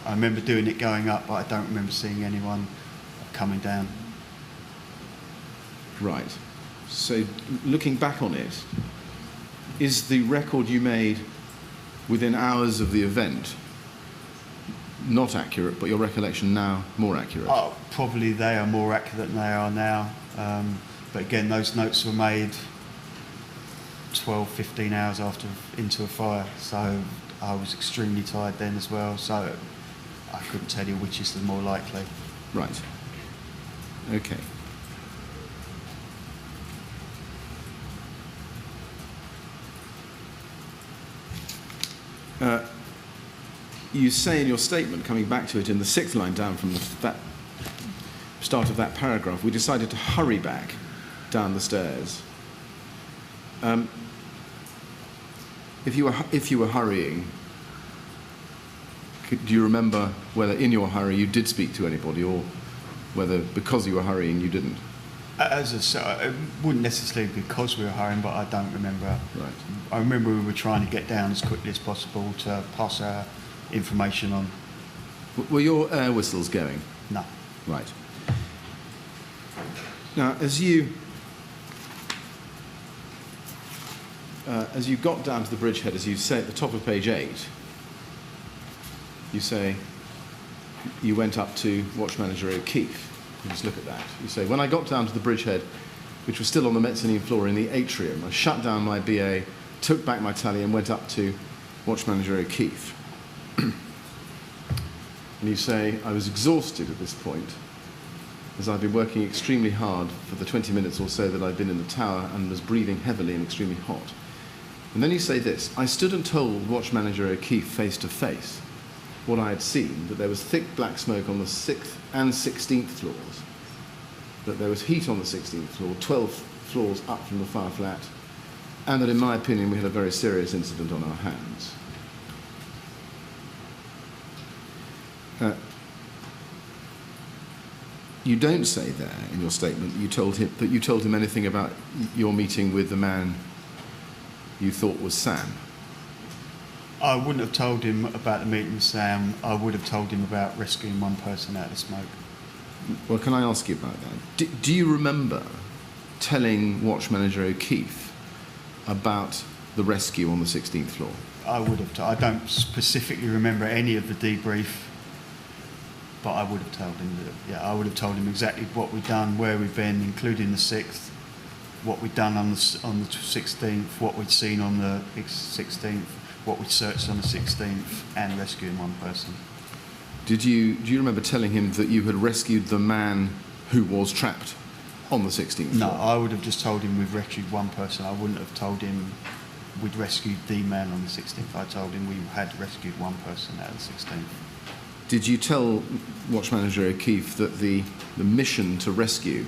I remember doing it going up, but I don't remember seeing anyone coming down. Right. So looking back on it, is the record you made within hours of the event not accurate, but your recollection now more accurate? Oh, probably they are more accurate than they are now. But again, those notes were made 12, 15 hours after into a fire, so I was extremely tired then as well, so I couldn't tell you which is the more likely. Right. Okay. You say in your statement, coming back to it in the 6th line down from that start of that paragraph, we decided to hurry back down the stairs. If you were hurrying, do you remember whether in your hurry you did speak to anybody, or whether because you were hurrying you didn't? As I said, it wouldn't necessarily be because we were hurrying, but I don't remember. Right. I remember we were trying to get down as quickly as possible to pass our information on. Were your air whistles going? No. Right. Now, as you got down to the bridgehead, as you say at the top of page 8, you say you went up to Watch Manager O'Keefe. You just look at that. You say, when I got down to the bridgehead, which was still on the mezzanine floor in the atrium, I shut down my BA, took back my tally and went up to Watch Manager O'Keefe. And you say, I was exhausted at this point, as I'd been working extremely hard for the 20 minutes or so that I'd been in the tower and was breathing heavily and extremely hot. And then you say this, I stood and told Watch Manager O'Keefe face to face what I had seen, that there was thick black smoke on the 6th and 16th floors, that there was heat on the 16th floor, 12 floors up from the fire flat, and that in my opinion we had a very serious incident on our hands. You don't say there in your statement that you told him anything about your meeting with the man you thought was Sam. I wouldn't have told him about the meeting with Sam. I would have told him about rescuing one person out of the smoke. Well, can I ask you about that? Do you remember telling Watch Manager O'Keefe about the rescue on the 16th floor? I would have. I don't specifically remember any of the debrief, but I would have told him that. Yeah, I would have told him exactly what we'd done, where we'd been, including the 6th, what we'd done on the 16th, what we'd seen on the 16th, what we'd searched on the 16th, and rescuing one person. Do you remember telling him that you had rescued the man who was trapped on the 16th No, floor? I would have just told him we've rescued one person. I wouldn't have told him we'd rescued the man on the 16th. I told him we had rescued one person out of the 16th. Did you tell Watch Manager O'Keefe that the mission to rescue,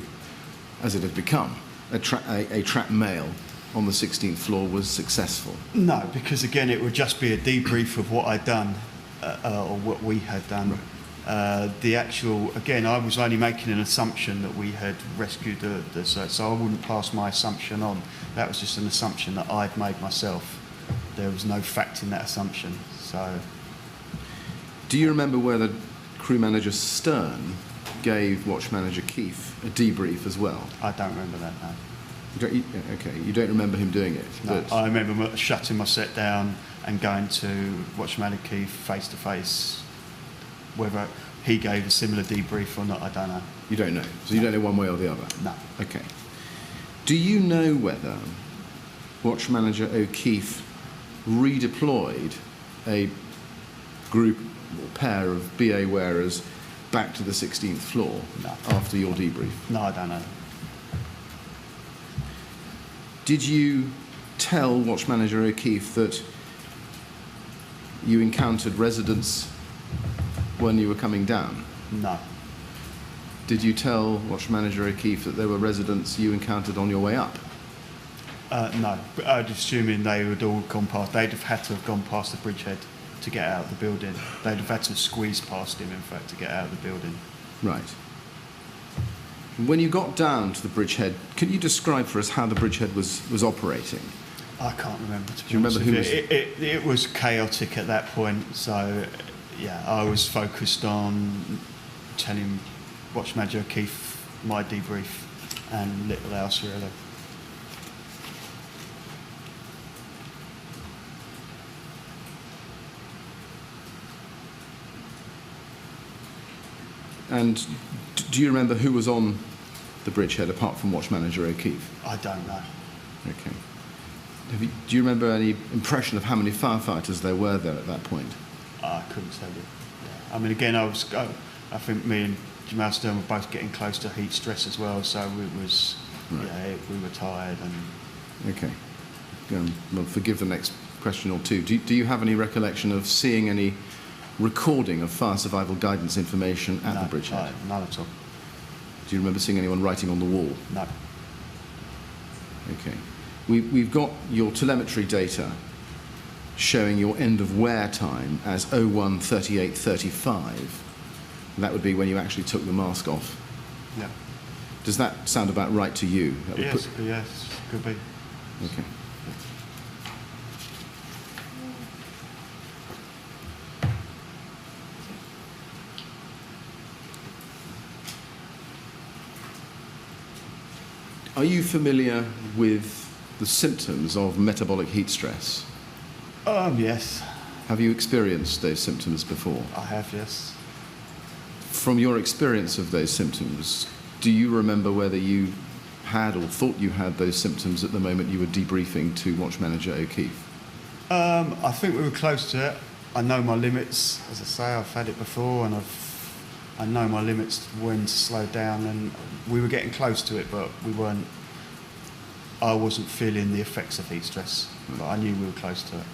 as it had become, a trapped male on the 16th floor was successful? No, because again, it would just be a debrief of what I'd done, or what we had done. Right. The actual, again, I was only making an assumption that we had rescued the search, so I wouldn't pass my assumption on. That was just an assumption that I'd made myself. There was no fact in that assumption. So, Do you remember whether crew manager Stern gave watch manager Keefe a debrief as well? I don't remember that, no. You don't remember him doing it? No, but I remember shutting my set down and going to watch manager Keefe face to face. Whether he gave a similar debrief or not, I don't know. you don't know? So you don't know one way or the other? No. Okay. Do you know whether watch manager O'Keefe redeployed a group or pair of BA wearers back to the 16th floor after your debrief? No, I don't know. Did you tell watch manager O'Keefe that you encountered residents when you were coming down? No. Did you tell watch manager O'Keefe that there were residents you encountered on your way up? No, but I'd assuming they would all gone past. They'd have had to have gone past the bridgehead to get out of the building. They'd have had to squeeze past him, in fact, to get out of the building. Right. When you got down to the bridgehead, can you describe for us how the bridgehead was operating? I can't remember. To be Do you remember honest who with you. It was chaotic at that point. So, yeah, I was focused on telling watch manager Keith my debrief and little else really. And do you remember who was on the bridgehead apart from watch manager O'Keefe? I don't know. Okay. Do you remember any impression of how many firefighters there were there at that point? I couldn't tell you. Yeah. I mean, again, I think me and Jamal Stern were both getting close to heat stress as well, so it was, right. Yeah, we were tired. And okay. Well, forgive the next question or two. Do you have any recollection of seeing any recording of fire survival guidance information at the bridgehead? None at all. Do you remember seeing anyone writing on the wall? No. Okay. We've got your telemetry data showing your end of wear time as 01:38:35. That would be when you actually took the mask off. Yeah. Does that sound about right to you? Yes, could be. Okay. Are you familiar with the symptoms of metabolic heat stress? Yes. Have you experienced those symptoms before? I have, yes. From your experience of those symptoms, do you remember whether you had or thought you had those symptoms at the moment you were debriefing to watch manager O'Keefe? I think we were close to it. I know my limits. As I say, I've had it before, and I know my limits when to slow down, and we were getting close to it, but we weren't. I wasn't feeling the effects of heat stress, but I knew we were close to it.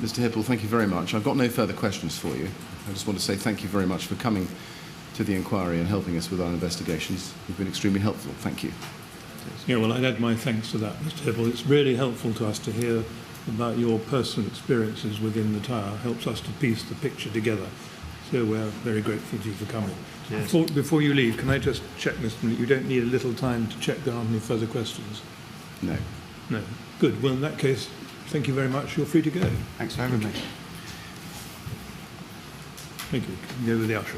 Mr. Hippel, thank you very much. I've got no further questions for you. I just want to say thank you very much for coming to the inquiry and helping us with our investigations. You've been extremely helpful. Thank you. Yeah, well, I'd add my thanks to that, Mr. Hippel. It's really helpful to us to hear about your personal experiences within the tower. Helps us to piece the picture together. So we're very grateful to you for coming. Before you leave, can I just check, Mr. Millett, you don't need a little time to check there aren't any further questions? No. No. Good. Well, in that case, thank you very much. You're free to go. Thanks for having me. Thank you. You can go with the usher.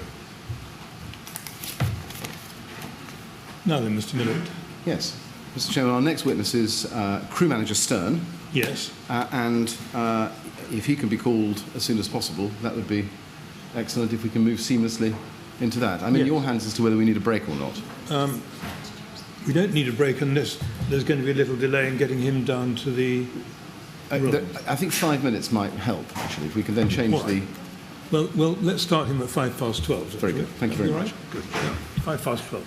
Now then, Mr. Millett. Yes. Mr. Chairman, our next witness is crew manager Stern. Yes. And if he can be called as soon as possible, that would be excellent if we can move seamlessly into that. I'm in your hands as to whether we need a break or not. We don't need a break unless there's going to be a little delay in getting him down to the room. I think 5 minutes might help, actually, if we can then change the... Well, let's start him at 12:05. Very good. Thank you very much. Right? Good. Yeah. 12:05.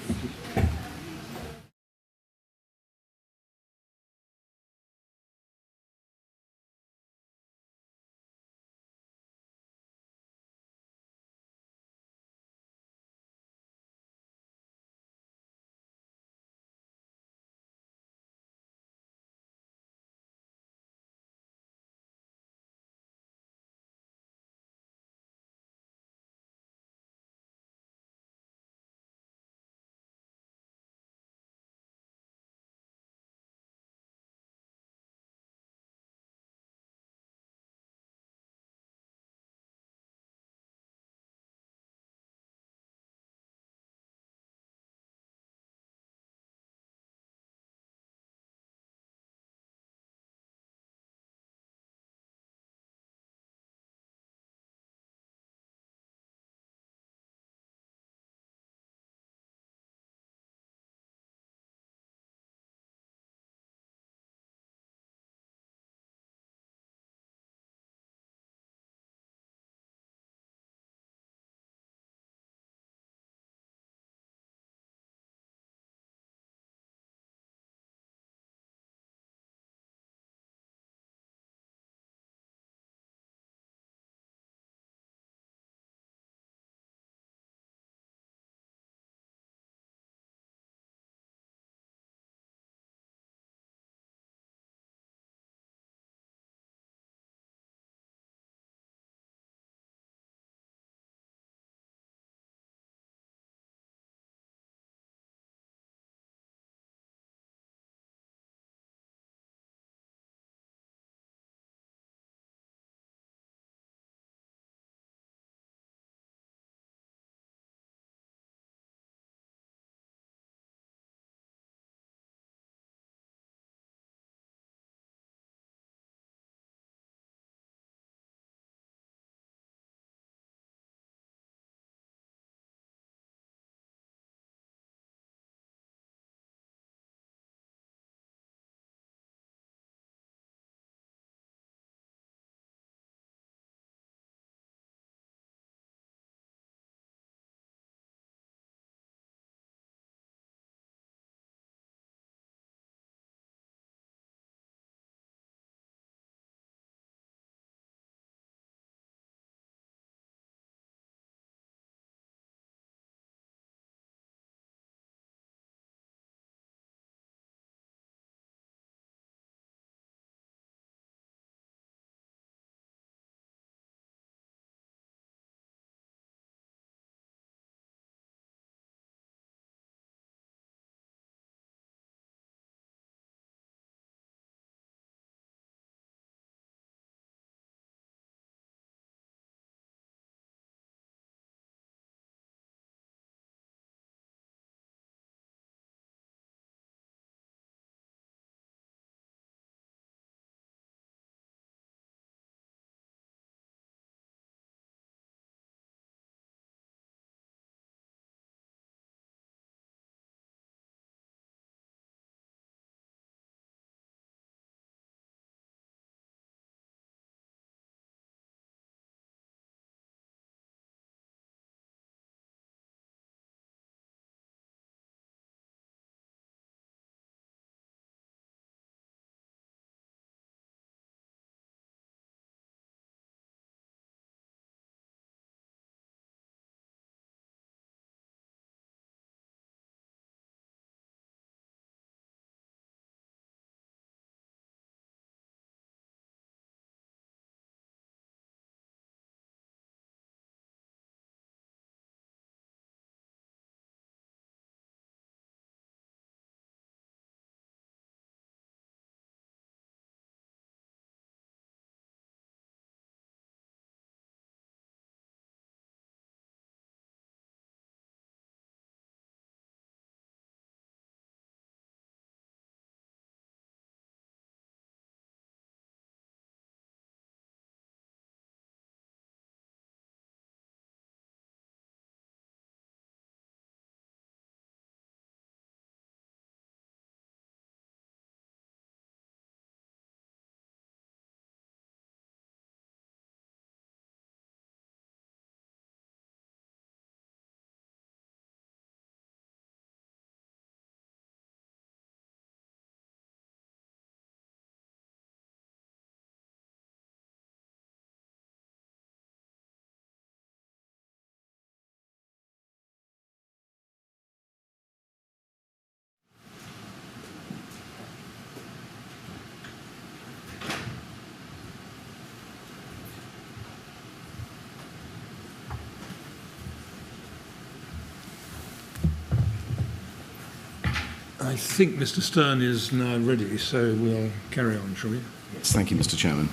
I think Mr. Stern is now ready, so we'll carry on, shall we? Yes, thank you, Mr. Chairman.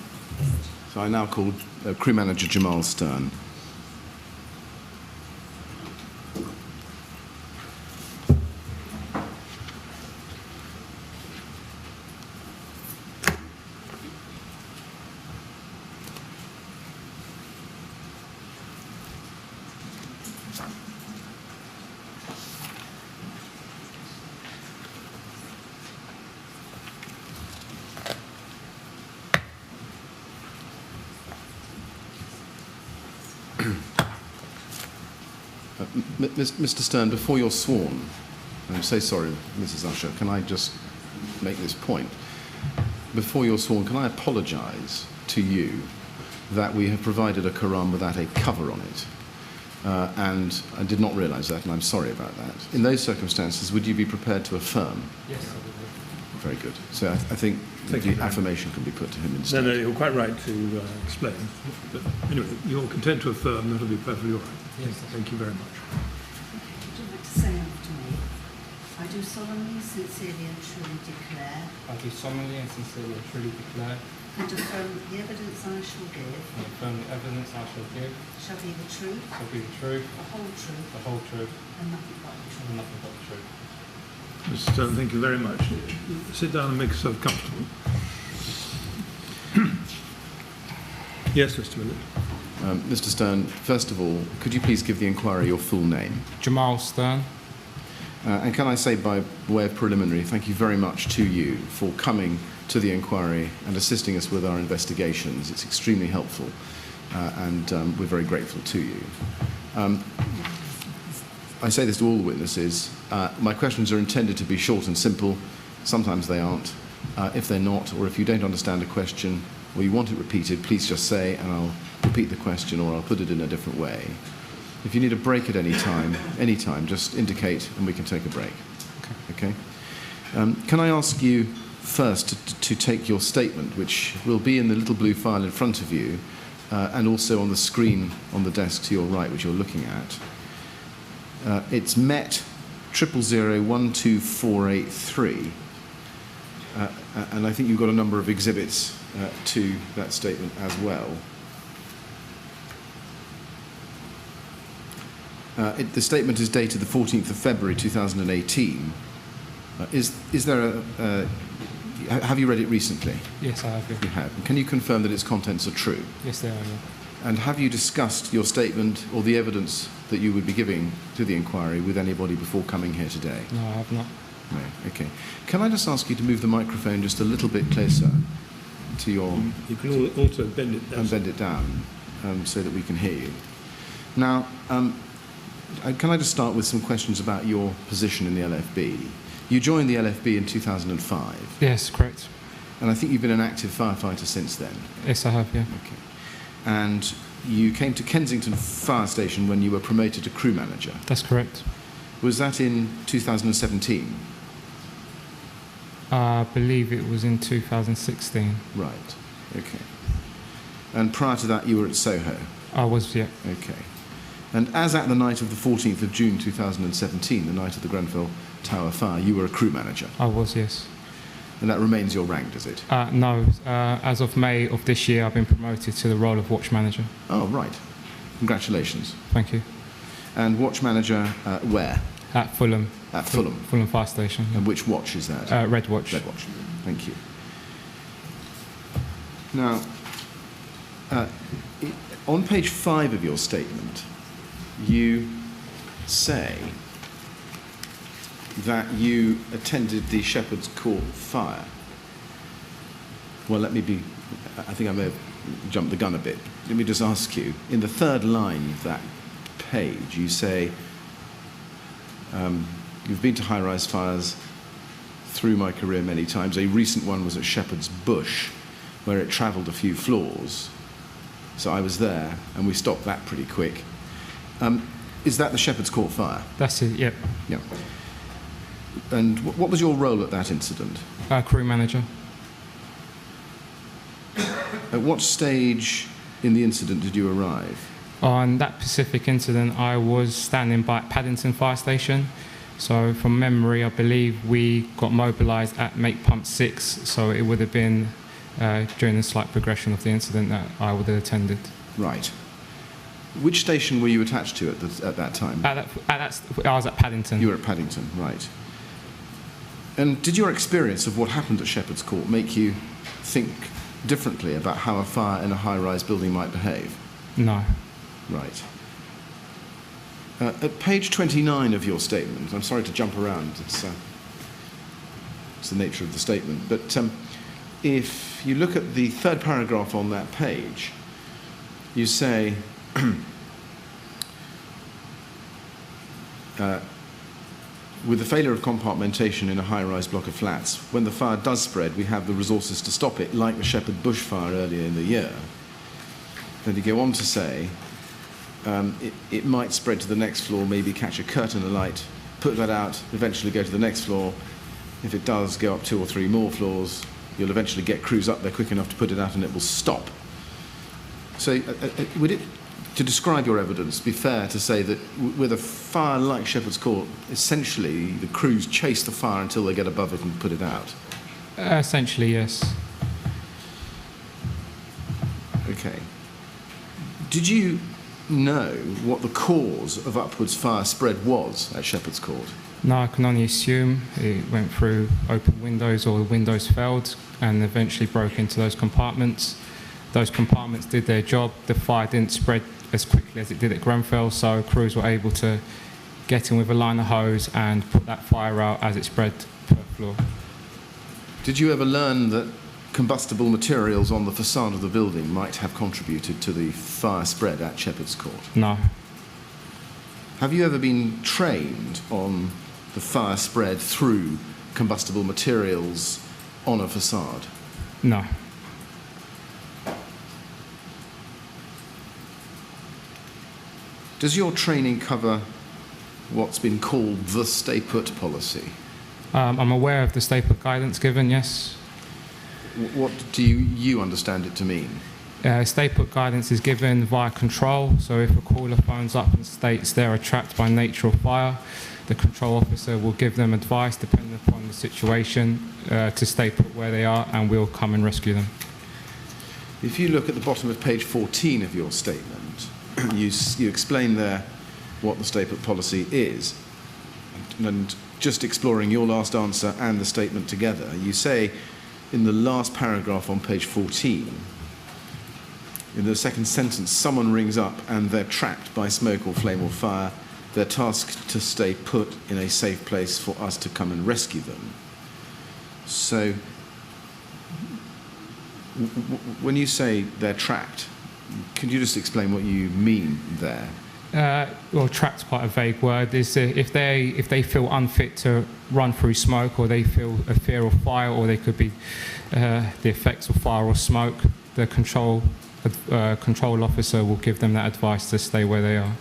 So I now call Crew Manager Jamal Stern. Mr. Stern, before you're sworn, I'm so sorry, Mrs. Usher, can I just make this point? Before you're sworn, can I apologise to you that we have provided a Quran without a cover on it? And I did not realise that, and I'm sorry about that. In those circumstances, would you be prepared to affirm? Yes, I will. Very good. So I think the affirmation can be put to him instead. No, you're quite right to explain. But anyway, you're content to affirm, that'll be perfectly all right. Yes. Thank you very much. Would you like to say after me? I do solemnly, sincerely and truly declare I do solemnly and sincerely and truly declare and affirm that the evidence I shall give and affirm the evidence I shall give shall be the truth, shall be the truth, the whole truth, the whole truth, and nothing but the truth. and nothing but the truth. Mr. Stern, thank you very much. Sit down and make yourself comfortable. Yes, Mr. Willett. Mr. Stern, first of all, could you please give the inquiry your full name? Jamal Stern. And can I say, by way of preliminary, thank you very much to you for coming to the inquiry and assisting us with our investigations. It's extremely helpful, and we're very grateful to you. I say this to all the witnesses. My questions are intended to be short and simple. Sometimes they aren't. If they're not, or if you don't understand a question or you want it repeated, please just say, and I'll repeat the question or I'll put it in a different way. If you need a break at any time, just indicate and we can take a break. Okay? Can I ask you first to take your statement, which will be in the little blue file in front of you, and also on the screen on the desk to your right, which you're looking at. It's MET 000124883, and I think you've got a number of exhibits to that statement as well. The statement is dated the 14th of February 2018. Is there have you read it recently? Yes, I have. Yeah. You have. And can you confirm that its contents are true? Yes, they are. Yeah. And have you discussed your statement or the evidence that you would be giving to the inquiry with anybody before coming here today? No, I have not. No. Okay. Can I just ask you to move the microphone just a little bit closer to your... You can also bend it down. And bend it down so that we can hear you. Now, can I just start with some questions about your position in the LFB? You joined the LFB in 2005. Yes, correct. And I think you've been an active firefighter since then. Yes, I have. Yeah. Okay. And you came to Kensington Fire Station when you were promoted to crew manager. That's correct. Was that in 2017? I believe it was in 2016. Right. Okay. And prior to that, you were at Soho. I was, yeah. Okay. And as at the night of the 14th of June 2017, the night of the Grenfell Tower fire, you were a crew manager. I was, yes. And that remains your rank, does it? No. As of May of this year, I've been promoted to the role of watch manager. Oh, right. Congratulations. Thank you. And watch manager where? At Fulham. At Fulham. Fulham Fire Station. Yeah. And which watch is that? Red Watch. Red Watch. Thank you. Now, on page 5 of your statement, you say that you attended the Shepherd's Court fire. Well, I think I may have jumped the gun a bit. Let me just ask you, in the third line of that page, you say, you've been to high-rise fires through my career many times. A recent one was at Shepherd's Bush, where it travelled a few floors. So I was there, and we stopped that pretty quick. Is that the Shepherd's Court fire? That's it, yep. Yeah. And what was your role at that incident? Crew manager. At what stage in the incident did you arrive? On that specific incident, I was standing by at Bettinson Fire Station. So from memory, I believe we got mobilised at make pump 6, so it would have been during the slight progression of the incident that I would have attended. Right. Which station were you attached to at that time? I was at Paddington. You were at Paddington, right. And did your experience of what happened at Shepherd's Court make you think differently about how a fire in a high-rise building might behave? No. Right. At page 29 of your statement, I'm sorry to jump around, it's the nature of the statement, but if you look at the third paragraph on that page, you say, with the failure of compartmentation in a high-rise block of flats, when the fire does spread, we have the resources to stop it, like the Shepherd bushfire earlier in the year. Then you go on to say, it might spread to the next floor, maybe catch a curtain alight, put that out, eventually go to the next floor. If it does go up 2 or 3 more floors, you'll eventually get crews up there quick enough to put it out and it will stop. So would it, to describe your evidence, be fair to say that with a fire like Shepherd's Court, essentially the crews chase the fire until they get above it and put it out? Essentially, yes. Okay. Did you know what the cause of upwards fire spread was at Shepherd's Court? No, I can only assume it went through open windows or the windows failed and eventually broke into those compartments. Those compartments did their job. The fire didn't spread as quickly as it did at Grenfell, so crews were able to get in with a line of hose and put that fire out as it spread per floor. Did you ever learn that combustible materials on the facade of the building might have contributed to the fire spread at Shepherd's Court? No. Have you ever been trained on the fire spread through combustible materials on a facade? No. Does your training cover what's been called the stay put policy? I'm aware of the stay put guidance given, yes. What do you understand it to mean? Stay put guidance is given via control, so if a caller phones up and states they're trapped by nature or fire, the control officer will give them advice depending upon the situation to stay put where they are, and we'll come and rescue them. If you look at the bottom of page 14 of your statement, you explain there what the stay put policy is, and just exploring your last answer and the statement together, you say in the last paragraph on page 14, in the second sentence, someone rings up and they're trapped by smoke or flame or fire. They're tasked to stay put in a safe place for us to come and rescue them. So, when you say they're trapped, can you just explain what you mean there? Well, trapped's quite a vague word. Is if they feel unfit to run through smoke, or they feel a fear of fire, or they could be the effects of fire or smoke, the control officer will give them that advice to stay where they are.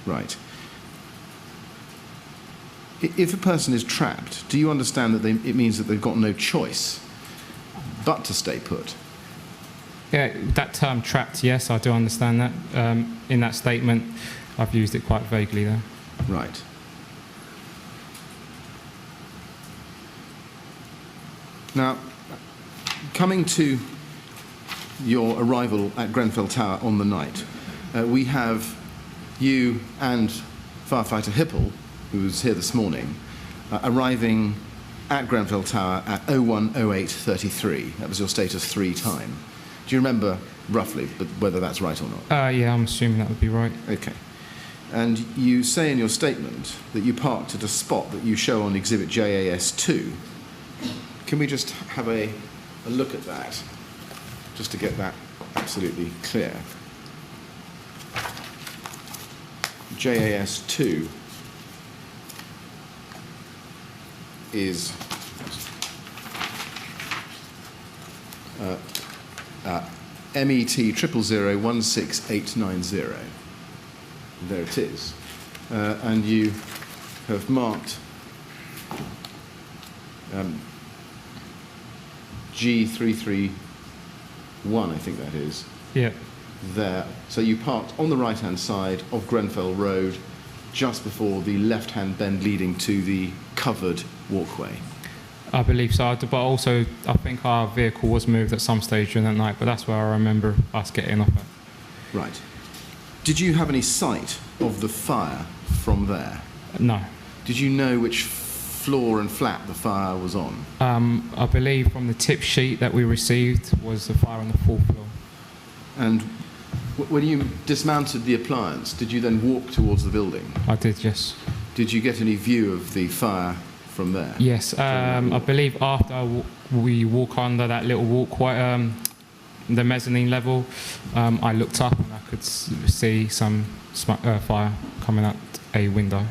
Right. If a person is trapped, do you understand that it means that they've got no choice but to stay put? Yeah, that term trapped, yes, I do understand that. In that statement, I've used it quite vaguely there. Right. Now, coming to your arrival at Grenfell Tower on the night, we have you and firefighter Hippel, who was here this morning, arriving at Grenfell Tower at 01:08:33. That was your status 3 time. Do you remember roughly whether that's right or not? Yeah, I'm assuming that would be right. Okay. And you say in your statement that you parked at a spot that you show on Exhibit JAS2. Can we just have a look at that, just to get that absolutely clear? JAS2 is MET 00016,890. There it is. And you have marked G331, I think that is. Yeah. there. So you parked on the right-hand side of Grenfell Road, just before the left-hand bend leading to the covered walkway. I believe so, but also I think our vehicle was moved at some stage during that night, but that's where I remember us getting off at. Right. Did you have any sight of the fire from there? No. Did you know which floor and flat the fire was on? I believe from the tip sheet that we received was the fire on the 4th floor. And when you dismounted the appliance, did you then walk towards the building? I did, yes. Did you get any view of the fire from there? Yes, I believe after we walk under that little walkway, the mezzanine level, I looked up and I could see some fire coming out a window.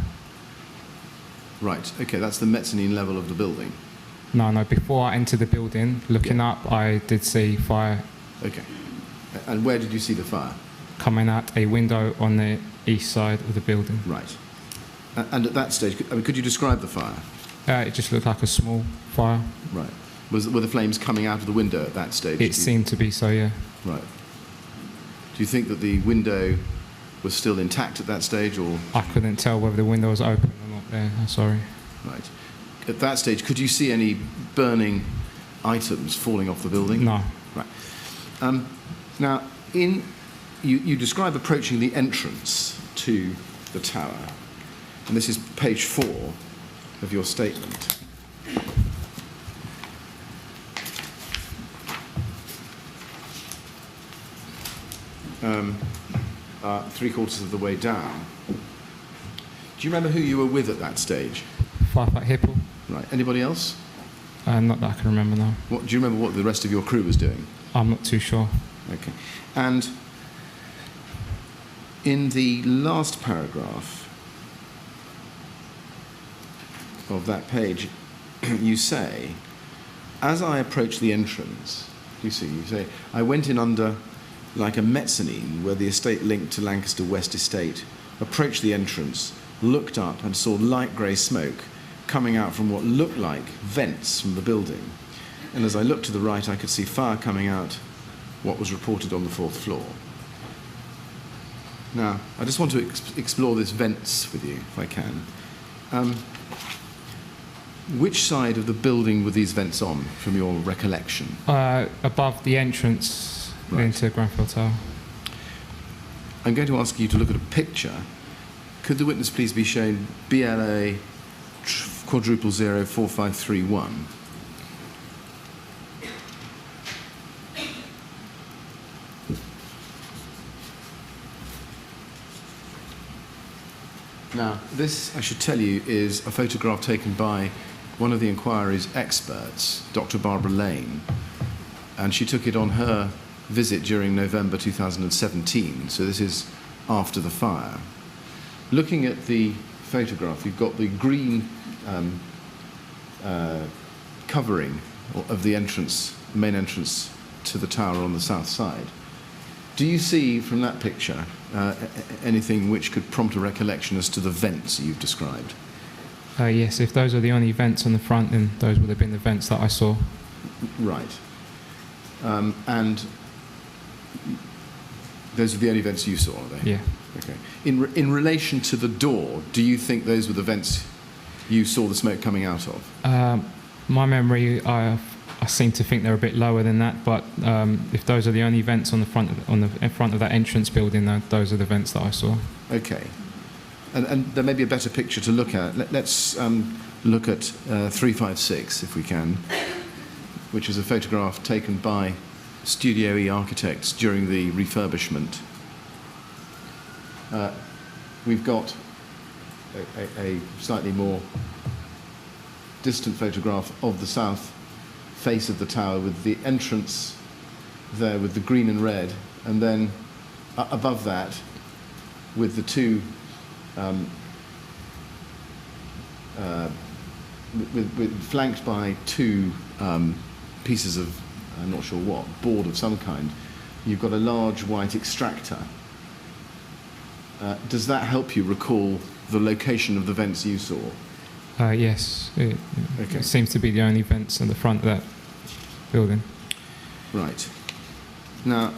Right, okay, that's the mezzanine level of the building. No, before I entered the building, looking up, I did see fire. Okay. And where did you see the fire? Coming out a window on the east side of the building. Right. And at that stage, could you describe the fire? It just looked like a small fire. Right. Were the flames coming out of the window at that stage? It seemed to be so, yeah. Right. Do you think that the window was still intact at that stage, or? I couldn't tell whether the window was open or not there, I'm sorry. Right. At that stage, could you see any burning items falling off the building? No. Right. Now, you describe approaching the entrance to the tower, and this is page 4 of your statement. Three-quarters of the way down. Do you remember who you were with at that stage? Firefight Hippel. Right. Anybody else? Not that I can remember now. Do you remember what the rest of your crew was doing? I'm not too sure. Okay. And in the last paragraph of that page, you say, as I approached the entrance, you say, I went in under like a mezzanine where the estate linked to Lancaster West Estate, approached the entrance, looked up and saw light grey smoke coming out from what looked like vents from the building. And as I looked to the right, I could see fire coming out what was reported on the 4th floor. Now, I just want to explore this vents with you, if I can. Which side of the building were these vents on, from your recollection? Above the entrance into Grenfell Tower. I'm going to ask you to look at a picture. Could the witness please be shown BLA *000 4531? Now, this, I should tell you, is a photograph taken by one of the inquiry's experts, Dr. Barbara Lane, and she took it on her visit during November 2017, so this is after the fire. Looking at the photograph, you've got the green covering of the entrance, main entrance to the tower on the south side. Do you see from that picture anything which could prompt a recollection as to the vents you've described? Yes, if those are the only vents on the front, then those would have been the vents that I saw. Right. And those are the only vents you saw, are they? Yeah. Okay. In relation to the door, do you think those were the vents you saw the smoke coming out of? My memory, I seem to think they're a bit lower than that, but if those are the only vents on the front of that entrance building, those are the vents that I saw. Okay. And there may be a better picture to look at. Let's look at 356, if we can, which is a photograph taken by Studio E architects during the refurbishment. We've got a slightly more distant photograph of the south face of the tower with the entrance there with the green and red, and then above that with the two flanked by two pieces of, I'm not sure what, board of some kind. You've got a large white extractor. Does that help you recall the location of the vents you saw? Yes. It seems to be the only vents in the front of that building. Right. Now,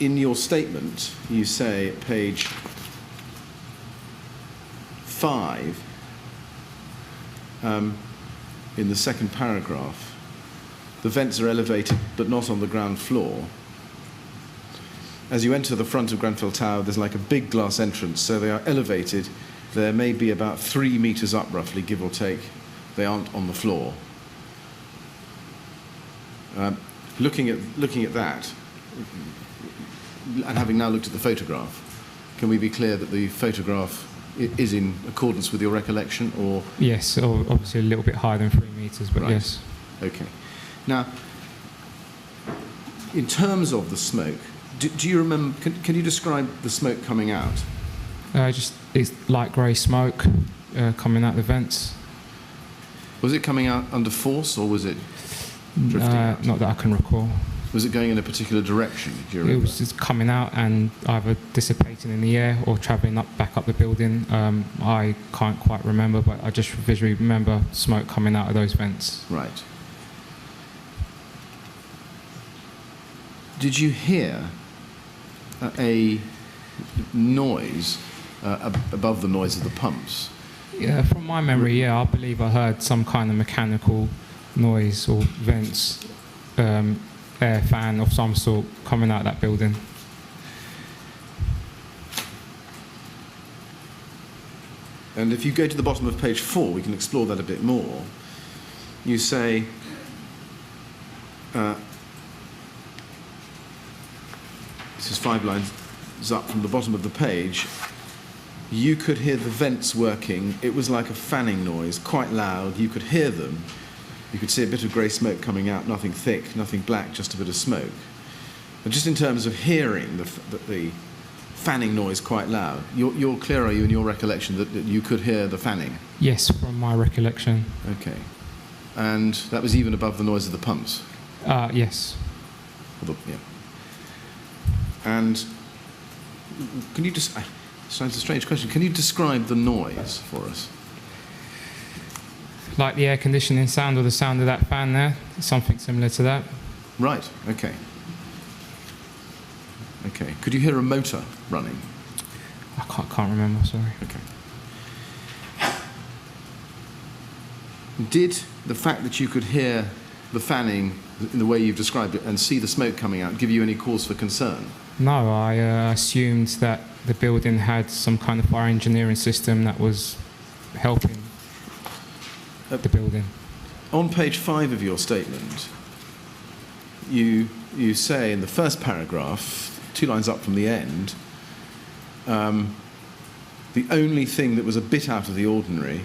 in your statement, you say at page 5, in the second paragraph, the vents are elevated but not on the ground floor. As you enter the front of Grenfell Tower, there's like a big glass entrance, so they are elevated. There may be about 3 metres up, roughly, give or take. They aren't on the floor. Looking at that, and having now looked at the photograph, can we be clear that the photograph is in accordance with your recollection, or? Yes, obviously a little bit higher than 3 metres, but right. Yes. Okay. Now, in terms of the smoke, do you remember, can you describe the smoke coming out? Just it's light grey smoke coming out the vents. Was it coming out under force, or was it drifting out? Not that I can recall. Was it going in a particular direction? Do you remember? It was just coming out and either dissipating in the air or travelling back up the building. I can't quite remember, but I just visually remember smoke coming out of those vents. Right. Did you hear a noise above the noise of the pumps? Yeah, from my memory, I believe I heard some kind of mechanical noise or vents, air fan of some sort coming out of that building. And if you go to the bottom of page 4, we can explore that a bit more. You say, this is 5 lines up from the bottom of the page. You could hear the vents working. It was like a fanning noise, quite loud. You could hear them. You could see a bit of grey smoke coming out, nothing thick, nothing black, just a bit of smoke. And just in terms of hearing the fanning noise quite loud, you're clear, are you, in your recollection, that you could hear the fanning? Yes, from my recollection. Okay. And that was even above the noise of the pumps? Yes. Yeah. And can you just... Sounds a strange question. Can you describe the noise for us? Like the air conditioning sound or the sound of that fan there, something similar to that. Right, okay. Okay. Could you hear a motor running? I can't remember, sorry. Okay. Did the fact that you could hear the fanning in the way you've described it and see the smoke coming out give you any cause for concern? No, I assumed that the building had some kind of fire engineering system that was helping the building. On page 5 of your statement, you say in the first paragraph, 2 lines up from the end, the only thing that was a bit out of the ordinary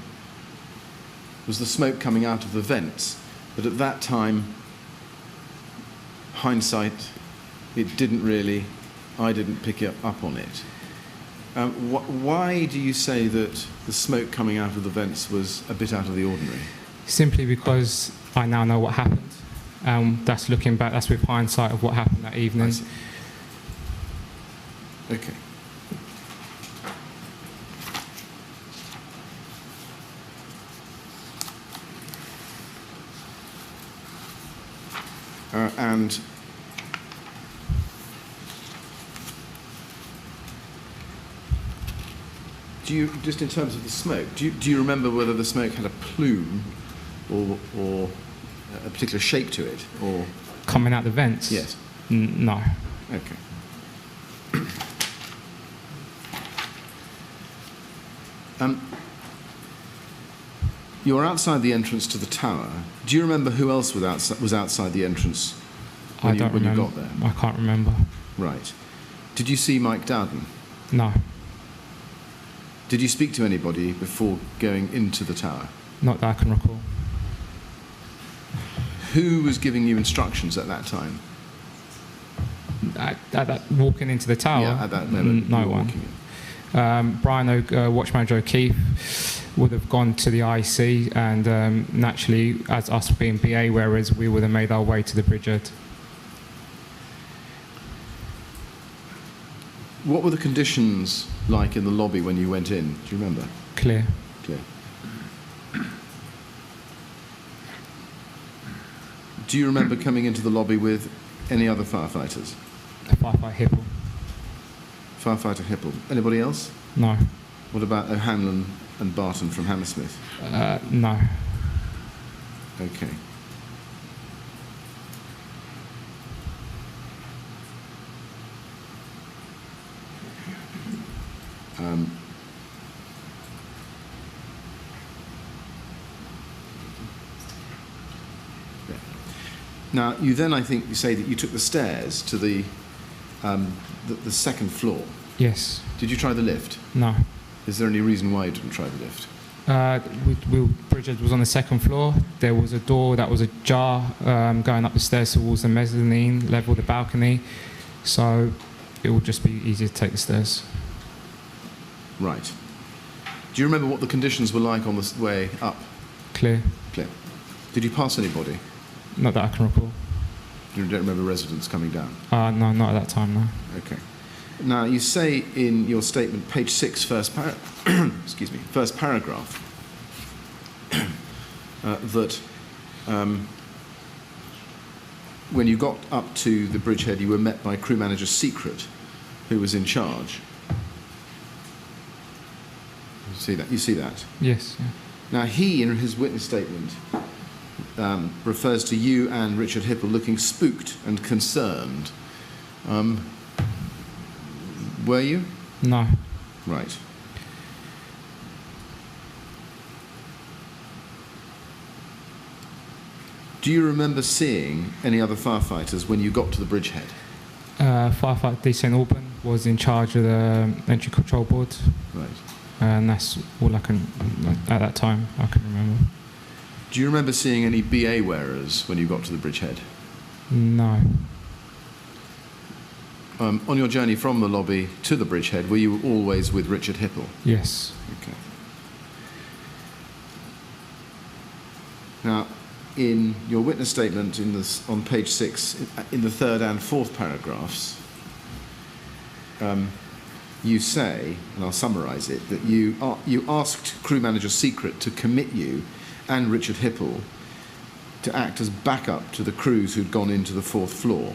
was the smoke coming out of the vents. But at that time, hindsight, it didn't really, I didn't pick up on it. Why do you say that the smoke coming out of the vents was a bit out of the ordinary? Simply because I now know what happened. That's looking back, that's with hindsight of what happened that evening. I see. Okay. And do you, just in terms of the smoke, do you remember whether the smoke had a plume or a particular shape to it, or Coming out the vents? yes? No. Okay. You were outside the entrance to the tower. Do you remember who else was outside the entrance when you got there? I can't remember. Right. Did you see Mike Dowden? No. Did you speak to anybody before going into the tower? Not that I can recall. Who was giving you instructions at that time? At that walking into the tower? Yeah, at that moment. No you were one. walking in. Brian, watch manager O'Keefe, would have gone to the IC, and naturally, as us being BA, whereas we would have made our way to the bridgehead. What were the conditions like in the lobby when you went in? Do you remember? Clear. Clear. Do you remember coming into the lobby with any other firefighters? Firefighter Hippel. Firefighter Hippel. Anybody else? No. What about O'Hanlon and Barton from Hammersmith? No. Okay. Yeah. Now, you then, I think, you say that you took the stairs to the second floor. Yes. Did you try the lift? No. Is there any reason why you didn't try the lift? Bridgehead was on the second floor. There was a door that was ajar going up the stairs towards the mezzanine level, the balcony. So it would just be easier to take the stairs. Right. Do you remember what the conditions were like on the way up? Clear. Clear. Did you pass anybody? Not that I can recall. You don't remember residents coming down? No, not at that time, no. Okay. Now, you say in your statement, page 6, first paragraph, that when you got up to the bridgehead, you were met by crew manager Secret, who was in charge. You see that? Yes. Yeah. Now, he, in his witness statement, refers to you and Richard Hippel looking spooked and concerned. Were you? No. Right. Do you remember seeing any other firefighters when you got to the bridgehead? Firefighter D. St. Alban was in charge of the entry control board. Right. And that's all I can, at that time, I can remember. Do you remember seeing any BA wearers when you got to the bridgehead? No. On your journey from the lobby to the bridgehead, were you always with Richard Hippel? Yes. Okay. Now, in your witness statement on page 6, in the third and fourth paragraphs, you say, and I'll summarise it, that you asked crew manager Secret to commit you and Richard Hippel to act as backup to the crews who'd gone into the fourth floor.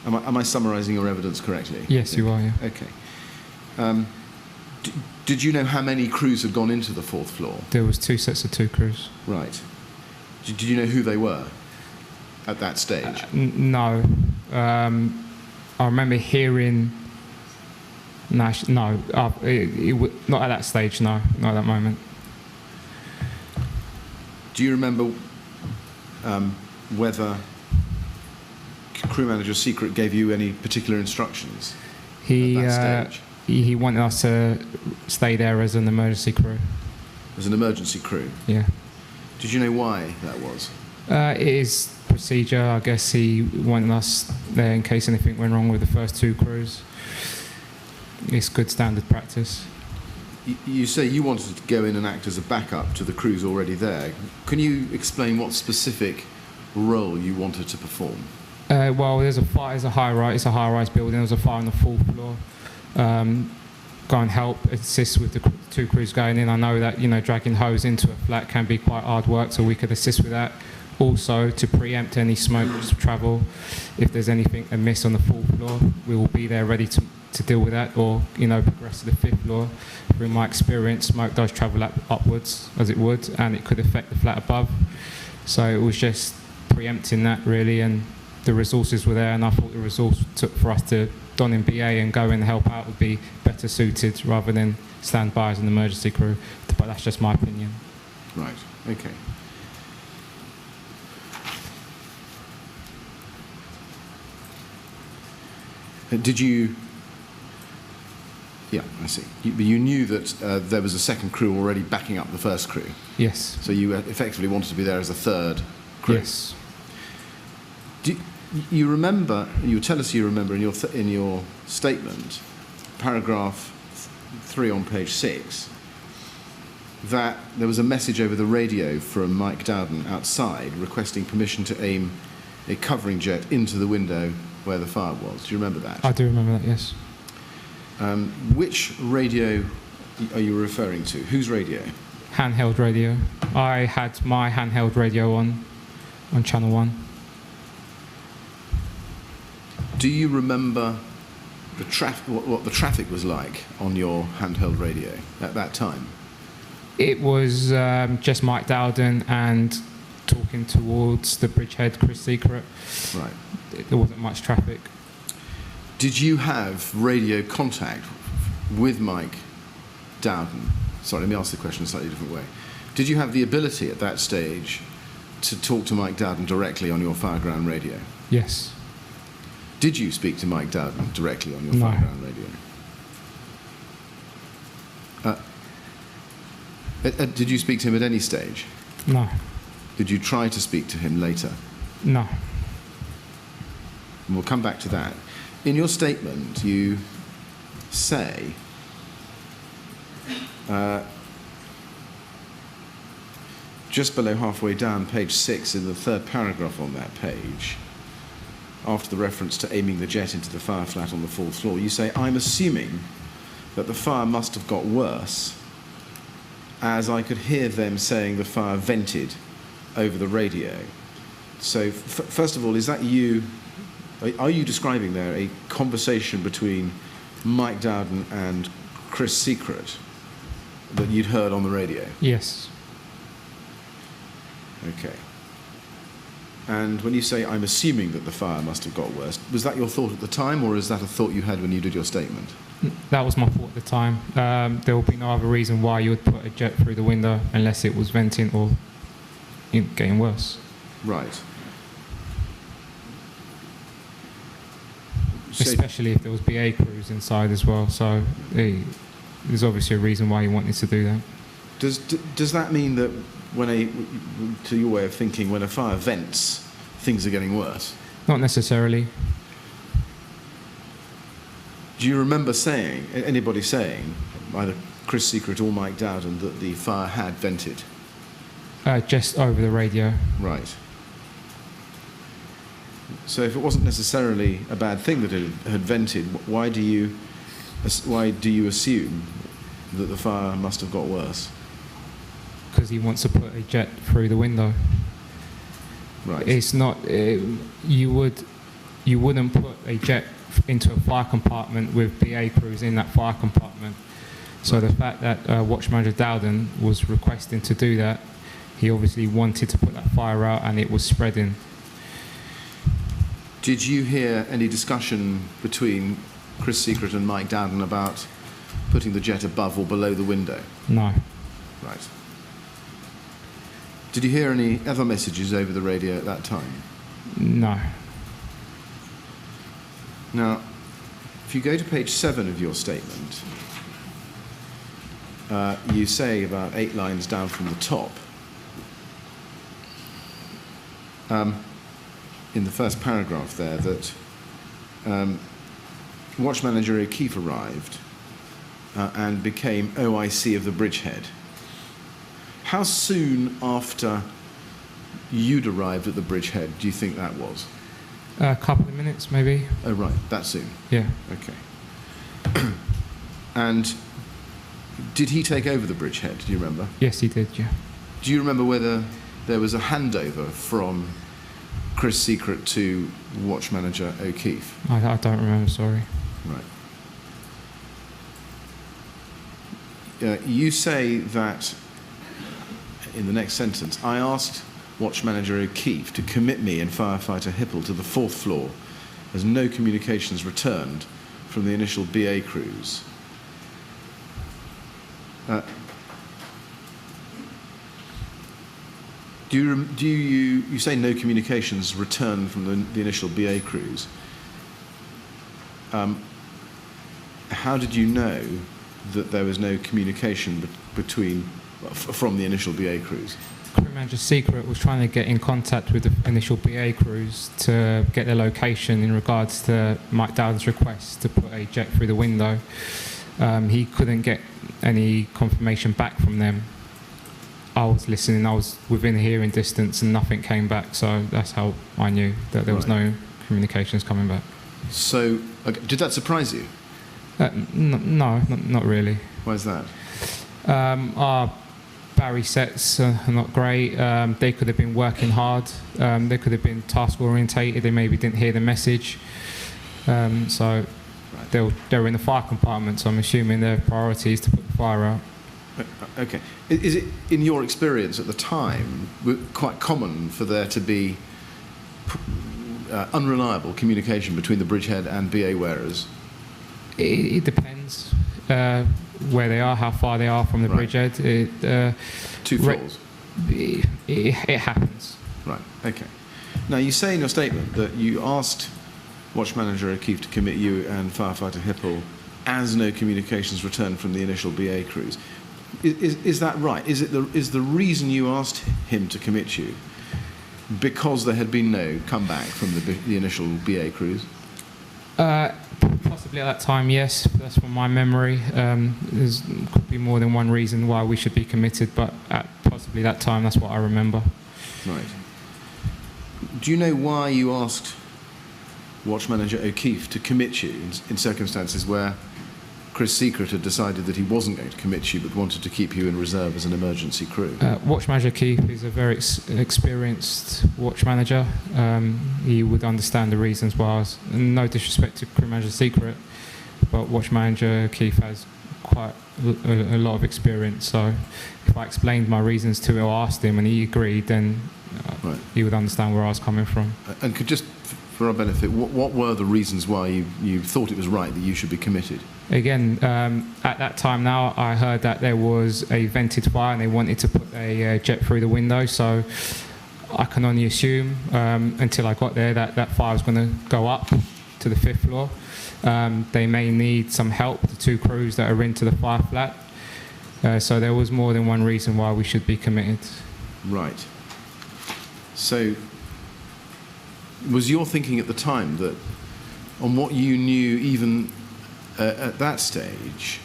Am I summarising your evidence correctly? Yes, you are, yeah. Okay. Did you know how many crews had gone into the fourth floor? There was 2 sets of 2 crews. Right. Did you know who they were at that stage? No. I remember hearing... No, not at that stage, no. Not at that moment. Do you remember whether crew manager Secret gave you any particular instructions at that stage? He wanted us to stay there as an emergency crew. As an emergency crew? Yeah. Did you know why that was? It is procedure. I guess he wanted us there in case anything went wrong with the first 2 crews. It's good standard practice. You say you wanted to go in and act as a backup to the crews already there. Can you explain what specific role you wanted to perform? Well, there's a fire. It's a high-rise building. There was a fire on the 4th floor. Go and help, assist with the 2 crews going in. I know that dragging hose into a flat can be quite hard work, so we could assist with that. Also, to preempt any smoke travel, if there's anything amiss on the 4th floor, we will be there ready to deal with that, or progress to the 5th floor. Through my experience, smoke does travel upwards as it would, and it could affect the flat above. So it was just preempting that really, and the resources were there, and I thought the resource for us to don in BA and go in and help out would be better suited rather than stand by as an emergency crew. But that's just my opinion. Right. Okay. Did you... Yeah, I see. But you knew that there was a second crew already backing up the first crew? Yes. So you effectively wanted to be there as a third crew? Yes. Do you remember, you tell us you remember in your statement, paragraph 3 on page 6, that there was a message over the radio from Mike Dowden outside requesting permission to aim a covering jet into the window where the fire was. Do you remember that? I do remember that, yes. Which radio are you referring to? Whose radio? Handheld radio. I had my handheld radio on channel 1. Do you remember what the traffic was like on your handheld radio at that time? It was just Mike Dowden and talking towards the bridgehead, Chris Secret. Right. There wasn't much traffic. Did you have radio contact with Mike Dowden? Sorry, let me ask the question in a slightly different way. Did you have the ability at that stage to talk to Mike Dowden directly on your fireground radio? Yes. Did you speak to Mike Dowden directly on your No. fireground radio? Did you speak to him at any stage? No. Did you try to speak to him later? No. And we'll come back to that. In your statement, you say just below halfway down, page 6, in the third paragraph on that page, after the reference to aiming the jet into the fire flat on the fourth floor, you say, "I'm assuming that the fire must have got worse, as I could hear them saying the fire vented over the radio." So, first of all, is that you? Are you describing there a conversation between Mike Dowden and Chris Secret that you'd heard on the radio? Yes. Okay. And when you say, "I'm assuming that the fire must have got worse," was that your thought at the time, or is that a thought you had when you did your statement? That was my thought at the time. There would be no other reason why you would put a jet through the window unless it was venting or getting worse. Right. Especially if there was BA crews inside as well. So there's obviously a reason why you wanted to do that. Does that mean that to your way of thinking, when a fire vents, things are getting worse? Not necessarily. Do you remember anybody saying, either Chris Secret or Mike Dowden, that the fire had vented? Just over the radio. Right. So if it wasn't necessarily a bad thing that it had vented, why do you assume that the fire must have got worse? Because he wants to put a jet through the window. Right. It's not. You wouldn't put a jet into a fire compartment with BA crews in that fire compartment. So the fact that Watch Manager Dowden was requesting to do that, he obviously wanted to put that fire out, and it was spreading. Did you hear any discussion between Chris Secret and Mike Dowden about putting the jet above or below the window? No. Right. Did you hear any other messages over the radio at that time? No. Now, if you go to page 7 of your statement, you say about 8 lines down from the top, in the first paragraph there, that Watch Manager O'Keefe arrived and became OIC of the bridgehead. How soon after you'd arrived at the bridgehead do you think that was? A couple of minutes, maybe. Oh, right, that soon. Yeah. Okay. And did he take over the bridgehead, do you remember? Yes, he did, yeah. Do you remember whether there was a handover from Chris Secret to Watch Manager O'Keefe? I don't remember, sorry. Right. You say that, in the next sentence, "I asked Watch Manager O'Keefe to commit me and firefighter Hippel to the 4th floor as no communications returned from the initial BA crews." You say no communications returned from the initial BA crews. How did you know that there was no communication from the initial BA crews? Crew Manager Secret was trying to get in contact with the initial BA crews to get their location in regards to Mike Dowden's request to put a jet through the window. He couldn't get any confirmation back from them. I was listening, I was within hearing distance, and nothing came back, so that's how I knew that there was no communications coming back. So, did that surprise you? No, not really. Why is that? Our Barry sets are not great. They could have been working hard. They could have been task orientated. They maybe didn't hear the message. So they were in the fire compartment, so I'm assuming their priority is to put the fire out. Okay. Is it, in your experience at the time, quite common for there to be unreliable communication between the bridgehead and BA wearers? It depends where they are, how far they are from the bridgehead. Two floors? It happens. Right, okay. Now, you say in your statement that you asked Watch Manager O'Keefe to commit you and Firefighter Hippel as no communications returned from the initial BA crews. Is that right? Is the reason you asked him to commit you because there had been no comeback from the initial BA crews? Possibly at that time, yes. That's from my memory. There could be more than one reason why we should be committed, but at possibly that time, that's what I remember. Right. Do you know why you asked Watch Manager O'Keefe to commit you in circumstances where Chris Secret had decided that he wasn't going to commit you but wanted to keep you in reserve as an emergency crew? Watch Manager O'Keefe is a very experienced watch manager. He would understand the reasons why I was, no disrespect to Crew Manager Secret, but Watch Manager O'Keefe has quite a lot of experience, so if I explained my reasons to him or asked him and he agreed, then he would understand where I was coming from. And could just, for our benefit, what were the reasons why you thought it was right that you should be committed? Again, at that time now, I heard that there was a vented fire and they wanted to put a jet through the window, so I can only assume until I got there that fire was going to go up to the 5th floor. They may need some help, the 2 crews that are into the fire flat. So there was more than one reason why we should be committed. Right. So was your thinking at the time that on what you knew even at that stage,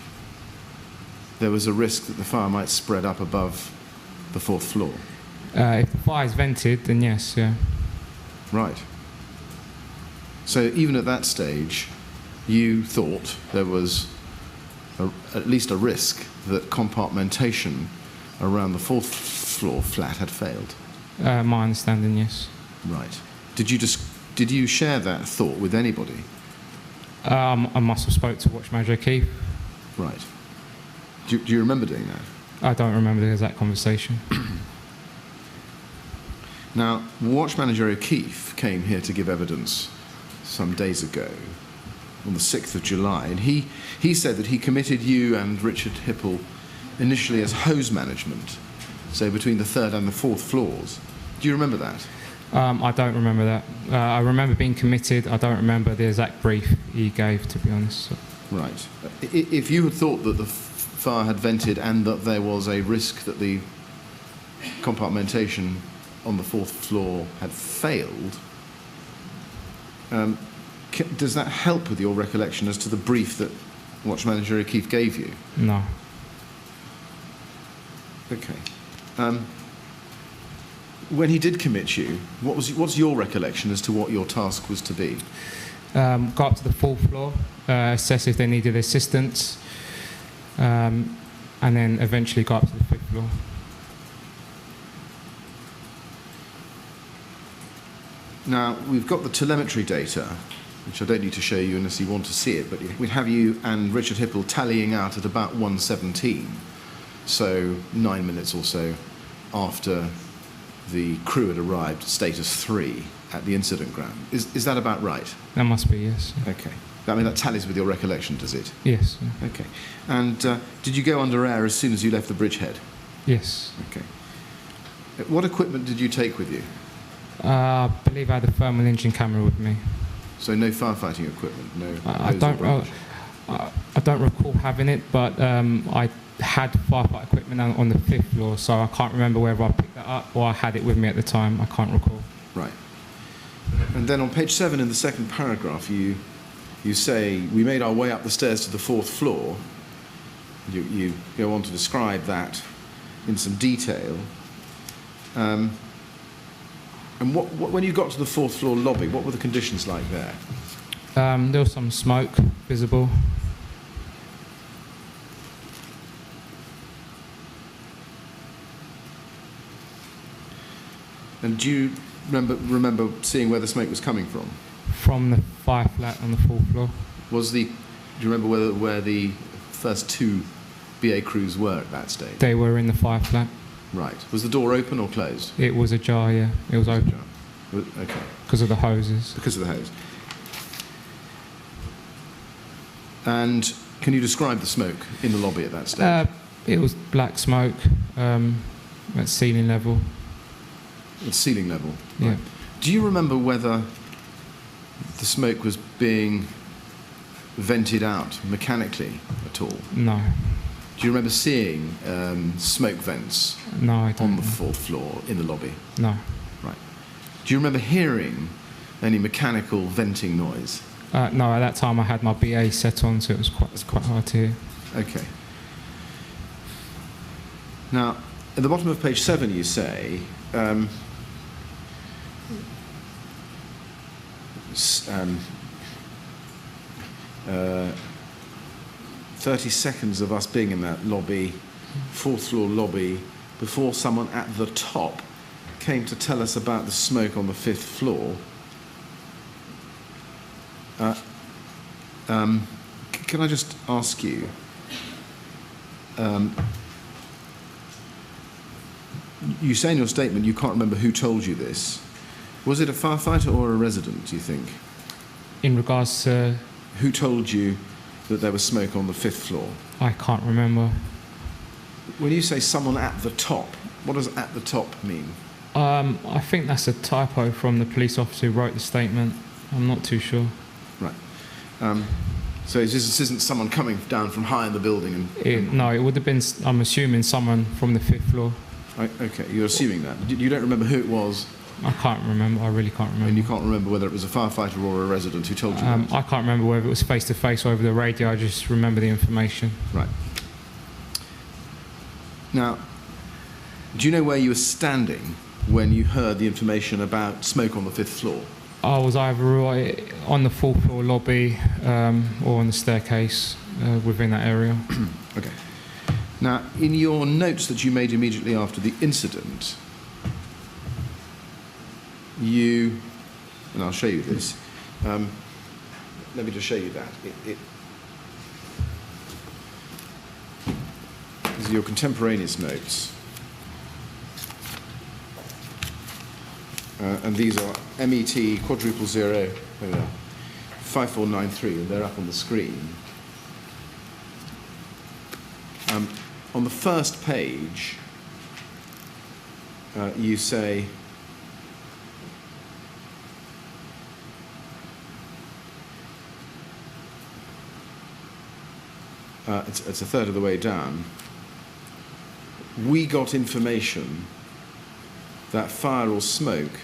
there was a risk that the fire might spread up above the 4th floor? If the fire is vented, then yes, yeah. Right. So even at that stage, you thought there was at least a risk that compartmentation around the 4th floor flat had failed? My understanding, yes. Right. Did you share that thought with anybody? I must have spoke to Watch Manager O'Keefe. Right. Do you remember doing that? I don't remember the exact conversation. Now, Watch Manager O'Keefe came here to give evidence some days ago, on the 6th of July, and he said that he committed you and Richard Hippel initially as hose management, so between the 3rd and the 4th floors. Do you remember that? I don't remember that. I remember being committed. I don't remember the exact brief he gave, to be honest. So. Right. If you had thought that the fire had vented and that there was a risk that the compartmentation on the 4th floor had failed, does that help with your recollection as to the brief that Watch Manager O'Keefe gave you? No. Okay. When he did commit you, what's your recollection as to what your task was to be? Go up to the 4th floor, assess if they needed assistance, and then eventually go up to the 5th floor. Now, we've got the telemetry data, which I don't need to show you unless you want to see it, but we'd have you and Richard Hippel tallying out at about 1:17, so 9 minutes or so after the crew had arrived, status 3, at the incident ground. Is that about right? That must be, yes. Okay. I mean, that tallies with your recollection, does it? Yes. Okay. And did you go under air as soon as you left the bridgehead? Yes. Okay. What equipment did you take with you? I believe I had a thermal engine camera with me. So no firefighting equipment? No. I don't recall having it, but I had firefight equipment on the 5th floor, so I can't remember whether I picked that up or I had it with me at the time. I can't recall. Right. And then on page 7 in the second paragraph, you say, we made our way up the stairs to the 4th floor. You go on to describe that in some detail. And when you got to the 4th floor lobby, what were the conditions like there? There was some smoke visible. And do you remember seeing where the smoke was coming from? From the fire flat on the 4th floor. Do you remember where the first two BA crews were at that stage? They were in the fire flat. Right. Was the door open or closed? It was ajar, yeah. It was open. Okay. Because of the hoses. Because of the hose. And can you describe the smoke in the lobby at that stage? It was black smoke at ceiling level. At ceiling level? Yeah. Right. Do you remember whether the smoke was being vented out mechanically at all? No. Do you remember seeing smoke vents No, I don't. on the 4th floor in the lobby? No. Right. Do you remember hearing any mechanical venting noise? No, at that time I had my BA set on, so it was quite hard to hear. Okay. Now, at the bottom of page 7 you say, 30 seconds of us being in that lobby, 4th floor lobby, before someone at the top came to tell us about the smoke on the 5th floor. Can I just ask you, you say in your statement you can't remember who told you this. Was it a firefighter or a resident, do you think? In regards to... Who told you that there was smoke on the 5th floor? I can't remember. When you say someone at the top, what does at the top mean? I think that's a typo from the police officer who wrote the statement. I'm not too sure. Right. So this isn't someone coming down from high in the building and... No, it would have been, I'm assuming, someone from the 5th floor. Okay, you're assuming that. You don't remember who it was? I can't remember. I really can't remember. And you can't remember whether it was a firefighter or a resident who told you that? I can't remember whether it was face-to-face or over the radio. I just remember the information. Right. Now, do you know where you were standing when you heard the information about smoke on the 5th floor? I was either on the 4th floor lobby or on the staircase within that area. Okay. Now, in your notes that you made immediately after the incident, and I'll show you this, let me just show you that. These are your contemporaneous notes. And these are MET /000 5493, and they're up on the screen. On the first page, you say, it's a third of the way down, we got information that fire or smoke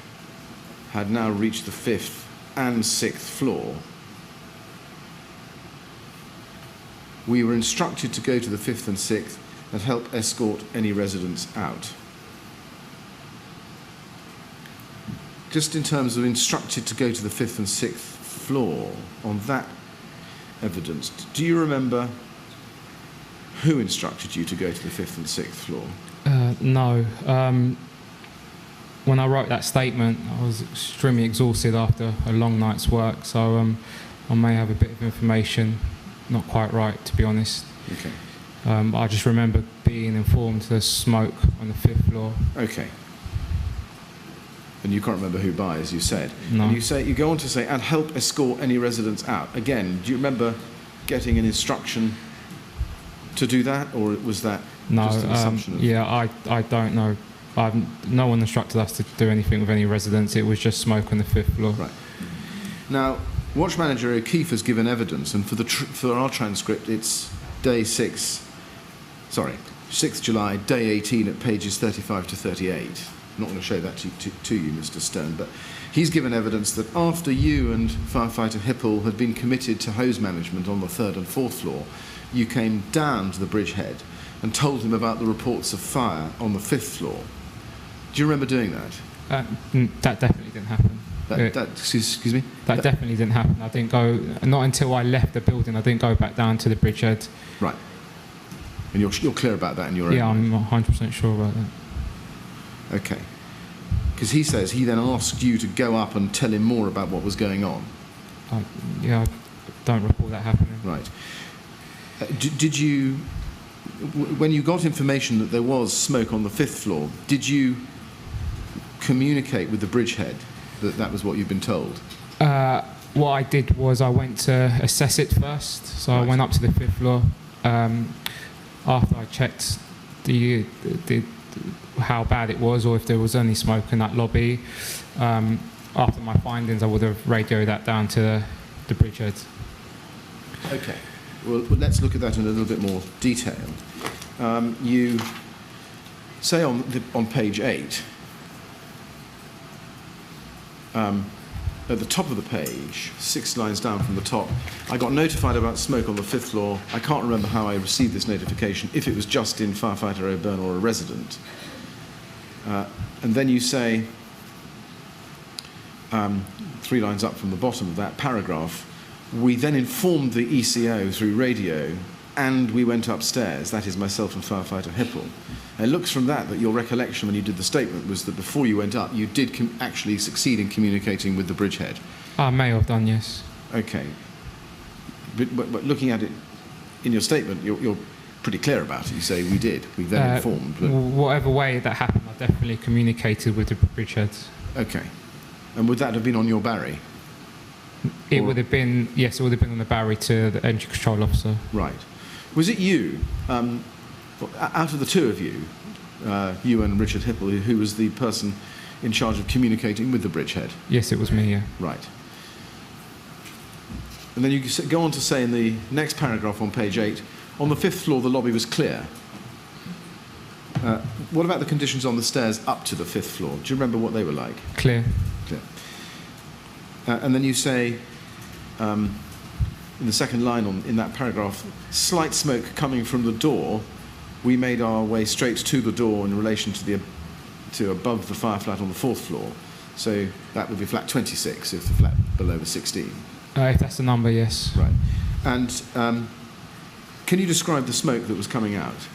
had now reached the 5th and 6th floor. We were instructed to go to the 5th and 6th and help escort any residents out. Just in terms of instructed to go to the 5th and 6th floor, on that evidence, do you remember who instructed you to go to the 5th and 6th floor? No. When I wrote that statement, I was extremely exhausted after a long night's work, so I may have a bit of information not quite right, to be honest. Okay. I just remember being informed there's smoke on the 5th floor. Okay. And you can't remember who by, as you said. No. And you go on to say, and help escort any residents out. Again, do you remember getting an instruction to do that, or was that just an assumption? Yeah, I don't know. No one instructed us to do anything with any residents. It was just smoke on the 5th floor. Right. Now, Watch Manager O'Keefe has given evidence, and for our transcript, it's 6th July, day 18 at pages 35 to 38. I'm not going to show that to you, Mr. Stern, but he's given evidence that after you and firefighter Hippel had been committed to hose management on the 3rd and 4th floor, you came down to the bridgehead and told him about the reports of fire on the 5th floor. Do you remember doing that? That definitely didn't happen. Excuse me? That definitely didn't happen. I didn't go, not until I left the building, I didn't go back down to the bridgehead. Right. And you're clear about that in your own? Yeah, I'm 100% sure about that. Okay. Because he says he then asked you to go up and tell him more about what was going on. Yeah, I don't recall that happening. Right. Did you, when you got information that there was smoke on the 5th floor, did you communicate with the bridgehead that that was what you've been told? What I did was I went to assess it first. So I went up to the 5th floor. After I checked how bad it was, or if there was any smoke in that lobby, after my findings, I would have radioed that down to the bridgehead. Okay. Well, let's look at that in a little bit more detail. You say on page 8, at the top of the page, 6 lines down from the top, I got notified about smoke on the 5th floor. I can't remember how I received this notification, if it was just in Firefighter O'Byrne or a resident. And then you say, 3 lines up from the bottom of that paragraph, we then informed the ECO through radio, and we went upstairs, that is myself and Firefighter Hippel. It looks from that your recollection when you did the statement was that before you went up, you did actually succeed in communicating with the bridgehead. I may have done, yes. Okay. But looking at it in your statement, you're pretty clear about it. You say we did. We then informed. But whatever way that happened, I definitely communicated with the bridgehead. Okay. And would that have been on your Barry? It would have been, yes, it would have been on the Barry to the engine control officer. Right. Was it you, out of the two of you, you and Richard Hippel, who was the person in charge of communicating with the bridgehead? Yes, it was me, yeah. Right. And then you go on to say in the next paragraph on page 8, on the 5th floor the lobby was clear. What about the conditions on the stairs up to the 5th floor? Do you remember what they were like? Clear. Clear. And then you say, in the second line in that paragraph, slight smoke coming from the door. We made our way straight to the door in relation to above the fire flat on the 4th floor. So that would be flat 26 if the flat below was 16. If that's the number, yes. Right. And can you describe the smoke that was coming out?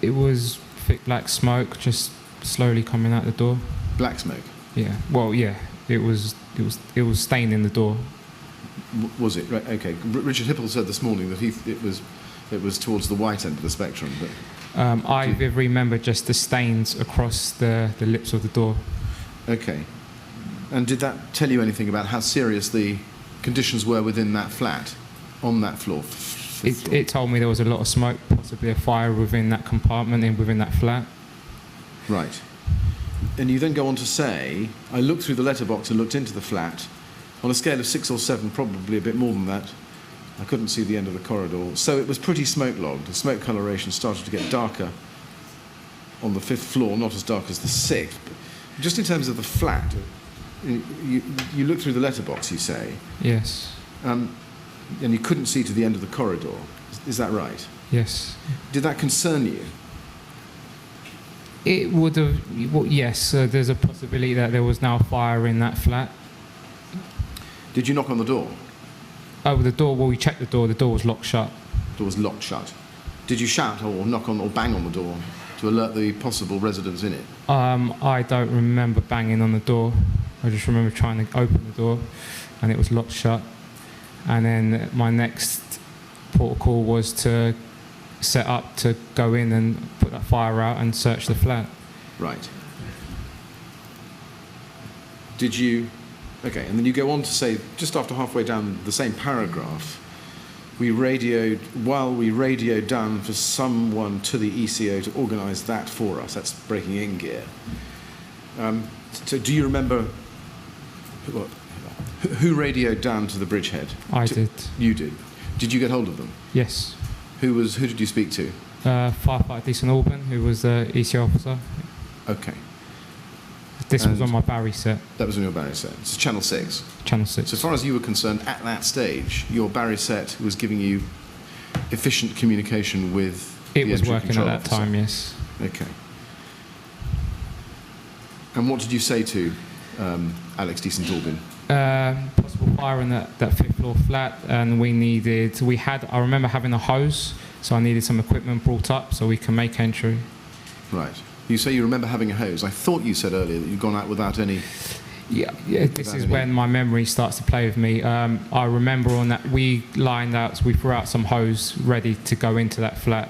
It was thick black smoke, just slowly coming out the door. Black smoke? Yeah. Well, yeah. It was staining the door. Was it? Right. Okay. Richard Hippel said this morning that it was towards the white end of the spectrum. But I remember just the stains across the lips of the door. Okay. And did that tell you anything about how serious the conditions were within that flat, on that floor? It told me there was a lot of smoke, possibly a fire within that compartment and within that flat. Right. And you then go on to say, I looked through the letterbox and looked into the flat. On a scale of 6 or 7, probably a bit more than that, I couldn't see the end of the corridor. So it was pretty smoke-logged. The smoke coloration started to get darker on the 5th floor, not as dark as the 6th. But just in terms of the flat, you looked through the letterbox, you say. Yes. And you couldn't see to the end of the corridor. Is that right? Yes. Did that concern you? It would have, well, yes. There's a possibility that there was now a fire in that flat. Did you knock on the door? Oh, the door, well, we checked the door was locked shut. The door was locked shut. Did you shout or knock on or bang on the door to alert the possible residents in it? I don't remember banging on the door. I just remember trying to open the door and it was locked shut. And then my next protocol was to set up to go in and put that fire out and search the flat. Right. Did you... Okay, and then you go on to say, just after halfway down the same paragraph, while we radioed down for someone to the ECO to organise that for us. That's breaking in gear. So do you remember who radioed down to the bridgehead? I did. You did. Did you get hold of them? Yes. Who did you speak to? Firefighter Bettinson Auburn, who was the ECO officer. Okay. This was on my Barry set. That was on your Barry set. It's Channel 6. Channel 6. So as far as you were concerned, at that stage, your Barry set was giving you efficient communication with the It was engine working at control that officer. time, yes. Okay. And what did you say to Alex Decent-Albin? Possible fire in that 5th floor flat, and I remember having a hose, so I needed some equipment brought up so we can make entry. Right. You say you remember having a hose. I thought you said earlier that you'd gone out without any Yeah, this is when my memory starts to play with me. I remember on that we threw out some hose ready to go into that flat,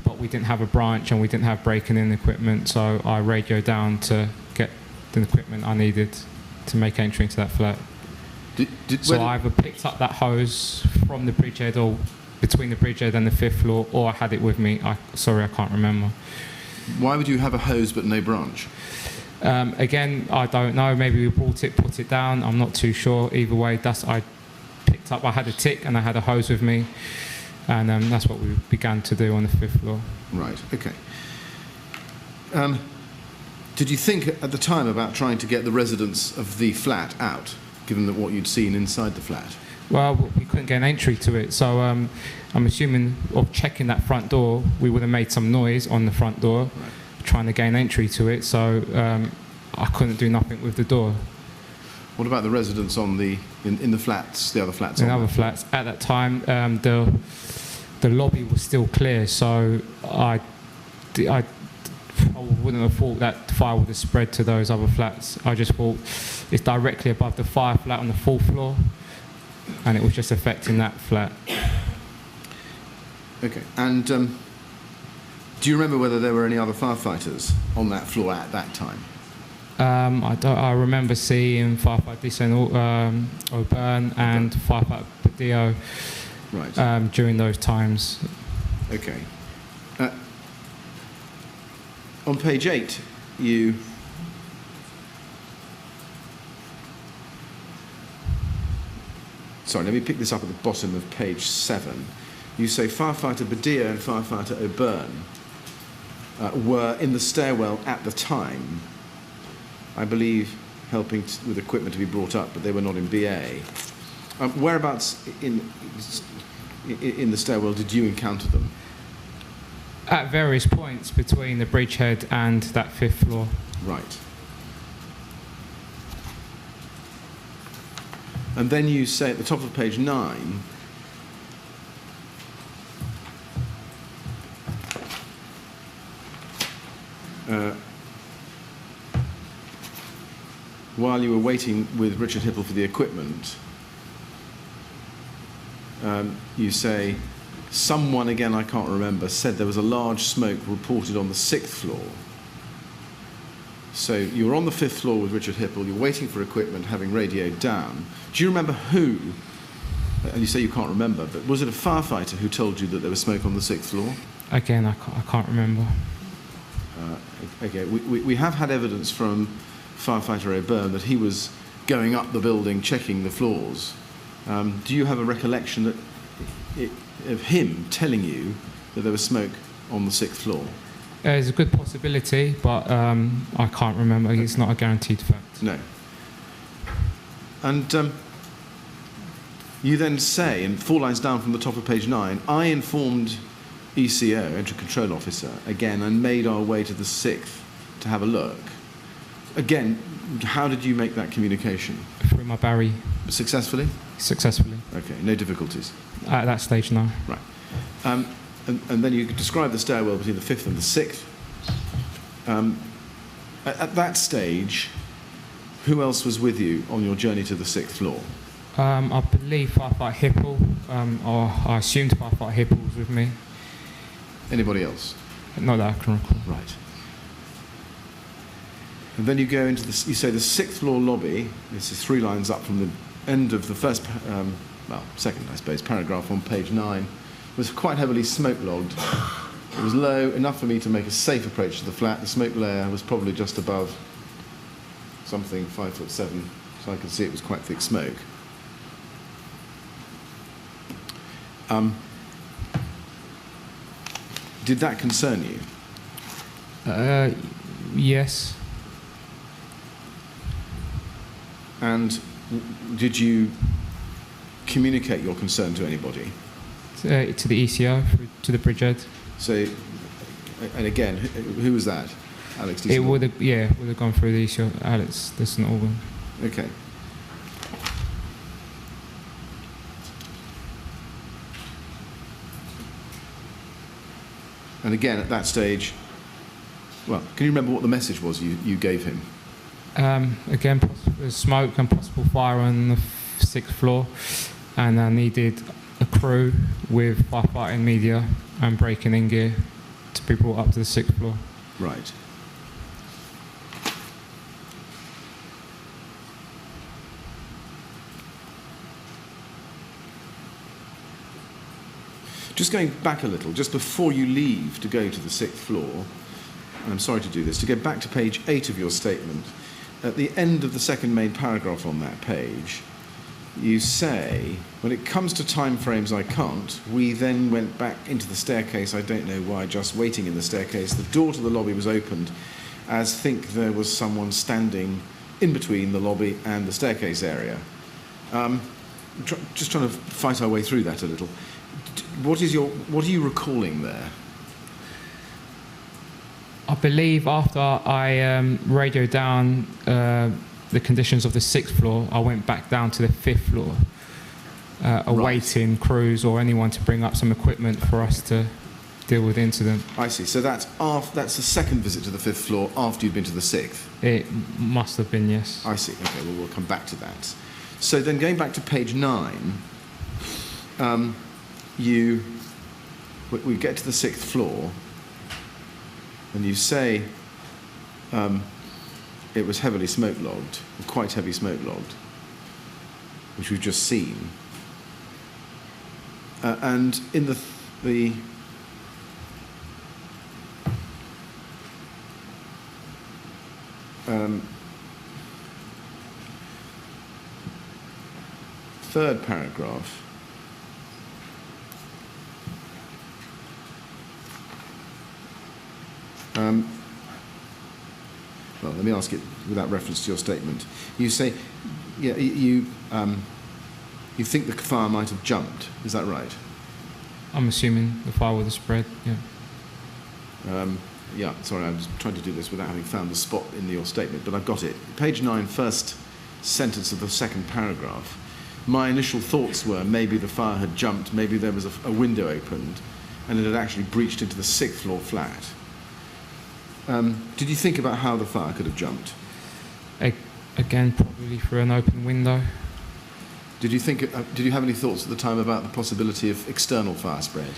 but we didn't have a branch and we didn't have breaking in equipment, so I radioed down to get the equipment I needed to make entry into that flat. So I either picked up that hose from the bridgehead or between the bridgehead and the 5th floor, or I had it with me. Sorry, I can't remember. Why would you have a hose but no branch? Again, I don't know. Maybe we brought it, put it down. I'm not too sure. Either way, I had a tick and I had a hose with me, and that's what we began to do on the 5th floor. Right. Okay. Did you think at the time about trying to get the residents of the flat out, given that what you'd seen inside the flat? Well, we couldn't get an entry to it, so I'm assuming of checking that front door, we would have made some noise on the front door. Right. Trying to gain entry to it, so I couldn't do nothing with the door. What about the residents in the flats, the other flats? In other flats, at that time, the lobby was still clear, so I wouldn't have thought that the fire would have spread to those other flats. I just thought it's directly above the fire flat on the 4th floor, and it was just affecting that flat. Okay, and do you remember whether there were any other firefighters on that floor at that time? I remember seeing firefighter Bettinson, O'Byrne and firefighter Badillo during those times. Okay. On page 8, you... Sorry, let me pick this up at the bottom of page 7. You say firefighter Badillo and firefighter O'Byrne were in the stairwell at the time, I believe helping with equipment to be brought up, but they were not in BA. Whereabouts in the stairwell did you encounter them? At various points between the bridgehead and that 5th floor. Right. And then you say at the top of page 9, while you were waiting with Richard Hippel for the equipment, you say, someone, again I can't remember, said there was a large smoke reported on the 6th floor. So you were on the 5th floor with Richard Hippel, you're waiting for equipment, having radioed down. Do you remember who, and you say you can't remember, but was it a firefighter who told you that there was smoke on the 6th floor? Again, I can't remember. Okay, we have had evidence from firefighter O'Byrne that he was going up the building, checking the floors. Do you have a recollection of him telling you that there was smoke on the 6th floor? There's a good possibility, but I can't remember. It's not a guaranteed fact. No. And you then say, in 4 lines down from the top of page 9, I informed ECO, Entry Control Officer, again, and made our way to the 6th to have a look. Again, how did you make that communication? Through my Barry. Successfully? Successfully. Okay, no difficulties? At that stage, no. Right. And then you could describe the stairwell between the 5th and the 6th. At that stage, who else was with you on your journey to the 6th floor? I believe firefighter Hippel, or I assumed firefighter Hippel was with me. Anybody else? Not that I can recall. Right. And then you go into the, you say the 6th floor lobby, this is 3 lines up from the end of the first, second, I suppose, paragraph on page 9, was quite heavily smoke-logged. It was low enough for me to make a safe approach to the flat. The smoke layer was probably just above something 5'7", so I could see it was quite thick smoke. Did that concern you? Yes. And did you communicate your concern to anybody? To the ECO, to the bridgehead. So, and again, who was that? Alex? It would have gone through the ECO. Alex, this is not all. Okay. And again, at that stage, well, can you remember what the message was you gave him? Again, smoke and possible fire on the 6th floor, and I needed a crew with firefighting media and breaking in gear to be brought up to the 6th floor. Right. Just going back a little, just before you leave to go to the 6th floor, and I'm sorry to do this, to go back to page 8 of your statement, at the end of the second main paragraph on that page, you say, when it comes to time frames, I can't. We then went back into the staircase, I don't know why, just waiting in the staircase. The door to the lobby was opened, as think there was someone standing in between the lobby and the staircase area. Just trying to fight our way through that a little. What are you recalling there? I believe after I radioed down the conditions of the 6th floor, I went back down to the 5th floor, awaiting crews or anyone to bring up some equipment for us to deal with the incident. I see. So that's the second visit to the 5th floor after you'd been to the 6th? It must have been, yes. I see. Okay, well, we'll come back to that. So then going back to page 9, we get to the 6th floor, and you say it was heavily smoke-logged, quite heavy smoke-logged, which we've just seen. And in the third paragraph, well, let me ask it without reference to your statement. You say, yeah, you think the fire might have jumped. Is that right? I'm assuming the fire would have spread, yeah. Yeah, sorry, I was trying to do this without having found the spot in your statement, but I've got it. Page 9, first sentence of the second paragraph. My initial thoughts were maybe the fire had jumped, maybe there was a window opened, and it had actually breached into the 6th floor flat. Did you think about how the fire could have jumped? Again, probably through an open window. Did you have any thoughts at the time about the possibility of external fire spread?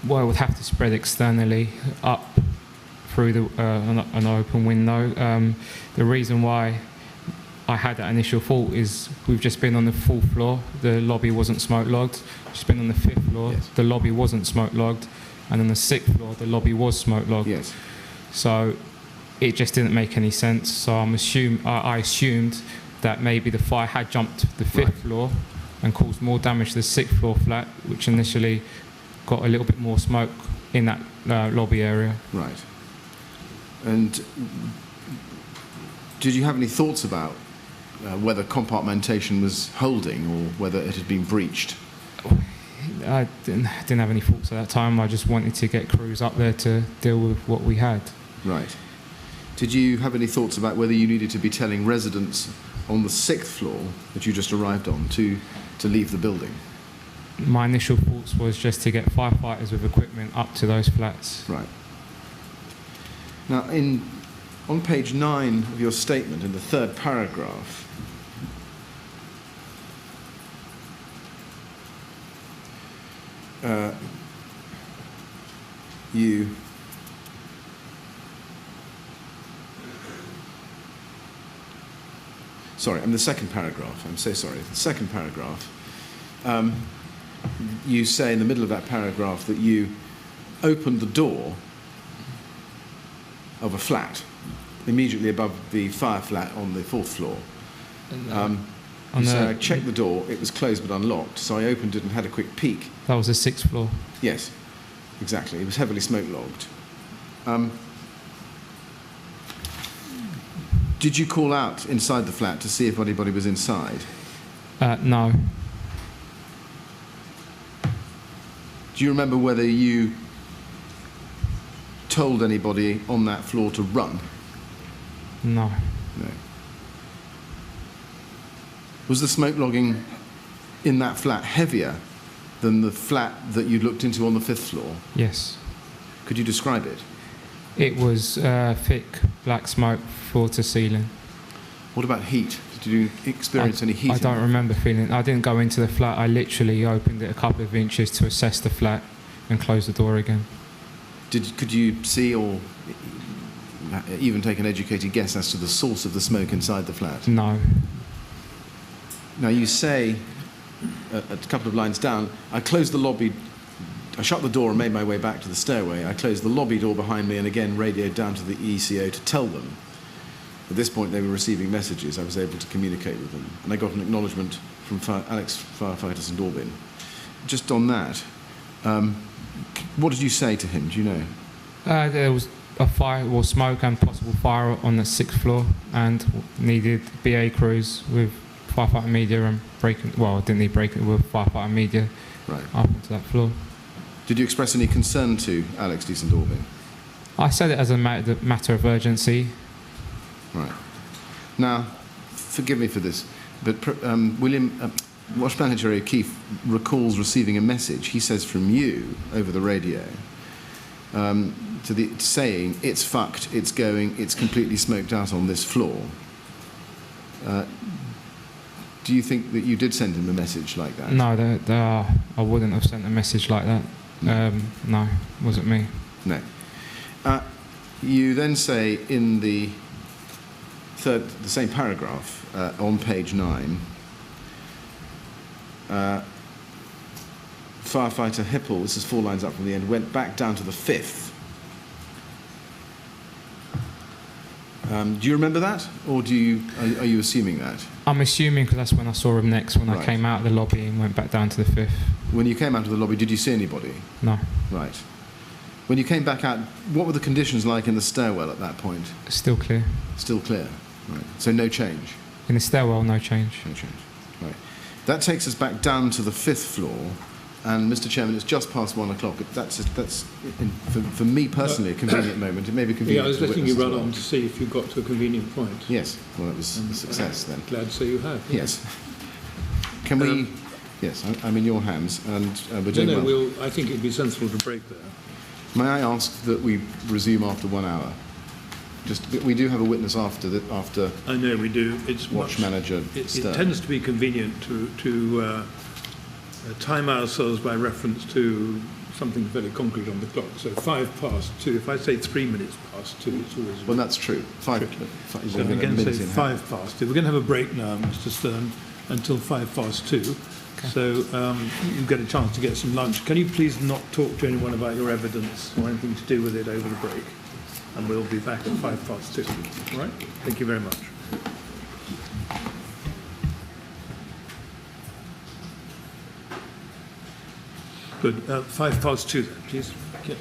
Well, it would have to spread externally up through an open window. The reason why I had that initial thought is we've just been on the 4th floor, the lobby wasn't smoke logged. Just been on the 5th floor, yes. The lobby wasn't smoke logged, and on the 6th floor, the lobby was smoke logged. Yes. So it just didn't make any sense. So I assumed that maybe the fire had jumped the 5th floor and caused more damage to the 6th floor flat, which initially got a little bit more smoke in that lobby area. Right. And did you have any thoughts about whether compartmentation was holding or whether it had been breached? I didn't have any thoughts at that time. I just wanted to get crews up there to deal with what we had. Right. Did you have any thoughts about whether you needed to be telling residents on the 6th floor that you just arrived on to leave the building? My initial thoughts was just to get firefighters with equipment up to those flats. Right. Now, on page 9 of your statement, in the third paragraph, the second paragraph, I'm so sorry, the second paragraph, you say in the middle of that paragraph that you opened the door of a flat immediately above the fire flat on the 4th floor. So I checked the door, it was closed but unlocked, so I opened it and had a quick peek. That was the 6th floor? Yes, exactly. It was heavily smoke logged. Did you call out inside the flat to see if anybody was inside? No. Do you remember whether you told anybody on that floor to run? No. No. Was the smoke logging in that flat heavier than the flat that you looked into on the 5th floor? Yes. Could you describe it? It was thick black smoke, floor to ceiling. What about heat? Did you experience any heat? I don't remember feeling. I didn't go into the flat. I literally opened it a couple of inches to assess the flat and closed the door again. Could you see or even take an educated guess as to the source of the smoke inside the flat? No. Now you say, a couple of lines down, I closed the lobby, I shut the door and made my way back to the stairway. I closed the lobby door behind me and again radioed down to the ECO to tell them. At this point they were receiving messages. I was able to communicate with them. And I got an acknowledgement from Alex Firefighters in Dorby. Just on that, what did you say to him? Do you know? There was a fire, or smoke and possible fire on the 6th floor, and needed BA crews with firefighter media and breaking. Well, I didn't need breaking with firefighter media Right. up onto that floor. Did you express any concern to Alex St Dorby? I said it as a matter of urgency. Right. Now, forgive me for this, but Watch Manager O'Keefe recalls receiving a message, he says from you, over the radio, saying, it's fucked, it's going, it's completely smoked out on this floor. Do you think that you did send him a message like that? No, I wouldn't have sent a message like that. No, wasn't me. No. You then say in the same paragraph on page 9, firefighter Hippel, this is 4 lines up from the end, went back down to the 5th. Do you remember that, or are you assuming that? I'm assuming because that's when I saw him next, when Right. I came out of the lobby and went back down to the 5th. When you came out of the lobby, did you see anybody? No, Right. When you came back out, what were the conditions like in the stairwell at that point? still clear. Still clear. Right. So no change. In the stairwell, no change. No change. Right. That takes us back down to the 5th floor, and Mr. Chairman, it's just past 1 o'clock. For me personally a convenient moment. It may be convenient. Yeah, I was to letting you witness as run well. on to see if you got to a convenient point. Yes. Well, that was a success then. Glad to say you have. Yes. Can we? Yes, I'm in your hands, and we're doing well. I think it'd be sensible to break there. May I ask that we resume after 1 hour? We do have a witness after. I know we do. It's Watch Manager It Stern. tends to be convenient to time ourselves by reference to something very concrete on the clock. So 2:05. If I say 3 minutes past 2, it's always. Well, that's true. tricky. So I'm going to say 2:05. We're going to have a break now, Mr. Stern, until 2:05. Okay. So you get a chance to get some lunch. Can you please not talk to anyone about your evidence or anything to do with it over the break? And we'll be back at 2:05. All right? Thank you very much. Good. 2:05 then, please. Yeah.